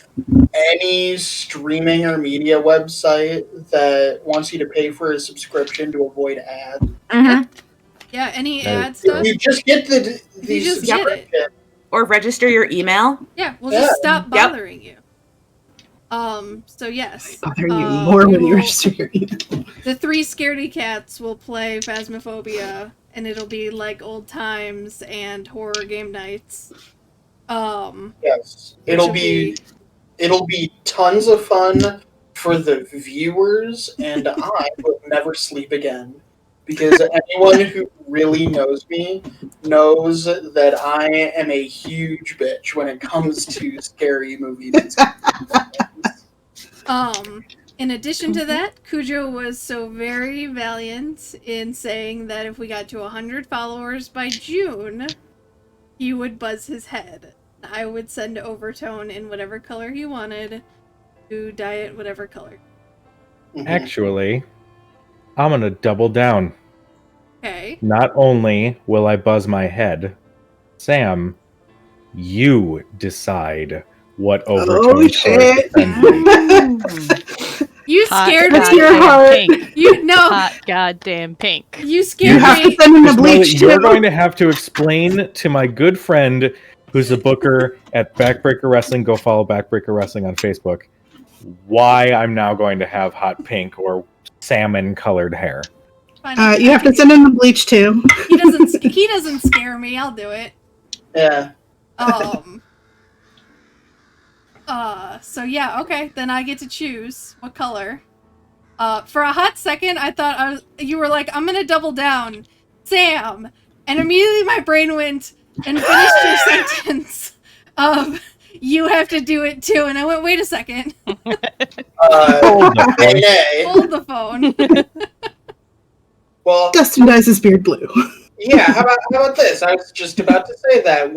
any streaming or media website that wants you to pay for a subscription to avoid ads? Mm-hmm. Yeah, any That ad is stuff. You just get the You just get it. subscription. Or register your email. Yeah, we'll just stop bothering you. So yes. Bother you more when you will- register your email. The 3 scaredy cats will play Phasmophobia, and it'll be like old times and horror game nights. Yes, it'll be tons of fun for the viewers, and I will never sleep again. Because anyone who really knows me knows that I am a huge bitch when it comes to scary movies. In addition to that, Cujo was so very valiant in saying that if we got to 100 followers by June, he would buzz his head. I would send Overtone in whatever color he wanted to dye it whatever color. Actually, I'm gonna double down. Okay. Not only will I buzz my head, Sam, you decide what overtone color shit. to send me. You scared me. your heart. Pink. You Hot goddamn pink. You You scared have to me. send in the Just know that bleach you're too. going to have to explain to my good friend who's a booker at Backbreaker Wrestling, go follow Backbreaker Wrestling on Facebook, why I'm now going to have hot pink or salmon colored hair. Fine, You have to send in the bleach too. He doesn't scare me. I'll do it. Yeah. So yeah, okay, then I get to choose what color. For a hot second, I thought you were like, I'm gonna double down, Sam, and immediately my brain went and finished your sentence of you have to do it too, and I went, wait a second, Hold the phone. Nay. hold the phone. Well, Dustin dyes his beard blue. yeah. How about this? I was just about to say that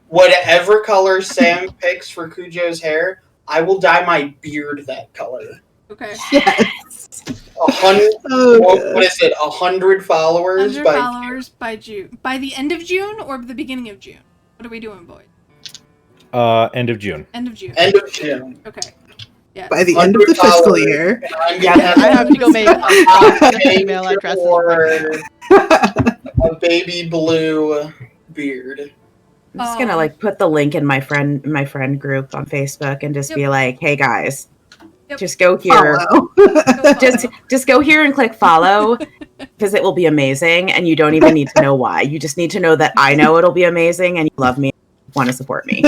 whatever color Sam picks for Cujo's hair, I will dye my beard that color. Okay. Yes. 100. Oh, What is it? 100 followers 100 by followers by June. By the end of June or the beginning of June? What are we doing, boys? End of June. End of June. end of June. Okay. Yes. By the end of the 100 fiscal followers. year. And I'm Yeah, gonna I have to go make a email addresses. or a baby blue beard. I'm just gonna put the link in my friend group on Facebook and just be like, hey guys, Yep. just go here. Follow. Just go here and click follow because it will be amazing, and you don't even need to know why. You just need to know that I know it'll be amazing and you love me, want to support me.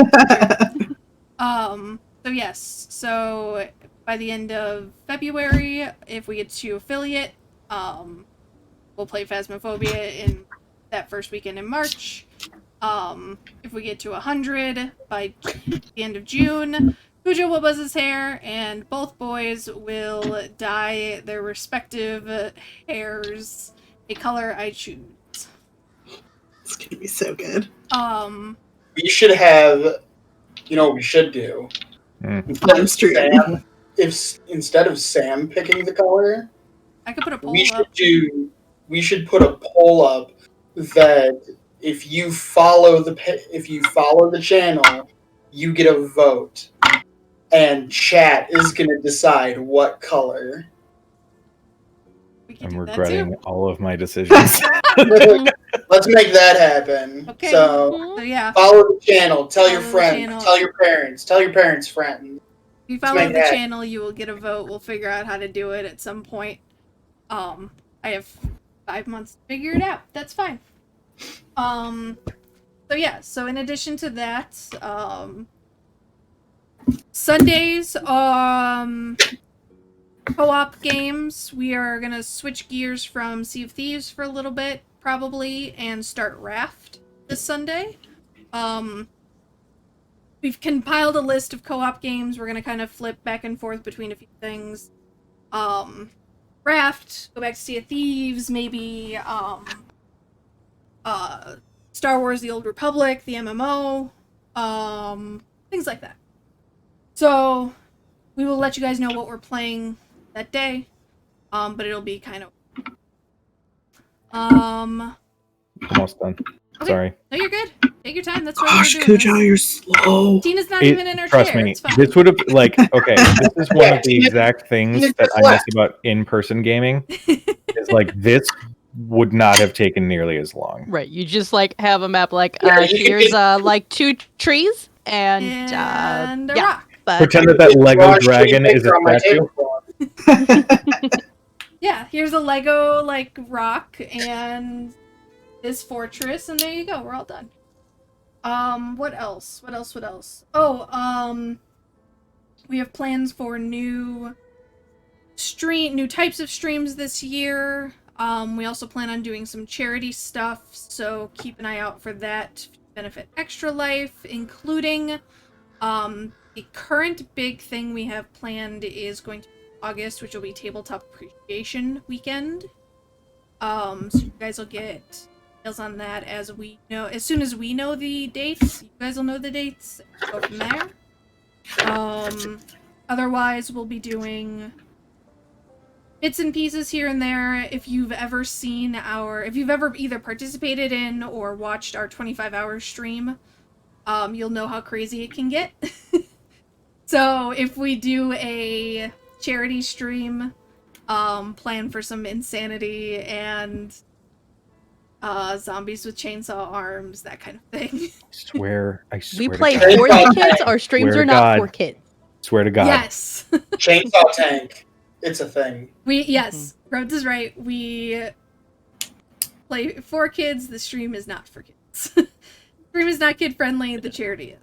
So yes, so by the end of February, if we get to affiliate, we'll play Phasmophobia in that first weekend in March. If we get to 100 by the end of June, Cujo will buzz his hair, and both boys will dye their respective hairs a color I choose. It's gonna be so good. We should have, you know what we should do? I'm streaming. Instead of Sam picking the color, I could put a poll we up. should put a poll up that if you follow the channel, you get a vote, and chat is gonna decide what color. We can I'm do that regretting too. all of my decisions. Let's make that happen. Okay. So So yeah, follow the channel. Tell your Follow the friends. channel. Tell your parents. Tell your parents' friends. if you follow make the that. channel, you will get a vote. We'll figure out how to do it at some point. I have 5 months to figure it out. That's fine. So yeah, so in addition to that, Sundays, co-op games, we are gonna switch gears from Sea of Thieves for a little bit, probably, and start Raft this Sunday. We've compiled a list of co-op games. We're going to kind of flip back and forth between a few things. Raft, go back to Sea of Thieves, maybe Star Wars The Old Republic, the MMO, things like that. So we will let you guys know what we're playing that day, but it'll be kind of Almost done. Okay. Sorry. No, you're good. Take your time. That's why Gosh, we're doing Kujo, this. you're slow. Tina's not even in her Trust chair. me, It's fine. this would have okay. This is one of the exact things that I miss about in-person gaming. Is like this would not have taken nearly as long. Right. You just like have a map like Yeah, here's like 2 trees and And a yeah. rock. But Pretend that Lego Watch dragon Tree is a Maker on my statue. tablecloth. Yeah, here's a Lego like rock and this fortress, and there you go. We're all done. What else? Oh, we have plans for new types of streams this year. We also plan on doing some charity stuff, so keep an eye out for that to benefit Extra Life, including the current big thing we have planned is going to be August, which will be Tabletop Appreciation Weekend. So you guys will get details on that as soon as we know the dates. You guys will know the dates. Go from there. Otherwise, we'll be doing bits and pieces here and there. If you've ever either participated in or watched our 25-hour stream, you'll know how crazy it can get. So if we do a charity stream, plan for some insanity and zombies with chainsaw arms, that kind of thing. I swear we to play God. for the kids. Our streams Swear are to not God. for kids. Swear to God. Yes. Chainsaw tank. It's a thing. Rhodes is right. We play for kids. The stream is not for kids. Stream is not kid friendly. The charity is.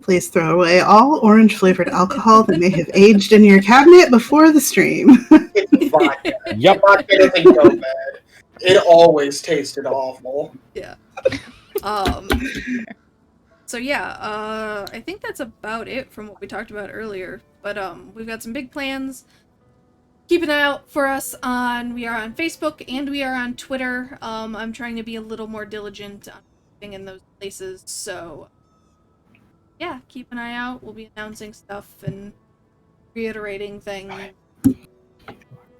Please throw away all orange-flavored alcohol that may have aged in your cabinet before the stream. It's vodka. Yep. Vodka doesn't go bad. It always tasted awful. Yeah. So yeah, I think that's about it from what we talked about earlier. But we've got some big plans. Keep an eye out for us we are on Facebook and we are on Twitter. I'm trying to be a little more diligent on being in those places, so yeah, keep an eye out. We'll be announcing stuff and reiterating things.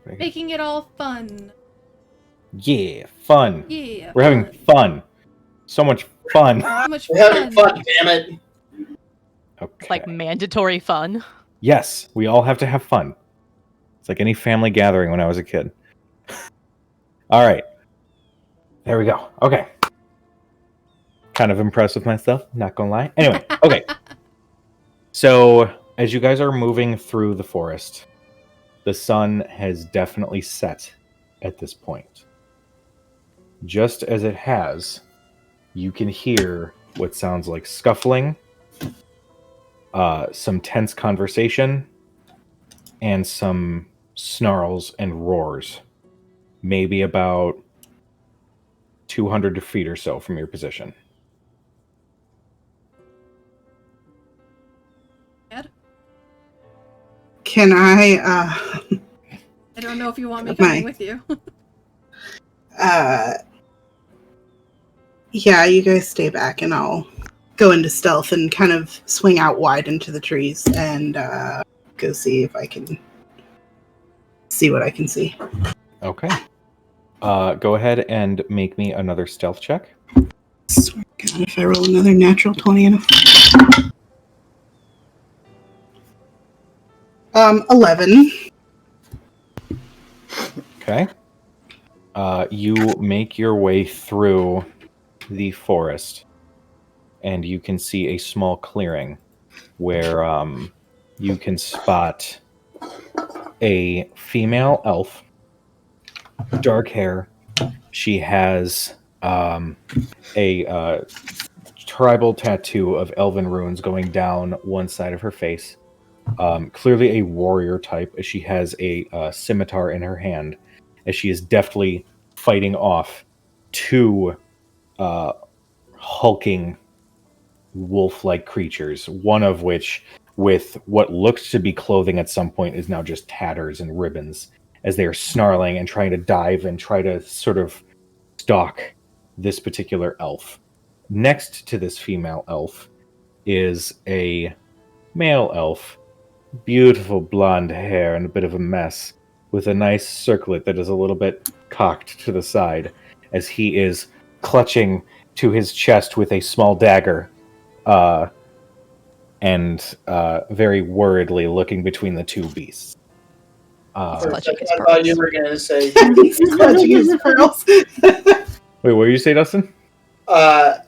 Making it all fun. Yeah, fun. Yeah. We're having fun. So much fun. So much We're having fun, damn it. Okay. It's like mandatory fun. Yes, we all have to have fun. It's like any family gathering when I was a kid. All right. There we go. Okay. Kind of impressed with myself, not gonna lie. Anyway, okay. So, as you guys are moving through the forest, the sun has definitely set at this point. Just as it has, you can hear what sounds like scuffling, some tense conversation, and some snarls and roars. Maybe about 200 feet or so from your position. Ed? Can I, I don't know if you want me coming with you. yeah, you guys stay back and I'll go into stealth and kind of swing out wide into the trees and go see if I can see what I can see. Okay. Go ahead and make me another stealth check. Swear to God, if I roll another natural 20 and a 11. Okay. You make your way through the forest, and you can see a small clearing where you can spot a female elf, dark hair. She has a tribal tattoo of elven runes going down one side of her face. Clearly a warrior type, as she has a scimitar in her hand, as she is deftly fighting off two hulking wolf-like creatures, one of which, with what looks to be clothing at some point, is now just tatters and ribbons, as they are snarling and trying to dive and try to sort of stalk this particular elf. Next to this female elf is a male elf, beautiful blonde hair and a bit of a mess, with a nice circlet that is a little bit cocked to the side, as he is clutching to his chest with a small dagger, and very worriedly looking between the two beasts. For a clutching second, his I thought pearls. you were going to say. He's clutching his pearls. Wait, what did you say, Dustin? I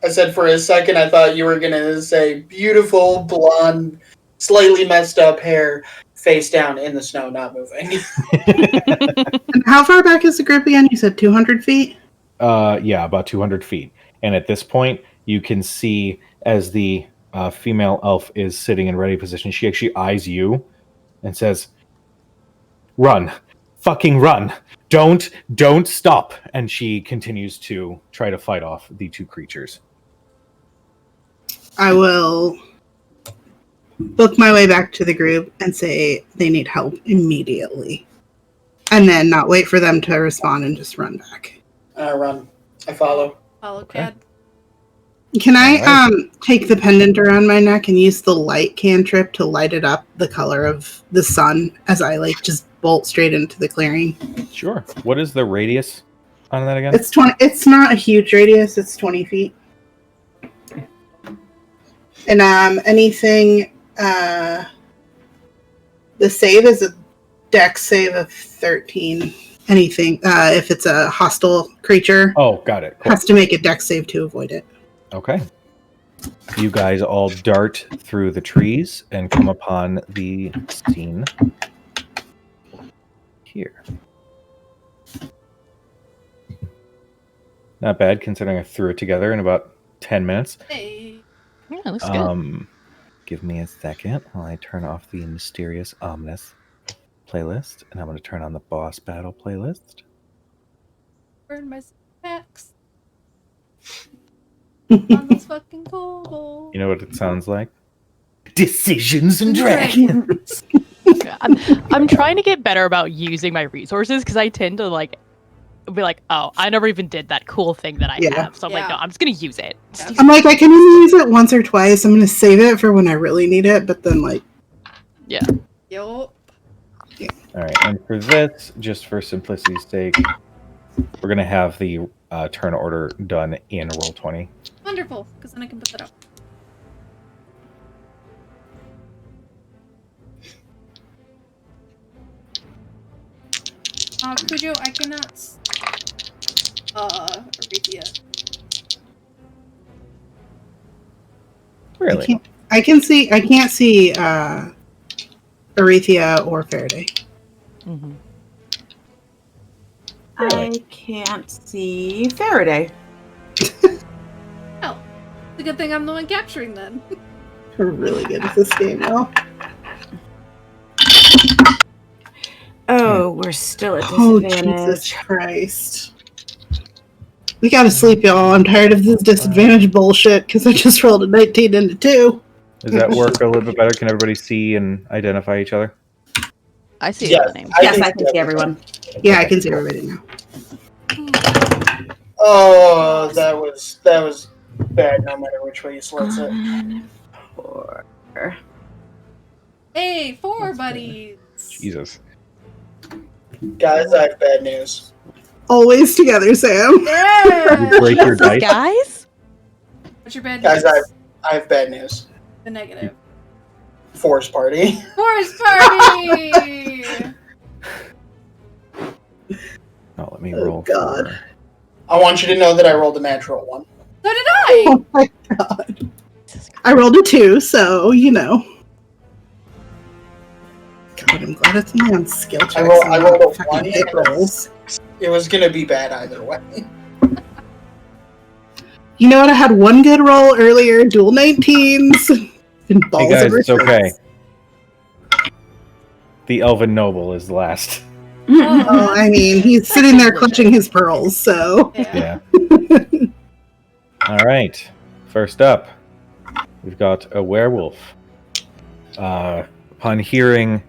said for a second, I thought you were going to say beautiful, blonde, slightly messed up hair, face down in the snow, not moving. And how far back is the group again? You said 200 feet? Yeah, about 200 feet. And at this point, you can see as the female elf is sitting in ready position, she actually eyes you and says, "Run. Fucking run. Don't stop." And she continues to try to fight off the two creatures. I will book my way back to the group and say they need help immediately. And then not wait for them to respond and just run back. I run. I follow. Follow Okay. Cad. Can I Alright. take the pendant around my neck and use the light cantrip to light it up the color of the sun as I just bolt straight into the clearing? Sure. What is the radius on that again? It's 20. It's not a huge radius. It's 20 feet. And anything. The save is a dex save of 13. Anything if it's a hostile creature Oh, got it. Cool. has to make a dex save to avoid it. Okay. You guys all dart through the trees and come upon the scene here. Not bad, considering I threw it together in about 10 minutes. Hey. Yeah, looks good. Give me a second while I turn off the mysterious, ominous playlist, and I'm going to turn on the boss battle playlist. Burn my packs. On those fucking cool. You know what it sounds like? Decisions and dragons. I'm trying to get better about using my resources because I tend to be like, oh, I never even did that cool thing that I Yeah. have. So I'm like, no, I'm just gonna use it. Yeah. I'm like, I can only use it once or twice. I'm going to save it for when I really need it. But then, Yup. All right, and for this, just for simplicity's sake, we're going to have the turn order done in Roll20. Wonderful, because then I can put that up. Cujo, I cannot. Arithia. Really? I can't see Arethia or Faraday. Mm-hmm. I can't see Faraday. Oh, it's a good thing I'm the one capturing then. We're really good at this game now. Oh, we're still at Oh, disadvantage. Jesus Christ. We gotta sleep, y'all. I'm tired of this disadvantage bullshit because I just rolled a 19 and a 2. Does that work a little bit better? Can everybody see and identify each other? I see Yes. the name. Yes, I can see everyone. Yeah, I can see everybody now. Oh, that was bad no matter which way you slice it. 4. Hey, 4 buddies. Jesus. Guys, I have bad news. Always together, Sam. Yeah. You break your dice? Guys? What's your bad Guys, news? I have bad news. The negative. Force party. Forest party. Oh, let me Oh, roll. God. for- I want you to know that I rolled a natural one. So did I. Oh my god. I rolled a 2, so, God, I'm glad it's only on skill checks. I rolled and a not fucking 1. hit rolls. It was gonna be bad either way. You know what? I had one good roll earlier, dual 19s. And balls Hey guys, over it's okay. trucks. The Elven Noble is last. Oh, I mean, he's sitting there clutching his pearls, so. Yeah. Yeah. All right. First up, we've got a werewolf. Upon hearing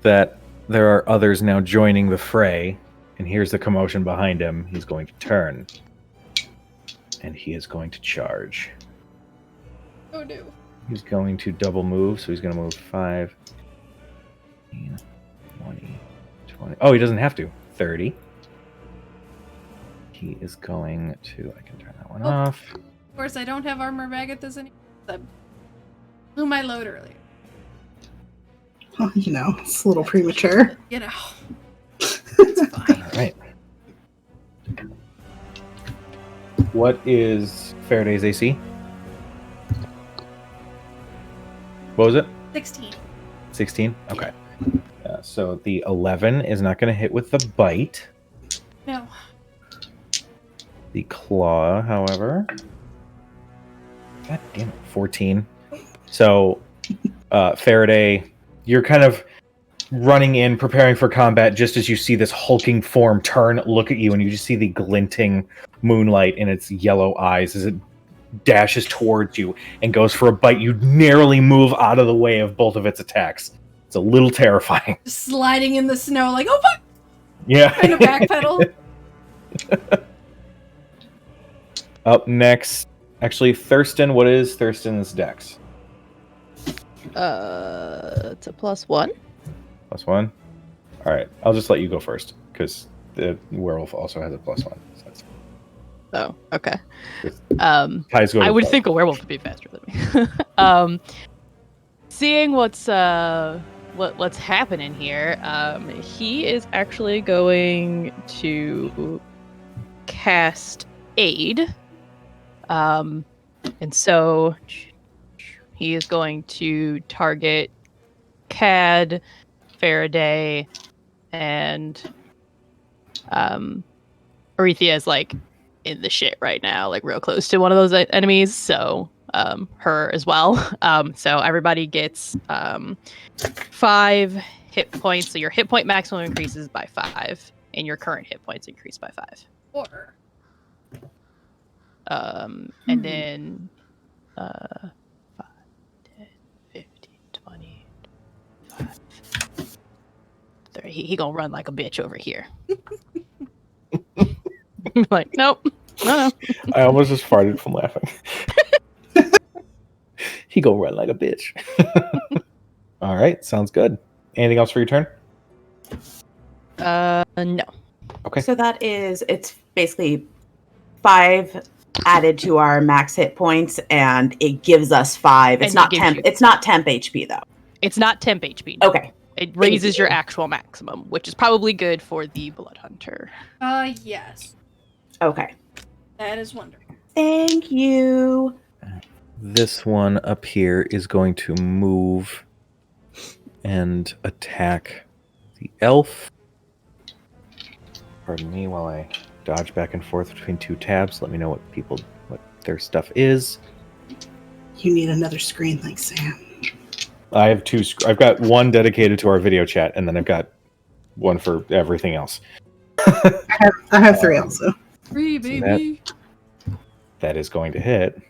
that there are others now joining the fray, and hears the commotion behind him, he's going to turn. And he is going to charge. Oh no. He's going to double move, so he's going to move 5, 20, 20. Oh, he doesn't have to. 30. He is going to... I can turn that one off. Of course, I don't have armor Magathas anymore. I blew my load earlier. Well, it's a little premature. It's fine. All right. What is Faraday's AC? What was it? 16. 16? Okay. So the 11 is not going to hit with the bite. No. The claw, however... God damn it. 14. So, Faraday, you're kind of running in, preparing for combat, just as you see this hulking form turn, look at you, and you just see the glinting moonlight in its yellow eyes as it dashes towards you and goes for a bite. You narrowly move out of the way of both of its attacks. It's a little terrifying. Just sliding in the snow like, oh fuck! Yeah. Trying to backpedal. Up next, actually, Thurston. What is Thurston's dex? It's a +1. +1? Alright, I'll just let you go first, because the werewolf also has a +1. So Oh, okay. Ty's going I would first. think a werewolf would be faster than me. Seeing what's happening here, he is actually going to cast Aid. And so he is going to target Cad, Faraday, and Arethia is like in the shit right now, like real close to one of those enemies, so her as well. So everybody gets 5 hit points, so your hit point maximum increases by 5, and your current hit points increase by 5. 4. And then 5, 10, 15, 20, 25, 30. He gonna run like a bitch over here. Like, nope. No. I almost just farted from laughing. He gonna run like a bitch. All right, sounds good. Anything else for your turn? No. Okay. So it's basically 5 added to our max hit points, and it gives us 5. It's And not it gives temp. you- It's not temp HP though. It's not temp HP. No. Okay. It raises you. your actual maximum, which is probably good for the Blood Hunter. Yes. Okay. That is wonderful. Thank you. This one up here is going to move and attack the elf. Pardon me while I dodge back and forth between 2 tabs. Let me know what their stuff is. You need another screen like Sam. I have 2. I've got one dedicated to our video chat, and then I've got one for everything else. I have 3 also. 3, baby. That is going to hit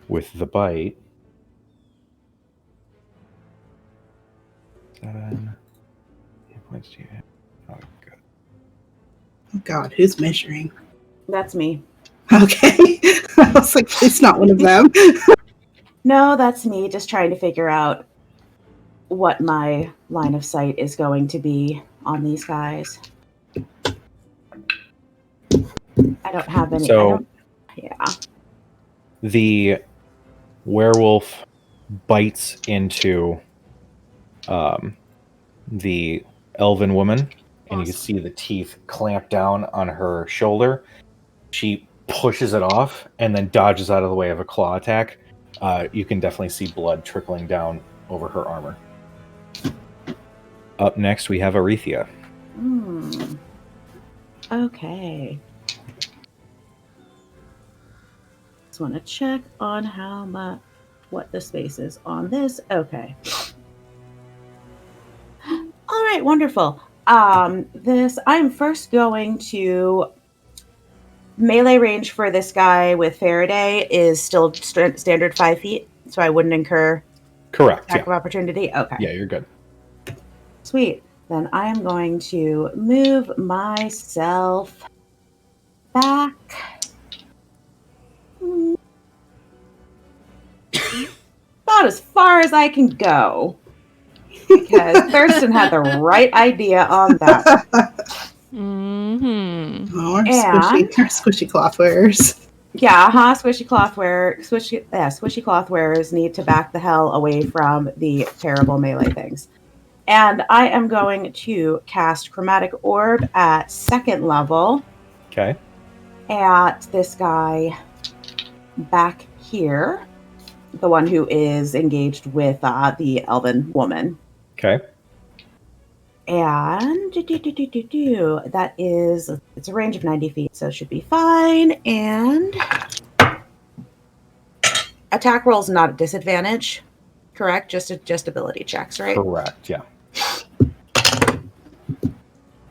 with the bite. 7 hit points to you. Oh, God. Oh God, who's measuring? That's me. Okay. I was like, it's not one of them. No, that's me. Just trying to figure out what my line of sight is going to be on these guys. I don't have any. So, yeah. the werewolf bites into the elven woman, and you can see the teeth clamp down on her shoulder. She pushes it off and then dodges out of the way of a claw attack. You can definitely see blood trickling down over her armor. Up next, we have Arethia. Okay. Just want to check on what the space is on this. Okay. All right, wonderful. I'm first going to Melee range for this guy with Faraday is still standard 5 feet, so I wouldn't incur Correct. attack Yeah. of opportunity. Okay. Yeah, you're good. Sweet. Then I am going to move myself back. About as far as I can go. Because Thurston had the right idea on that. Mm-hmm. Oh, our squishy cloth wearers. Yeah, squishy cloth wearers need to back the hell away from the terrible melee things. And I am going to cast Chromatic Orb at 2nd level. Okay. At this guy back here. The one who is engaged with the elven woman. Okay. And that is, it's a range of 90 feet, so it should be fine. And attack rolls not at disadvantage, correct? Just ability checks, right? Correct. Yeah.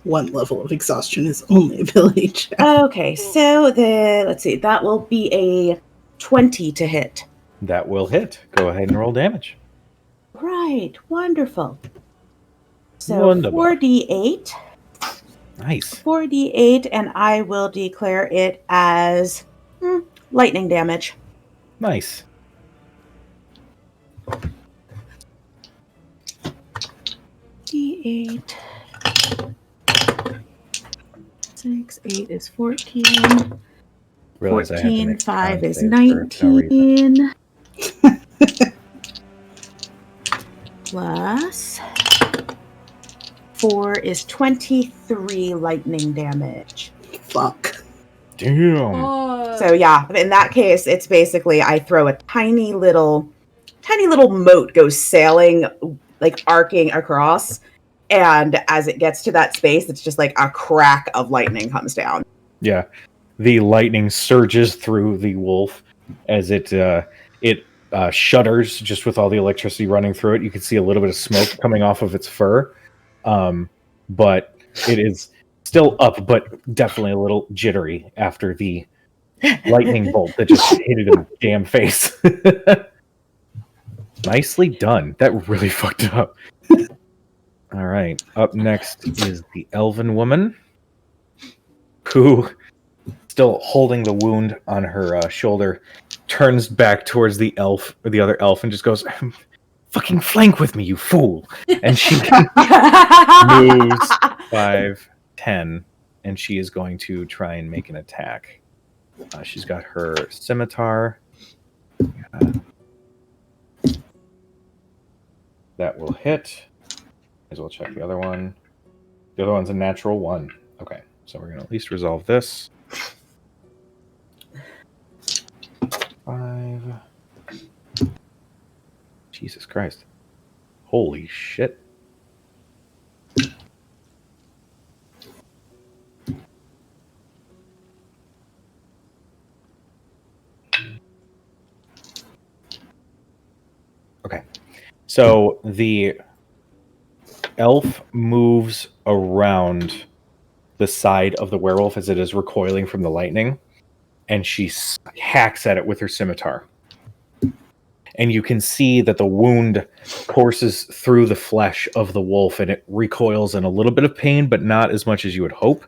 One level of exhaustion is only ability check. Okay, so let's see, that will be a 20 to hit. That will hit. Go ahead and roll damage. Right, wonderful. So Wonderful. 4d8. Nice. 4d8, and I will declare it as lightning damage. Nice. D8. 6, 8 is 14. Realize I have to 14, make 5 is con save for no reason. 19. Plus 4 is 23 lightning damage. Fuck. Damn. Oh. So yeah, in that case, it's basically I throw a tiny little moat goes sailing, like arcing across, and as it gets to that space, it's just like a crack of lightning comes down. Yeah. The lightning surges through the wolf as it shudders just with all the electricity running through it. You can see a little bit of smoke coming off of its fur. But it is still up, but definitely a little jittery after the lightning bolt that just hit it in the damn face. Nicely done. That really fucked it up. All right. Up next is the elven woman, who, still holding the wound on her shoulder, turns back towards the elf, or the other elf, and just goes, "Fucking flank with me, you fool!" And she moves 5, 10, and she is going to try and make an attack. She's got her scimitar. That will hit. As well check the other one. The other one's a natural 1. Okay, so we're going to at least resolve this. 5. Jesus Christ. Holy shit. Okay. So the elf moves around the side of the werewolf as it is recoiling from the lightning, and she hacks at it with her scimitar. And you can see that the wound courses through the flesh of the wolf, and it recoils in a little bit of pain, but not as much as you would hope.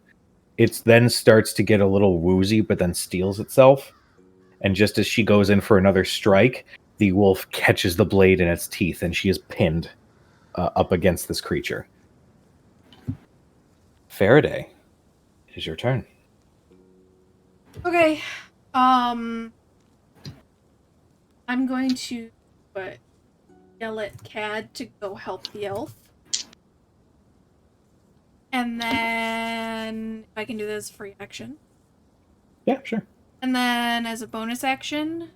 It then starts to get a little woozy, but then steels itself. And just as she goes in for another strike, the wolf catches the blade in its teeth, and she is pinned up against this creature. Faraday, it is your turn. Okay. I'm going to yell at Cad to go help the elf. And then if I can do this free action. Yeah, sure. And then as a bonus action,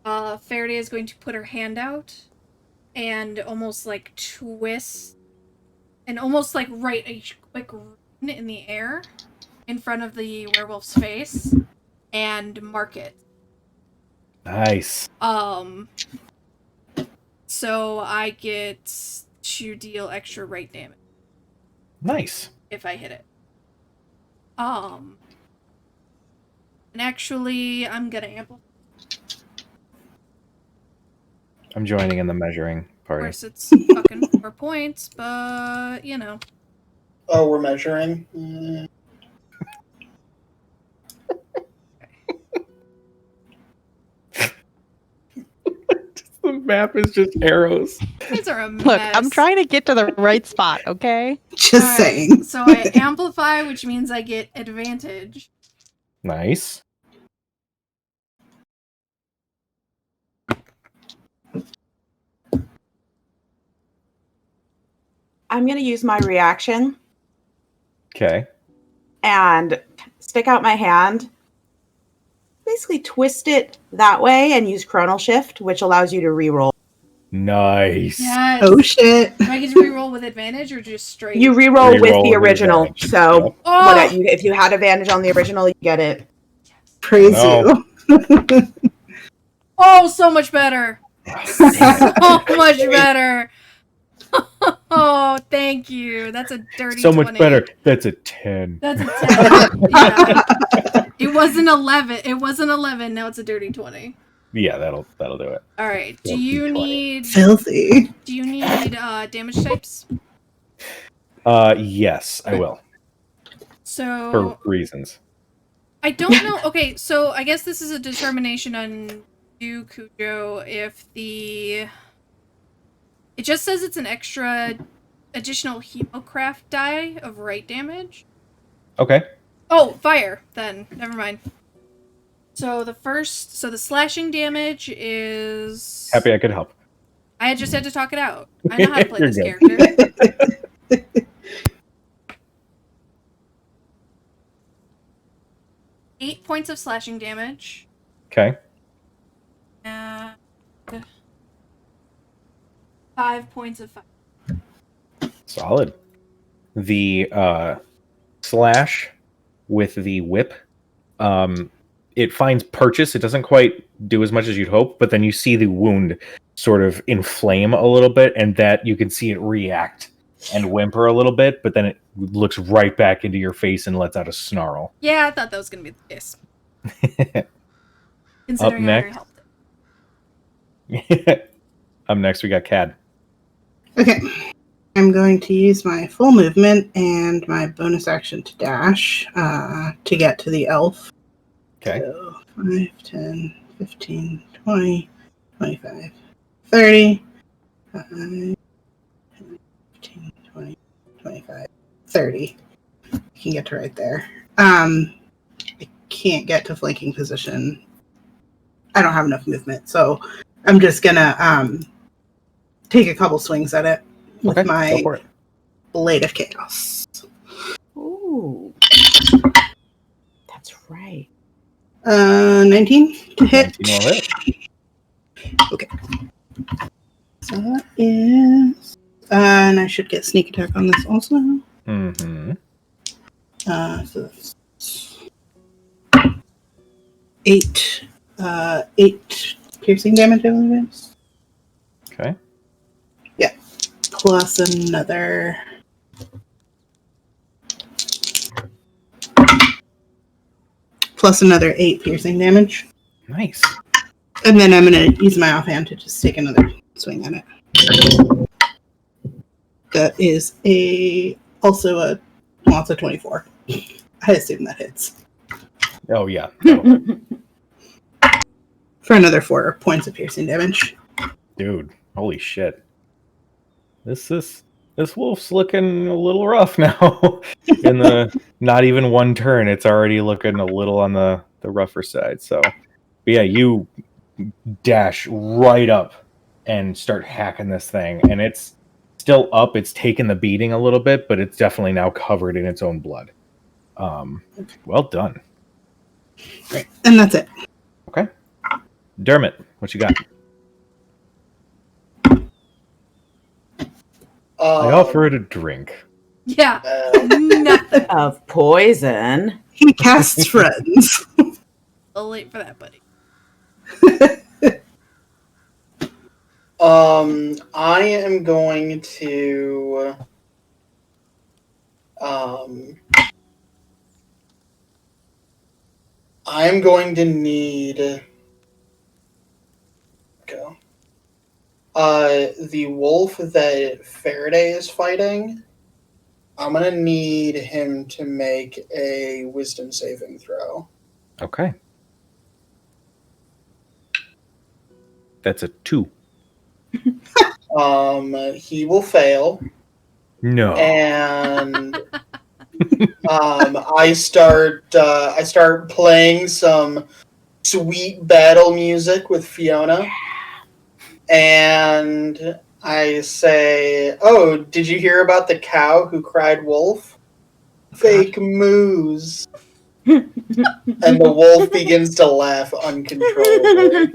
Faraday is going to put her hand out and almost like twist and almost like write a quick rune in the air in front of the werewolf's face and mark it. Nice. So I get to deal extra right damage Nice. if I hit it. And actually, I'm gonna amplify. I'm joining in the measuring Of party. course, it's fucking 4 points, but you know. Oh, we're measuring. Mm. The map is just arrows. These are a mess. Look, I'm trying to get to the right spot, okay? Just Alright, saying. So I amplify, which means I get advantage. Nice. I'm going to use my reaction Okay. and stick out my hand. Basically twist it that way and use Chronal Shift, which allows you to reroll. Nice. Yes. Oh shit. Do I get to reroll with advantage or just straight? You reroll with Reroll the with original. advantage. So Yep. Oh! if you had advantage on the original, you get it. Praise No. you. Oh, so much better. So much better. Oh, thank you. That's a dirty So 20. much better. That's a 10. That's a 10. Yeah. It wasn't 11. It wasn't 11. Now it's a dirty 20. Yeah, that'll do it. All right. Do Well, you D20. need Filthy. damage types? Yes, I will. So For reasons. I don't know. Okay, so I guess this is a determination on you, Cujo, if the... It just says it's an extra additional Hemocraft die of right damage. Okay. Oh, fire, then. Never mind. So the slashing damage is... Happy I could help. I just had to talk it out. I know how to play You're this good. character. 8 points of slashing damage. Okay. And 5 points of fire. Solid. The slash with the whip, it finds purchase. It doesn't quite do as much as you'd hope, but then you see the wound sort of inflame a little bit, and that you can see it react and whimper a little bit, but then it looks right back into your face and lets out a snarl. Yeah, I thought that was going to be the case. Considering I already helped it. Up next, we got Cad. Okay. I'm going to use my full movement and my bonus action to dash to get to the elf. Okay. So 5, 10, 15, 20, 25, 30. 5, 10, 15, 20, 25, 30. You can get to right there. I can't get to flanking position. I don't have enough movement, so I'm just gonna take a couple swings at it with Okay, my go for it. Blade of Chaos. Ooh. That's right. 19 to hit. 19 will hit. Okay. So that is... and I should get sneak attack on this also. Mm-hmm. So that's 8 piercing damage, I believe it is. Okay. Yeah. Plus another... Plus another 8 piercing damage. Nice. And then I'm going to use my offhand to just take another swing at it. That is also a 24. I assume that hits. Oh, yeah. That'll hit. For another 4 points of piercing damage. Dude, holy shit. This wolf's looking a little rough now. In the not even one turn, it's already looking a little on the rougher side. So, but yeah, you dash right up and start hacking this thing, and it's still up. It's taken the beating a little bit, but it's definitely now covered in its own blood. Well done. Great. And that's it. Okay. Dermot, what you got? I offer it a drink. Yeah. Nothing. Of poison. He casts friends. A little late for that, buddy. I am going to I'm going to need... Go. The wolf that Faraday is fighting, I'm going to need him to make a wisdom saving throw. Okay. That's a 2. He will fail. No. And I start playing some sweet battle music with Fiona. And I say, "Oh, did you hear about the cow who cried wolf? Fake moose." And the wolf begins to laugh uncontrollably.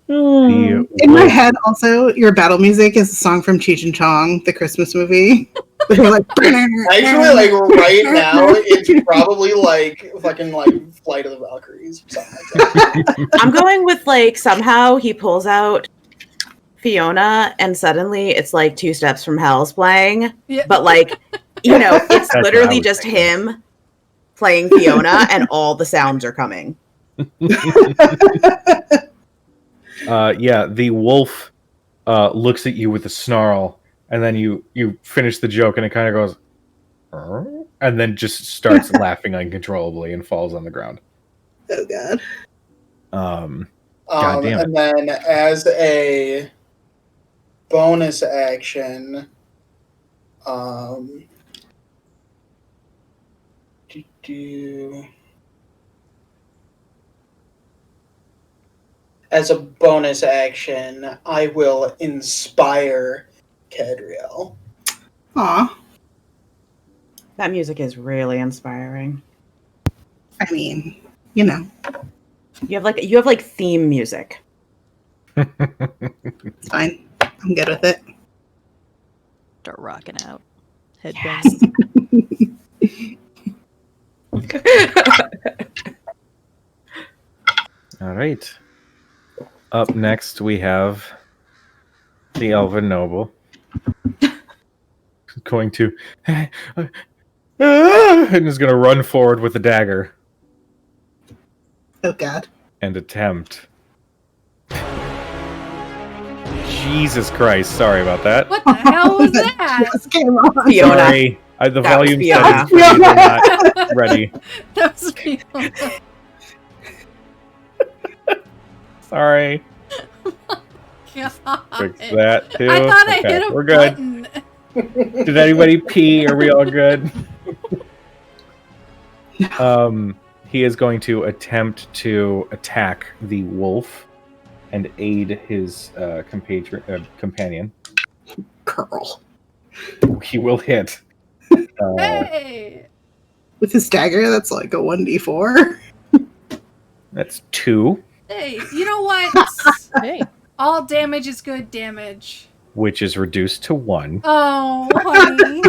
The In my wolf- head, also, your battle music is a song from Cheech and Chong, the Christmas movie. They're like, Actually, like right now, it's probably like fucking like Flight of the Valkyries or something like that. I'm going with like somehow he pulls out Fiona and suddenly it's like Two Steps from Hell's playing. Yeah. But like, you know, it's what I literally was just thinking. him playing Fiona and all the sounds are coming. Yeah, the wolf looks at you with a snarl, and then you finish the joke, and it kind of goes, "Arr?" And then just starts laughing uncontrollably and falls on the ground. Oh, God. God damn it. And then as a bonus action, as a bonus action, I will inspire Cadriel. Aw. That music is really inspiring. I mean, you know, You have like theme music. it's fine. I'm good with it. Start rocking out. Headbands. All right. Up next, we have the Elven Noble. Going to... and is going to run forward with the dagger Oh, God. and attempt. Jesus Christ, sorry about that. What the hell was that? Just came on. Fiona. Sorry. The That was volume Fiona. settings for me were not ready. That was me. Sorry. God. Fix that too. I thought I Okay, hit a we're good. button. Did anybody pee? Are we all good? He is going to attempt to attack the wolf and aid his companion. Curl. He will hit. Hey. With his dagger, that's like a 1d4. That's 2, Hey, you know what? Hey. All damage is good damage. which is reduced to 1. Oh, honey.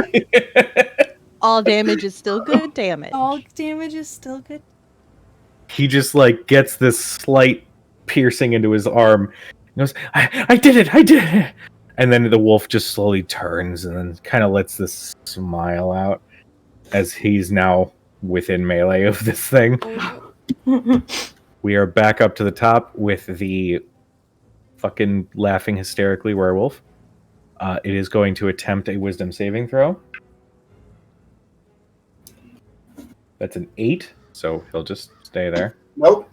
All damage is still good damage. All damage is still good. He just like gets this slight piercing into his arm. He goes, I did it! I did it! And then the wolf just slowly turns and then kind of lets this smile out as he's now within melee of this thing. We are back up to the top with the fucking laughing hysterically werewolf. It is going to attempt a wisdom saving throw. That's an 8, so he'll just stay there. Nope.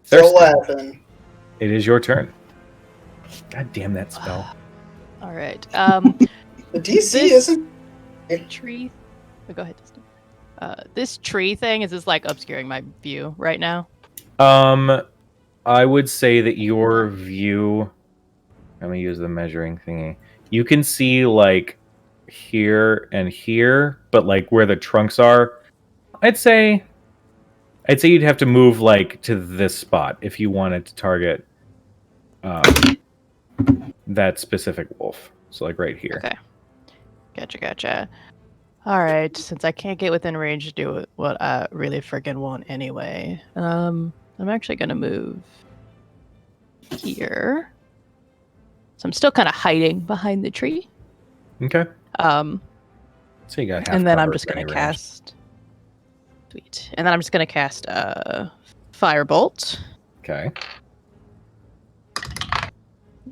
Still Thurston, laughing. it is your turn. God damn that spell. All right. The DC This- isn't. Tree. Oh, go ahead, Dustin. This tree thing is just like obscuring my view right now. I would say that your view. Let me use the measuring thingy. You can see like here and here, but like where the trunks are, I'd say you'd have to move like to this spot if you wanted to target that specific wolf. So like right here. Okay. Gotcha. All right. Since I can't get within range to do what I really friggin' want anyway, I'm actually gonna move here. So I'm still kind of hiding behind the tree. Okay. Um, So you got half and then I'm cover just for any gonna range. cast Sweet. And then I'm just going to cast Firebolt. Okay.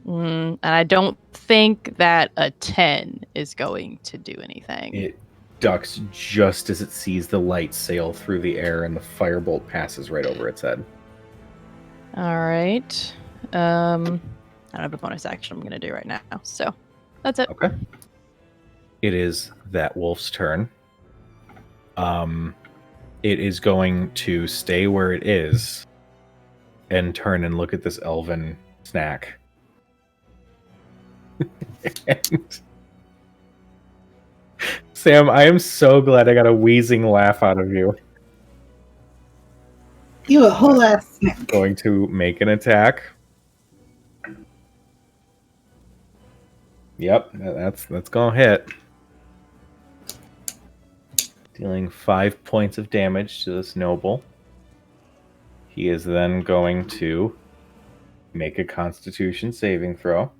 And I don't think that a 10 is going to do anything. It ducks just as it sees the light sail through the air, and the firebolt passes right over its head. All right. I don't have a bonus action I'm going to do right now, so that's it. Okay. It is that wolf's turn. It is going to stay where it is and turn and look at this elven snack. Sam, I am so glad I got a wheezing laugh out of you. You a whole ass snack. Going to make an attack. Yep, that's gonna hit. Dealing 5 points of damage to this noble. He is then going to make a Constitution saving throw.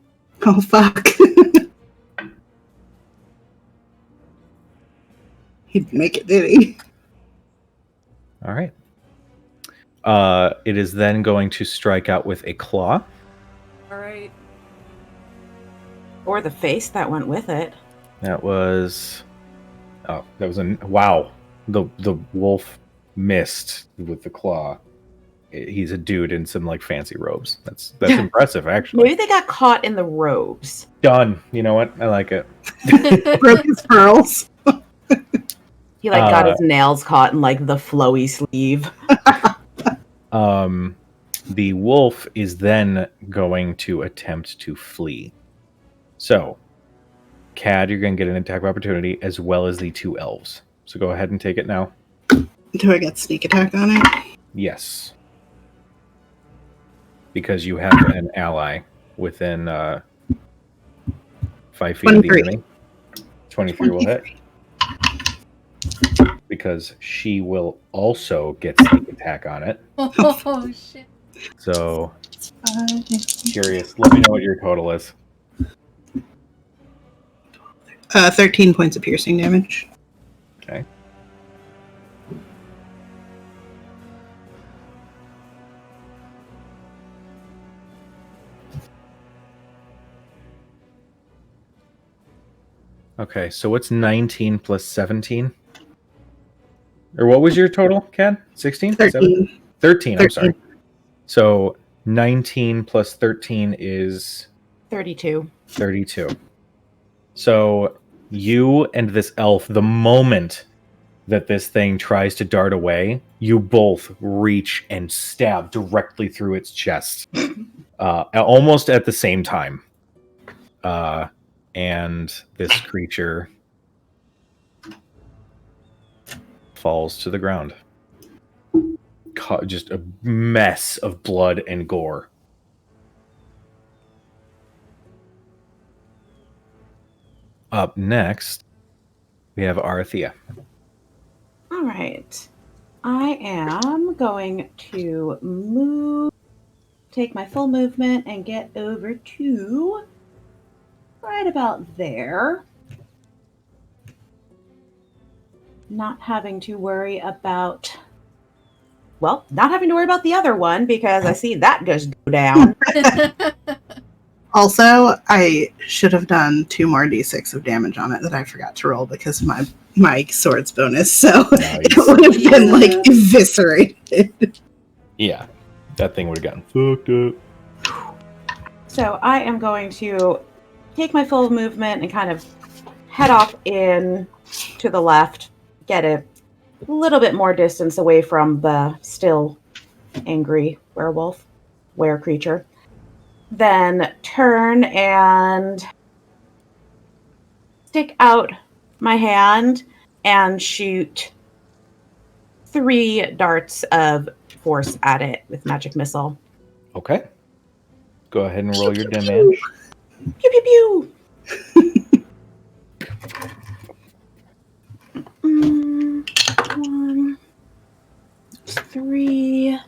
Oh fuck. He'd make it, did he? All right. It is then going to strike out with a claw. All right. Or the face that went with it. That was... Oh, that was a... Wow. The wolf missed with the claw. He's a dude in some, like, fancy robes. That's impressive, actually. Maybe they got caught in the robes. Done. You know what? I like it. Broke his pearls. He got his nails caught in like the flowy sleeve. The wolf is then going to attempt to flee. So, Cad, you're going to get an attack of opportunity as well as the two elves. So go ahead and take it now. Do I get sneak attack on it? Yes. Because you have an ally within 5 feet of the enemy. 23 will hit. Because she will also get sneak attack on it. Oh shit. So, curious. Let me know what your total is. 13 points of piercing damage. Okay. Okay, so what's 19 plus 17? Or what was your total, Kat? 16? 13. 13, I'm sorry. So 19 plus 13 is 32. 32. So you and this elf, the moment that this thing tries to dart away, you both reach and stab directly through its chest. Almost at the same time. And this creature falls to the ground. Just a mess of blood and gore. Up next, we have Arathea. All right. I am going to take my full movement and get over to right about there. Not having to worry about the other one because I see that just go down. Also, I should have done 2 more d6 of damage on it that I forgot to roll because of my sword's bonus, so it would have been like eviscerated. Yeah, that thing would have gotten fucked up. So I am going to take my full movement and kind of head off in to the left, get a little bit more distance away from the still angry were creature. Then turn and stick out my hand and shoot 3 darts of force at it with magic missile. Okay. Go ahead and roll your damage. Pew pew pew. 1, 3.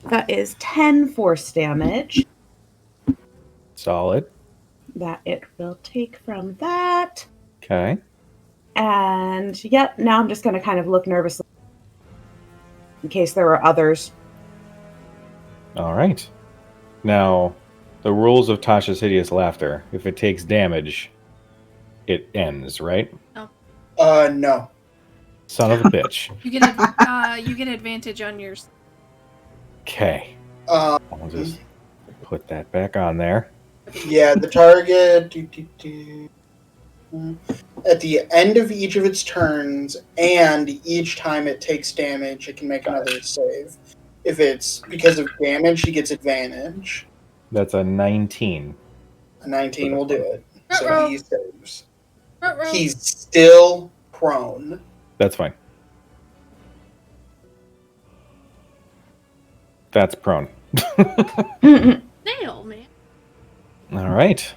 That is... that is 10 force damage Solid. that it will take from that. Okay. And yep, now I'm just going to kind of look nervously in case there are others. All right. Now, the rules of Tasha's Hideous Laughter. If it takes damage, it ends, right? No. Son of a bitch. You get advantage on yours. Okay. Um, I'll just put that back on there. Yeah, the target. At the end of each of its turns, and each time it takes damage, it can make another save. If it's because of damage, he gets advantage. That's a 19. A 19 will do it. So Ruh-roh. he saves. Ruh-roh. He's still prone. That's fine. That's prone. Nail, man. All right.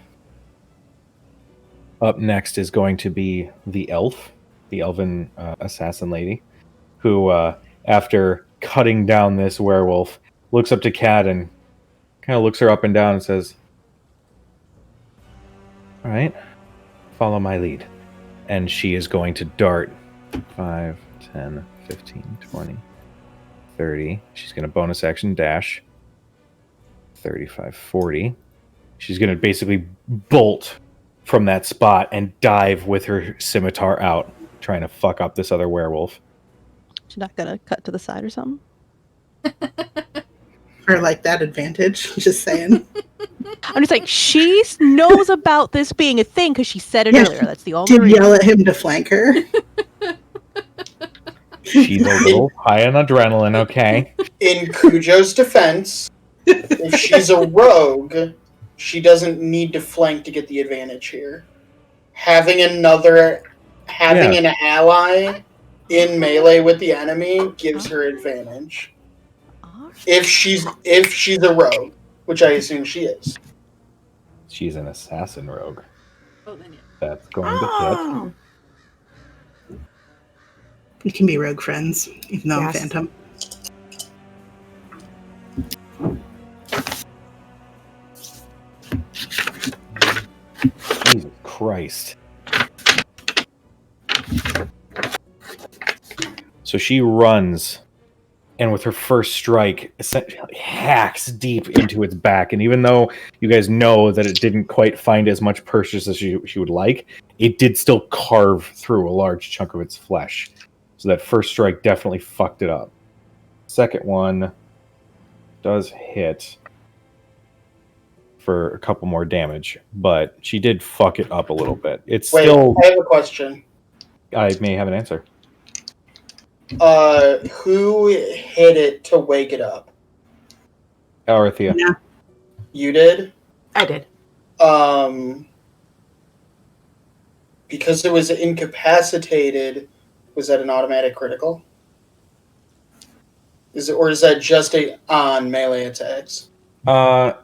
Up next is going to be the elf, the elven assassin lady, who, after cutting down this werewolf, looks up to Kat and kind of looks her up and down and says, all right, follow my lead. And she is going to dart 5, 10, 15, 20, 30. She's going to bonus action dash 35, 40. She's going to basically bolt from that spot and dive with her scimitar out, trying to fuck up this other werewolf. She's not gonna cut to the side or something. For like that advantage. Just saying. I'm just like, she knows about this being a thing because she said it Yeah, earlier. That's the only Did reason. yell at him to flank her. She's a little high on adrenaline, okay? In Cujo's defense, if she's a rogue, she doesn't need to flank to get the advantage here. Having an ally in melee with the enemy gives her advantage. If she's a rogue, which I assume she is. She's an assassin rogue. Oh, then yeah. That's going to hit. Oh, We can be rogue friends, even though Yes. I'm Phantom. Jesus Christ. So she runs, and with her first strike, essentially hacks deep into its back. And even though you guys know that it didn't quite find as much purchase as she would like, it did still carve through a large chunk of its flesh. So that first strike definitely fucked it up. Second one does hit for a couple more damage, but she did fuck it up a little bit. It's Wait, still... I have a question. I may have an answer. Who hit it to wake it up? Alethea. Yeah. You did? I did. Because it was incapacitated, was that an automatic critical? Is that just on melee attacks? Was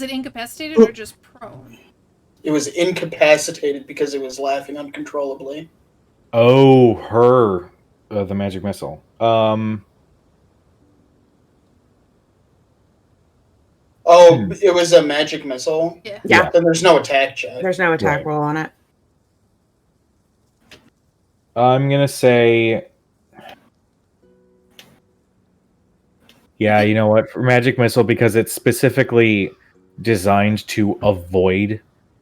it incapacitated or just prone? It was incapacitated because it was laughing uncontrollably. Oh, her. The magic missile. It was a magic missile? Yeah. Yeah. Then there's no attack check. There's no attack Right. roll on it. I'm going to say... Yeah, you know what? For magic missile, because it's specifically designed to avoid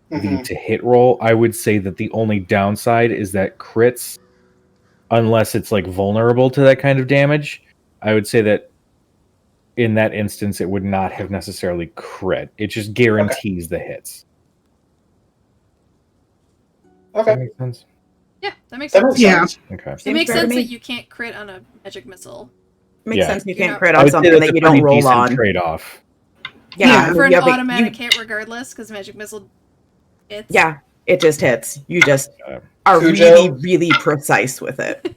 the Mhm. to hit roll, I would say that the only downside is that crits, unless it's like vulnerable to that kind of damage, I would say that in that instance it would not have necessarily crit. It just guarantees the hits. Does Okay. that make sense? Yeah, that makes That sense. makes Yeah. sense. Okay. It makes fair to sense me. that you can't crit on a magic missile. Makes Yeah. sense you Yeah. can't crit I on would say something that's that a you don't pretty roll decent on. trade-off. Yeah, For an yeah, but automatic hit regardless, because magic missile hits. yeah, it just hits. You just Uh, are Cujo? really, really precise with it.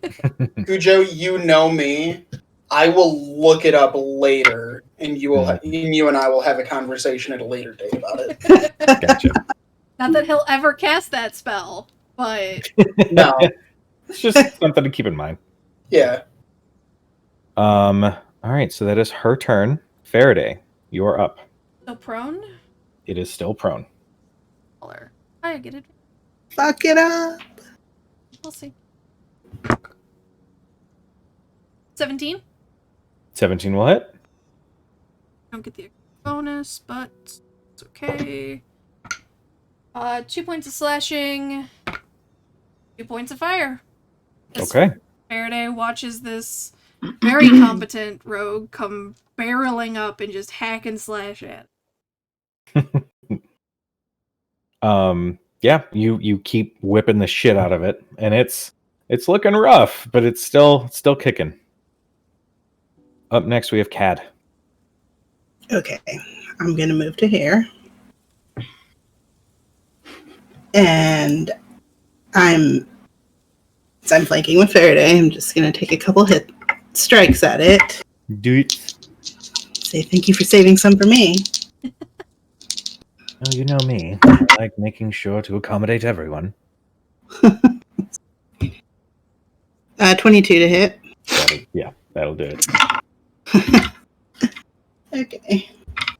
Cujo, you know me. I will look it up later, and you and I will have a conversation at a later date about it. Gotcha. Not that he'll ever cast that spell, but No. It's just something to keep in mind. Yeah. All right, so that is her turn. Faraday, you're up. So prone? It is still prone. Color. I get it. Fuck it up. We'll see. 17. 17 will hit. Don't get the bonus, but it's okay. 2 points of slashing. 2 points of fire. As Okay. Faraday watches this very competent rogue come barreling up and just hack and slash at. Yeah, you keep whipping the shit out of it, and it's looking rough, but it's still kicking. Up next we have Cad. Okay, I'm gonna move to here, and I'm flanking with Faraday. I'm just gonna take a couple hit strikes at it. Do it. Say thank you for saving some for me. Oh, you know me. I like making sure to accommodate everyone. 22 to hit. That'll do it. Okay.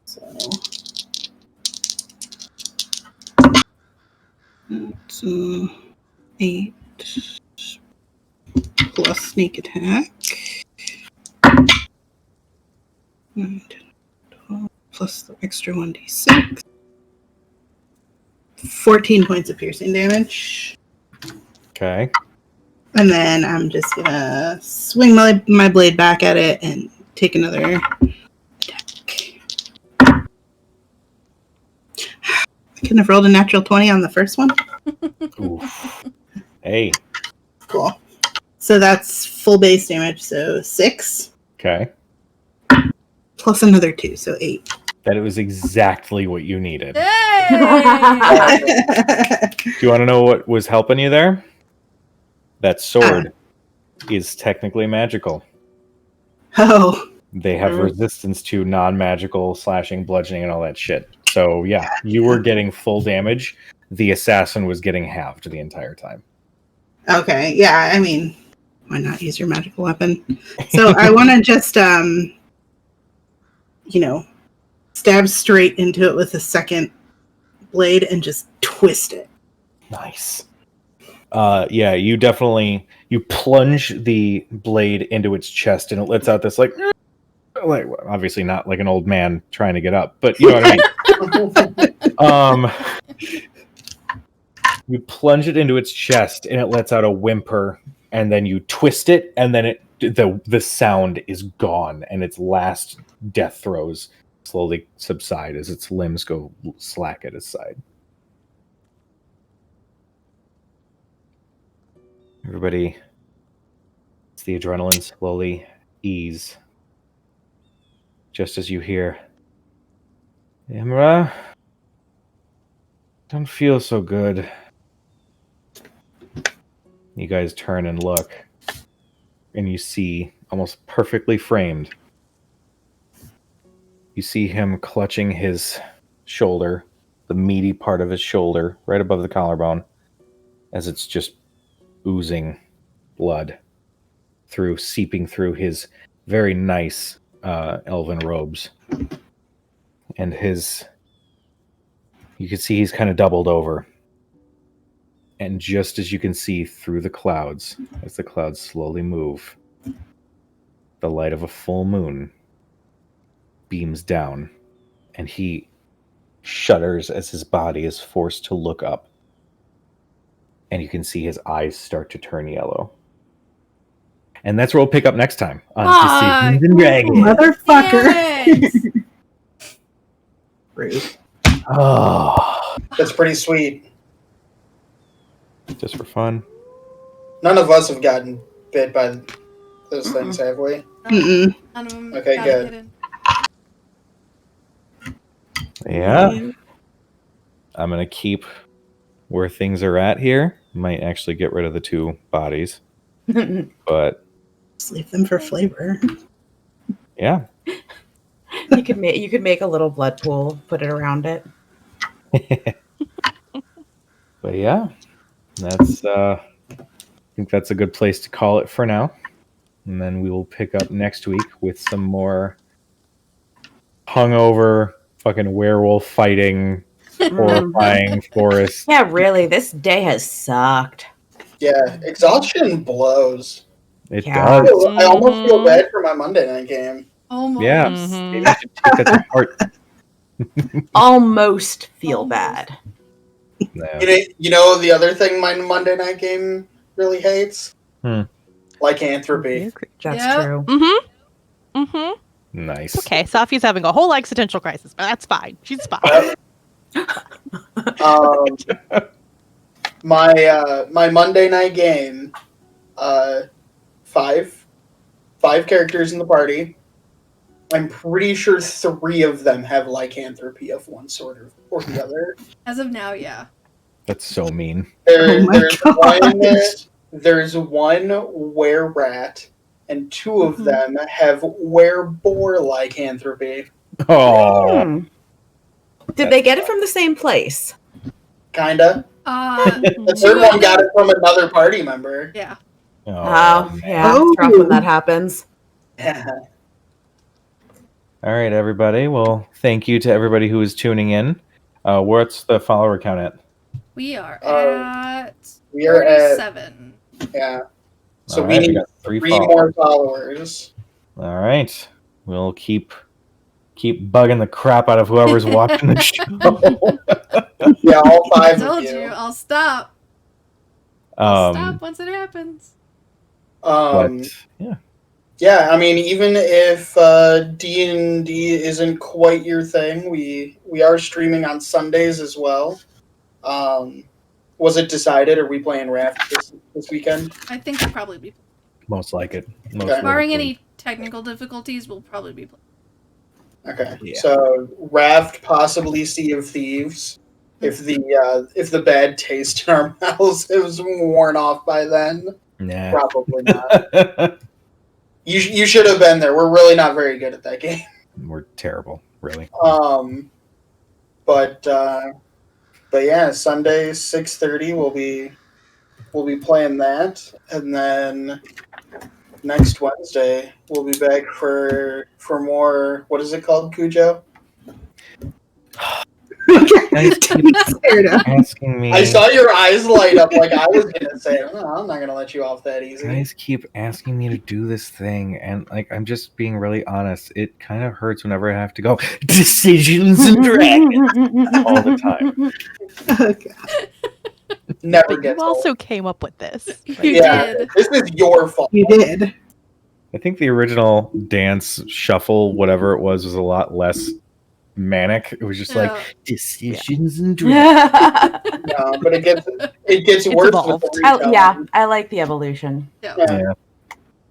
So that's 8 plus sneak attack. 9, 10, 12, plus the extra 1d6. 14 points of piercing damage. Okay. And then I'm just gonna swing my blade back at it and take another attack. I couldn't have rolled a natural 20 on the first one. Oof. Hey. Cool. So that's full base damage, so 6. Okay. Plus another 2, so 8. That it was exactly what you needed. Hey! Do you want to know what was helping you there? That sword is technically magical. Oh. They have resistance to non-magical slashing, bludgeoning, and all that shit. So yeah, you were getting full damage. The assassin was getting halved the entire time. Okay, yeah, I mean, why not use your magical weapon? So I want to just, stab straight into it with the second blade and just twist it. Nice. Yeah, you plunge the blade into its chest, and it lets out this like obviously not like an old man trying to get up, but you know what I mean. You plunge it into its chest, and it lets out a whimper, and then you twist it, and then the sound is gone, and its last death throes slowly subside as its limbs go slack at its side. Everybody, it's the adrenaline slowly ease. Just as you hear, Imra, don't feel so good. You guys turn and look, and you see, almost perfectly framed, you see him clutching his shoulder, the meaty part of his shoulder, right above the collarbone, as it's just oozing blood seeping through his very nice elven robes. And you can see he's kind of doubled over. And just as you can see through the clouds, as the clouds slowly move, the light of a full moon beams down, and he shudders as his body is forced to look up. And you can see his eyes start to turn yellow. And that's where we'll pick up next time on Decisions and Dragons. Motherfucker! Rude. Oh, That's pretty sweet. just for fun. None of us have gotten bit by those things, have we? Mm-mm. None of them Okay, got good. hidden. Yeah. I'm going to keep where things are at here. Might actually get rid of the 2 bodies. But Just leave them for flavor. yeah. You could make a little blood pool, put it around it. But yeah, that's I think that's a good place to call it for now. And then we will pick up next week with some more hungover, fucking werewolf fighting, horrifying forest. Yeah, really, this day has sucked. Yeah, exhaustion blows. It Yeah. does. I almost feel bad for my Monday night game. Almost. Yeah. Mhm. Maybe you should take that to heart. Almost feel Almost. bad. No. You know the other thing my Monday night game really hates? Hmm. Lycanthropy. New creature. That's Yep. true. Nice. Okay, Safi's having a whole existential crisis, but that's fine. She's fine. My Monday night game, five characters in the party. I'm pretty sure 3 of them have lycanthropy of one sort or the other. As of now, yeah. That's so mean. There's gosh. one were-rat, and 2 of them have were-boar lycanthropy. Oh. Hmm. Did they get it from the same place? Kinda. The third one got it from another party member. Yeah. Oh, man. yeah, it's rough when that happens. All right, everybody. Well, thank you to everybody who is tuning in. What's the follower count at? We are at We are at 47. yeah. So All we right, need got 3 3 followers. more followers. All right. We'll keep bugging the crap out of whoever's watching the show. Yeah, all I 5 of told you. you, I'll stop. I'll stop Um, once it happens. but yeah. Yeah, I mean, even if D&D isn't quite your thing, we are streaming on Sundays as well. Was it decided? Are we playing Raft this weekend? I think we'll probably be. Most like it. Most Okay. Barring likely. any technical difficulties, we'll probably be playing. Okay, Yeah. so Raft, possibly Sea of Thieves. If the bad taste in our mouths is worn off by then, Nah. probably not. You should have been there. We're really not very good at that game. We're terrible, really. But yeah, Sunday 6:30 we'll be playing that, and then next Wednesday we'll be back for more. What is it called, Cujo? Guys keep asking me. I saw your eyes light up like I was gonna say. No, I'm not gonna let you off that easy. Guys keep asking me to do this thing, and like I'm just being really honest. It kind of hurts whenever I have to go Decisions and Dragons all the time. Okay. Never But you gets also old. came up with this. You Yeah, did. this is your fault. You did. I think the original dance shuffle, whatever it was a lot less manic. It was just Yeah. like Decisions and Dragons. No, but it gets It's worse evolved. with the retelling. Yeah, I like the evolution. Yeah. Yeah.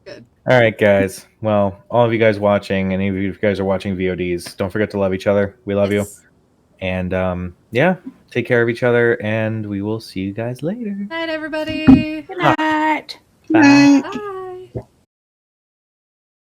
Good. All right, guys. Well, all of you guys watching, any of you guys are watching VODs, don't forget to love each other. We love you. Yes. And yeah, take care of each other, and we will see you guys later. Night, everybody. Good night. Bye. Bye.